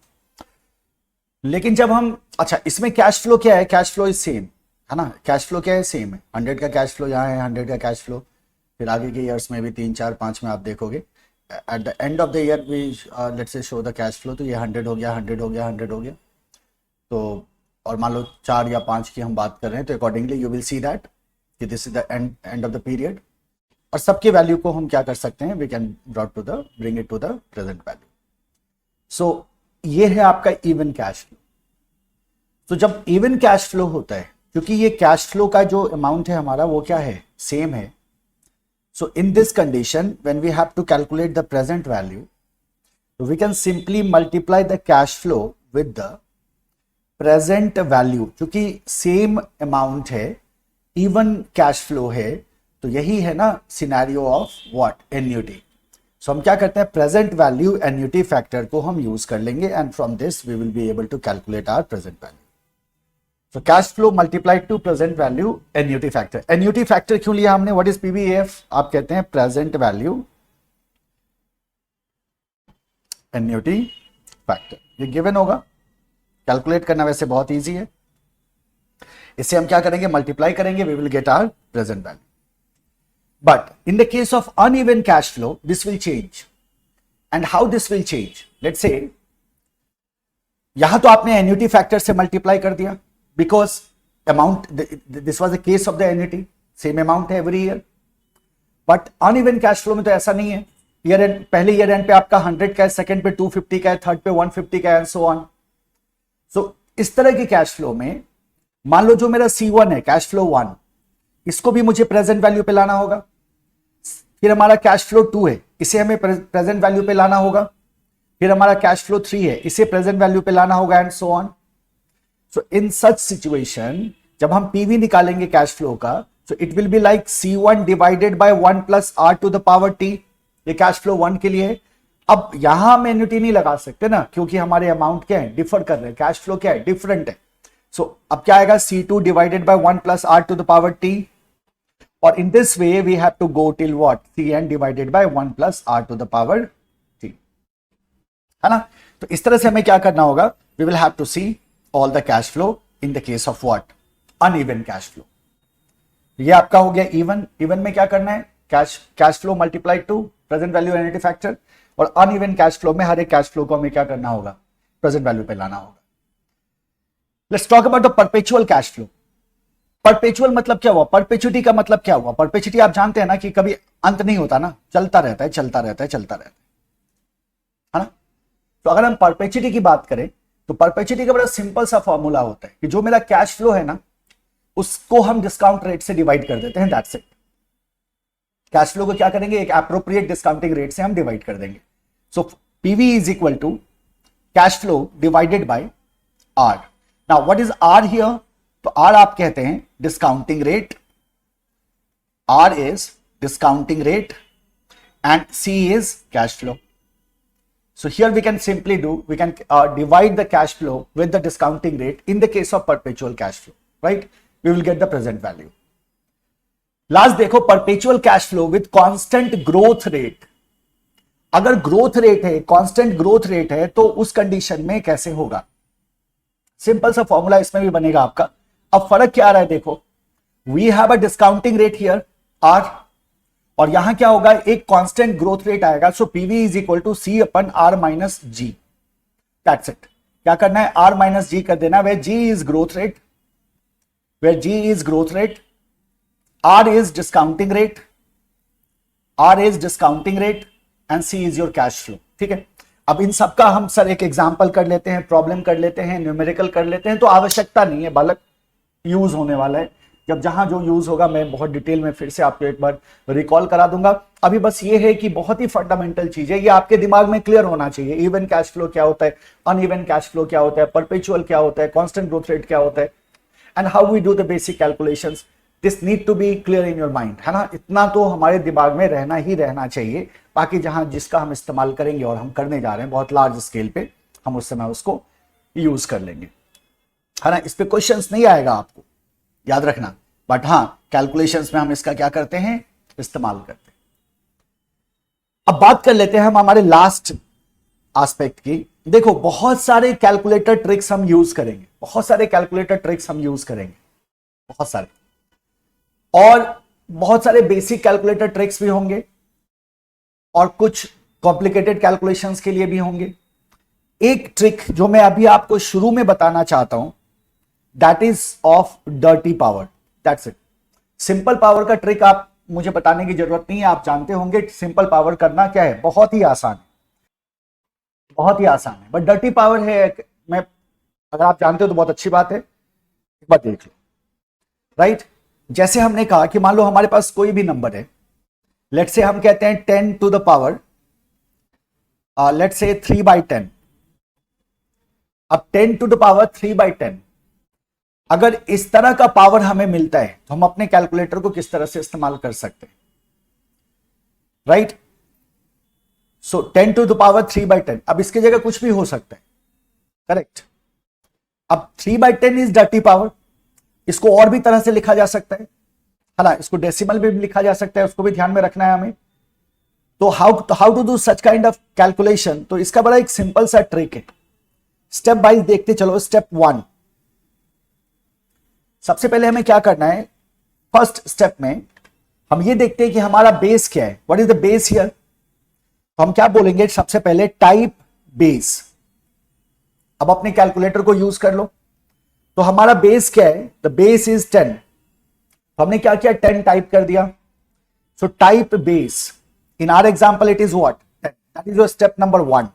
लेकिन जब हम, अच्छा इसमें कैश फ्लो क्या है, कैश फ्लो इज सेम, है ना। कैश फ्लो क्या है, सेम है। 100 का कैश फ्लो यहाँ है, 100 का कैश फ्लो, फिर आगे के ईयर्स में भी 3, 4, 5 में आप देखोगे at the end of the year we let's say show the cash flow. तो ये 100 हो गया, 100 हो गया, 100 हो गया। तो और मान लो 4 या 5 की हम बात कर रहे हैं, तो accordingly you will see that कि this is the end of the period. और सबके वैल्यू को हम क्या कर सकते हैं, we can bring it to the present value. So ये है आपका इवन कैश फ्लो। तो जब इवन कैश फ्लो होता है, क्योंकि ये कैश फ्लो का जो अमाउंट है हमारा, वो क्या है, सेम है। So in this condition, when we have to calculate the present value, we can simply multiply the cash flow with the present value। क्योंकि सेम अमाउंट है, इवन कैश फ्लो है, तो यही है ना सिनेरियो ऑफ व्हाट, एन्युटी। सो हम क्या करते हैं, प्रेजेंट वैल्यू एन्युटी फैक्टर को हम यूज कर लेंगे, and from this we will be able to calculate our present value. So cash flow multiplied to present value annuity factor। annuity factor क्यों लिया हमने, what is PVAF, आप कहते हैं present value annuity factor। ये given होगा, calculate करना वैसे बहुत इजी है। इससे हम क्या करेंगे, मल्टीप्लाई करेंगे, we will get our present value। But in the case of uneven cash flow, this will change। And how this will change? Let's say यहां तो आपने annuity factor से मल्टीप्लाई कर दिया, because amount, this was the case of the annuity, same amount है every year। but uneven cash flow में तो ऐसा नहीं है। ईयर एंड, पहले ईयर एंड पे आपका 100 का है, सेकंड पे 250 का है, थर्ड पे 150 का है, एंड सो ऑन। सो इस तरह के कैश फ्लो में मान लो जो मेरा C1 है, कैश फ्लो 1, इसको भी मुझे प्रेजेंट वैल्यू पे लाना होगा। फिर हमारा कैश फ्लो 2 है, इसे हमें प्रेजेंट वैल्यू पे लाना होगा। फिर हमारा कैश फ्लो 3 है, इसे प्रेजेंट वैल्यू पे लाना होगा, and so on. So in such situation, जब हम PV निकालेंगे कैश फ्लो का, so it will be like C1 divided by 1 + r⁻t। ये कैश फ्लो 1 के लिए है। अब यहां हम एन्युटी नहीं लगा सकते ना, क्योंकि हमारे अमाउंट क्या है, डिफर कर रहे हैं, कैश फ्लो क्या है, डिफरेंट है। सो अब क्या आएगा, C2 डिवाइडेड बाय 1 + r⁻t। और in this way we have to go till what, Cn divided by 1 + r⁻t, है ना। तो इस तरह से हमें क्या करना होगा, we will have to see all the cash flow in the case of what, uneven cash flow। ये आपका हो गया इवन। इवन में क्या करना है, cash flow multiplied to present value annuity factor. और अनइवन कैश फ्लो में हर एक कैश फ्लो को हमें क्या करना होगा, प्रेजेंट वैल्यू पे लाना होगा। Let's talk about the perpetual cash flow. Perpetual मतलब क्या हुआ, परपेचुटी का मतलब क्या हुआ। परपेचुटी आप जानते हैं ना कि कभी अंत नहीं होता ना, चलता रहता है, चलता रहता है, चलता रहता है ना। तो अगर हम परपेचुटी की बात करें, तो परपेचुइटी का बड़ा सिंपल सा फॉर्मूला होता है कि जो मेरा कैश फ्लो है ना, उसको हम डिस्काउंट रेट से डिवाइड कर देते हैं, दैट्स इट। कैश फ्लो को क्या करेंगे, एक एप्रोप्रिएट डिस्काउंटिंग रेट से हम डिवाइड कर देंगे। So PV is equal to cash flow divided by R. Now what is R here? तो आर आप कहते हैं discounting rate, R is discounting rate and C is cash flow. So here we can simply do, we can divide the cash flow with the discounting rate in the case of perpetual cash flow, right? We will get the present value. Last देखो, perpetual cash flow with constant growth rate. अगर growth rate है, constant growth rate है, तो उस condition में कैसे होगा? Simple सा फॉर्मूला इसमें भी बनेगा आपका। अब फर्क क्या आ रहा है देखो, we have a discounting rate here, R, और यहां क्या होगा, एक कांस्टेंट ग्रोथ रेट आएगा। So PV is equal to C upon R minus G, that's it. क्या करना है, आर माइनस जी कर देना, where G is growth rate, where G is growth rate, R is discounting rate, R is discounting rate and C is your cash flow. ठीक है, अब इन सब का हम सर एक एग्जांपल कर लेते हैं, प्रॉब्लम कर लेते हैं, न्यूमेरिकल कर लेते हैं, तो आवश्यकता नहीं है, बालक यूज होने वाला है। जब जहां जो यूज होगा मैं बहुत डिटेल में फिर से आपको एक बार रिकॉल करा दूंगा। अभी बस ये है कि बहुत ही फंडामेंटल चीज है, ये आपके दिमाग में क्लियर होना चाहिए। इवन कैश फ्लो क्या होता है, अनइवन कैश फ्लो क्या होता है, परपेचुअल क्या होता है, कांस्टेंट ग्रोथ रेट क्या होता है, and how we do the basic calculations, this need to be clear in your mind, है ना। इतना तो हमारे दिमाग में रहना ही रहना चाहिए। बाकी जहां जिसका हम इस्तेमाल करेंगे और हम करने जा रहे हैं बहुत लार्ज स्केल पे, हम उस समय उसको यूज कर लेंगे, है ना। इस पे क्वेश्चंस नहीं आएगा आपको, याद रखना, बट हाँ कैलकुलेशंस में हम इसका क्या करते हैं, इस्तेमाल करते हैं। अब बात कर लेते हैं हम हमारे लास्ट एस्पेक्ट की। देखो बहुत सारे कैलकुलेटर ट्रिक्स हम यूज करेंगे, बहुत सारे कैलकुलेटर ट्रिक्स हम यूज करेंगे, बहुत सारे, और बहुत सारे बेसिक कैलकुलेटर ट्रिक्स भी होंगे और कुछ कॉम्प्लिकेटेड कैलकुलेशंस के लिए भी होंगे। एक ट्रिक जो मैं अभी आपको शुरू में बताना चाहता हूं, that is of dirty power, that's it. Simple power का ट्रिक आप मुझे बताने की जरूरत नहीं है, आप जानते होंगे सिंपल पावर करना क्या है, बहुत ही आसान है, बहुत ही आसान है। बट डर्टी पावर है, मैं अगर आप जानते हो तो बहुत अच्छी बात है, एक बार देख लो, राइट। जैसे हमने कहा कि मान लो हमारे पास कोई भी नंबर है, लेट्स से हम कहते हैं 10 to the power, let's say 3/10। अब 10 टू द पावर 3/10, अगर इस तरह का पावर हमें मिलता है तो हम अपने कैलकुलेटर को किस तरह से इस्तेमाल कर सकते हैं, right. So 10 to the power 3/10, अब इसकी जगह कुछ भी हो सकता है, करेक्ट। अब 3/10 इज डर्टी पावर, इसको और भी तरह से लिखा जा सकता है ना, इसको डेसिमल में भी लिखा जा सकता है, उसको भी ध्यान में रखना है हमें। तो how to do such kind of calculation, तो इसका बड़ा एक सिंपल सा ट्रिक है, स्टेप वाइज देखते चलो। स्टेप 1, सबसे पहले हमें क्या करना है, फर्स्ट स्टेप में हम ये देखते हैं कि हमारा बेस क्या है, what is the base here. तो हम क्या बोलेंगे, सबसे पहले टाइप बेस। अब अपने कैलकुलेटर को यूज कर लो, तो हमारा बेस क्या है, द बेस इज 10। तो हमने क्या किया, 10 टाइप कर दिया। So type base in our example it is what, 10, that is your step number 1।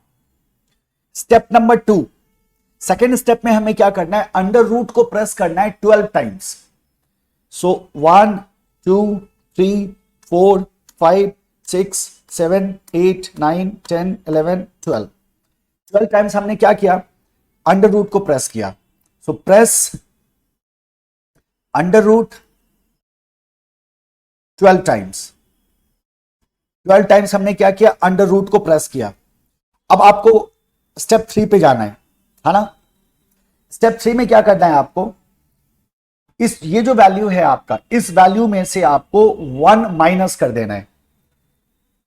Step number 2, second step में हमें क्या करना है, अंडर रूट को प्रेस करना है 12 टाइम्स। सो 1 2 3 4 5 6 7 8 9 10 11 12 टाइम्स हमने क्या किया, अंडर रूट को प्रेस किया। So press under root 12 times, 12 times हमने क्या किया, अंडर रूट को प्रेस किया। अब आपको स्टेप 3 पे जाना है ना। स्टेप 3 में क्या करना है आपको, ये जो वैल्यू है आपका, इस वैल्यू में से आपको 1 माइनस कर देना है।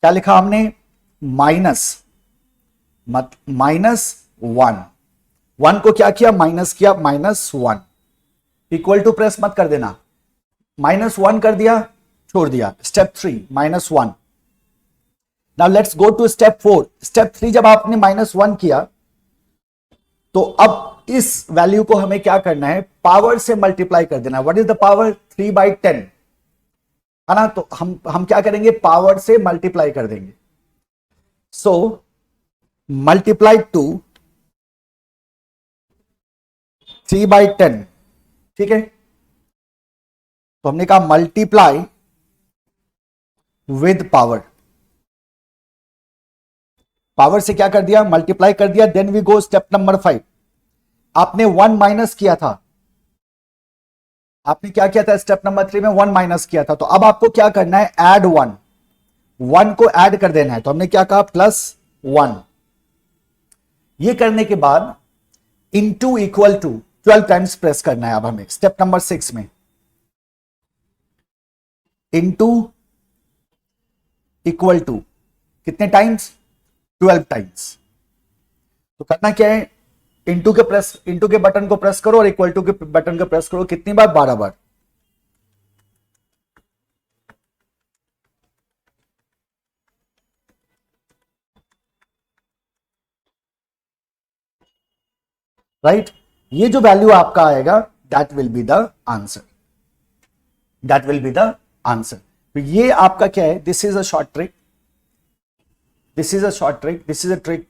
क्या लिखा हमने, -1 को क्या किया, माइनस किया, -1 इक्वल टू प्रेस मत कर देना, -1 कर दिया, छोड़ दिया। Step 3 -1। Now let's go to step 4। Step 3 जब आपने -1 किया, तो अब इस वैल्यू को हमें क्या करना है, पावर से मल्टीप्लाई कर देना। व्हाट इज द पावर, 3/10, है ना। तो हम क्या करेंगे, पावर से मल्टीप्लाई कर देंगे। सो मल्टीप्लाई 2 c/10, ठीक है। तो हमने कहा मल्टीप्लाई विद पावर, पावर से क्या कर दिया, मल्टीप्लाई कर दिया। Then we go step number 5, आपने 1 माइनस किया था, आपने क्या किया था स्टेप नंबर 3 में 1 माइनस किया था, तो अब आपको क्या करना है, ऐड 1 को ऐड कर देना है। तो हमने क्या कहा, +1। ये करने के बाद into equal to 12 times press करना है। अब हमें स्टेप नंबर 6 में इनटू इक्वल टू कितने टाइम्स, 12 टाइम्स। तो करना क्या है, इनटू के बटन को प्रेस करो और इक्वल टू के बटन को प्रेस करो, कितनी बार, 12 बार। राइट, ये जो वैल्यू आपका आएगा that will be the answer, that will be the answer. तो ये आपका क्या है, this is a short trick, this is a short trick, this is a trick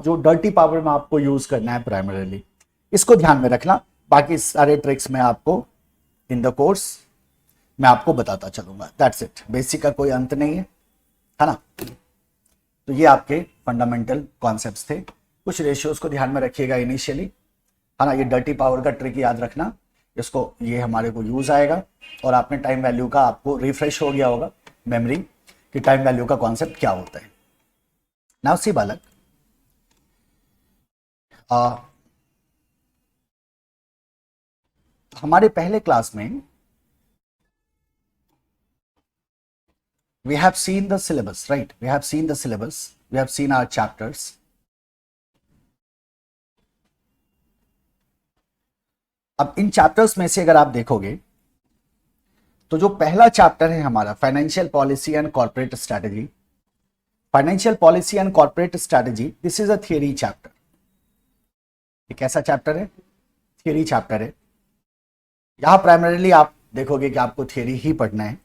जो डर्टी पावर में आपको यूज करना है प्राइमरीली, इसको ध्यान में रखना। बाकी सारे ट्रिक्स में आपको इन द कोर्स मैं आपको बताता चलूंगा, दैट्स इट। बेसिक का कोई अंत नहीं है ना। तो ये आपके फंडामेंटल कॉन्सेप्ट्स थे। कुछ रेशियोज को ध्यान में रखिएगा इनिशियली, है ना। ये डर्टी पावर का ट्रिक याद रखना, इसको ये हमारे को यूज आएगा। और आपने टाइम वैल्यू का आपको रिफ्रेश हो गया होगा मेमोरी कि टाइम वैल्यू का कॉन्सेप्ट क्या होता है। नाउ सी बालक, हमारे पहले क्लास में we have seen the syllabus, right? We have seen the syllabus, we have seen our chapters. अब इन चैप्टर्स में से अगर आप देखोगे तो जो पहला चैप्टर है हमारा financial policy and corporate strategy, financial policy and corporate strategy, this is a theory chapter. ये कैसा चैप्टर है, थियरी चैप्टर है। यहां प्राइमरीली आप देखोगे कि आपको थियरी ही पढ़ना है।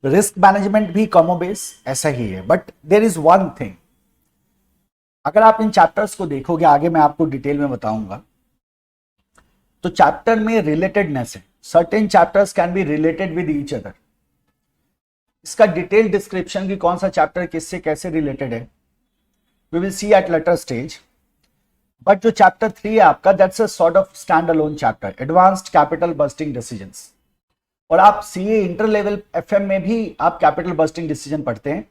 रिस्क मैनेजमेंट भी कमो बेस ऐसा ही है, but there is one thing, अगर आप इन चैप्टर्स को देखोगे, आगे मैं आपको डिटेल में बताऊंगा, तो चैप्टर में रिलेटेडनेस है। Certain chapters can be related with each other. इसका डिटेल डिस्क्रिप्शन की कौन सा चैप्टर किससे कैसे रिलेटेड है we will see at later stage. But जो चैप्टर 3 है आपका, that's a sort of stand alone chapter, advanced capital budgeting decisions. और आप सीए इंटर लेवल एफएम में भी आप कैपिटल बस्टिंग डिसीजन पढ़ते हैं,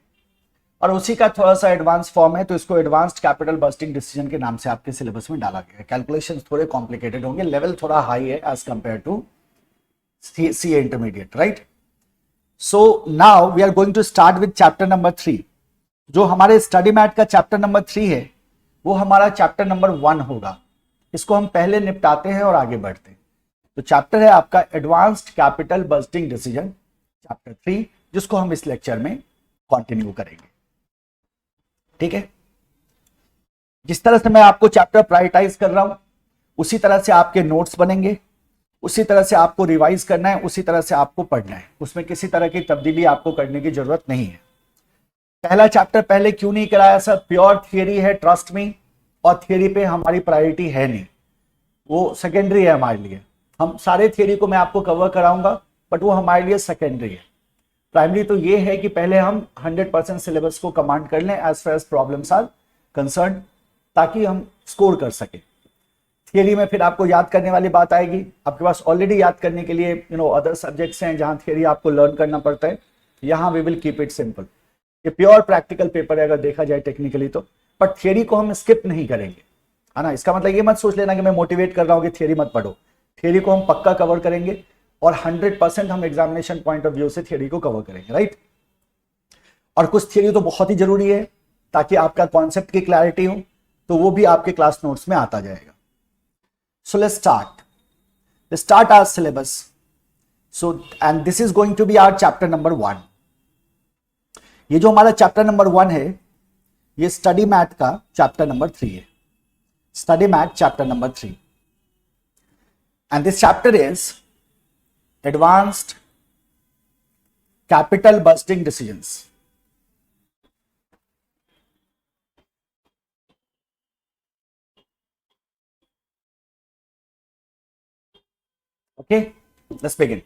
और उसी का थोड़ा सा एडवांस फॉर्म है, तो इसको एडवांस्ड कैपिटल बस्टिंग डिसीजन के नाम से आपके सिलेबस में डाला गया है। कैलकुलेशंस थोड़े कॉम्प्लिकेटेड होंगे, लेवल थोड़ा हाई है as compare to CA intermediate, right. So now we are going to start with chapter number 3। जो हमारे स्टडी मैट का चैप्टर नंबर 3 है वो हमारा चैप्टर नंबर 1 होगा। इसको हम पहले निपटाते हैं और आगे बढ़ते हैं। तो चैप्टर है आपका advanced capital bursting decision, chapter 3, जिसको हम इस लेक्चर में कंटिन्यू करेंगे, ठीक है। जिस तरह से मैं आपको चैप्टर प्रायोरिटाइज कर रहा हूं, उसी तरह से आपके नोट्स बनेंगे, उसी तरह से आपको रिवाइज करना है, उसी तरह से आपको पढ़ना है। उसमें किसी तरह की तब्दीली आपको करने की जरूरत नहीं है। पहला चैप्टर पहले क्यों नहीं कराया सर, प्योर थियरी है, ट्रस्ट मी, और थियरी पे हमारी प्रायोरिटी है नहीं, वो सेकेंडरी है हमारे लिए। हम सारे थियरी को मैं आपको कवर कराऊंगा, बट वो हमारे लिए सेकेंडरी है। प्राइमरी तो ये है कि पहले हम 100% सिलेबस को कमांड कर लें as far as problems are concern, ताकि हम स्कोर कर सके। थियरी में फिर आपको याद करने वाली बात आएगी, आपके पास ऑलरेडी याद करने के लिए अदर सब्जेक्ट्स हैं जहां थियरी आपको लर्न करना पड़ता है। यहां we will keep it simple. ये प्योर प्रैक्टिकल पेपर है अगर देखा जाए टेक्निकली तो, बट थियरी को हम स्किप नहीं करेंगे, है ना। इसका मतलब ये मत सोच लेना कि मैं मोटिवेट कर रहा हूं कि थियरी मत पढ़ो। थियरी को हम पक्का कवर करेंगे और 100% हम एग्जामिनेशन पॉइंट ऑफ व्यू से थियरी को कवर करेंगे, राइट। और कुछ थियरी तो बहुत ही जरूरी है ताकि आपका कॉन्सेप्ट की क्लैरिटी हो, तो वो भी आपके क्लास नोट्स में आता जाएगा। So let's start our syllabus. So and this is going to be our chapter number 1। ये जो हमारा चैप्टर नंबर 1 है, ये स्टडी मैथ का चैप्टर नंबर 3 है। Study math chapter number 3, and this chapter is advanced capital busting decisions। Okay, let's begin.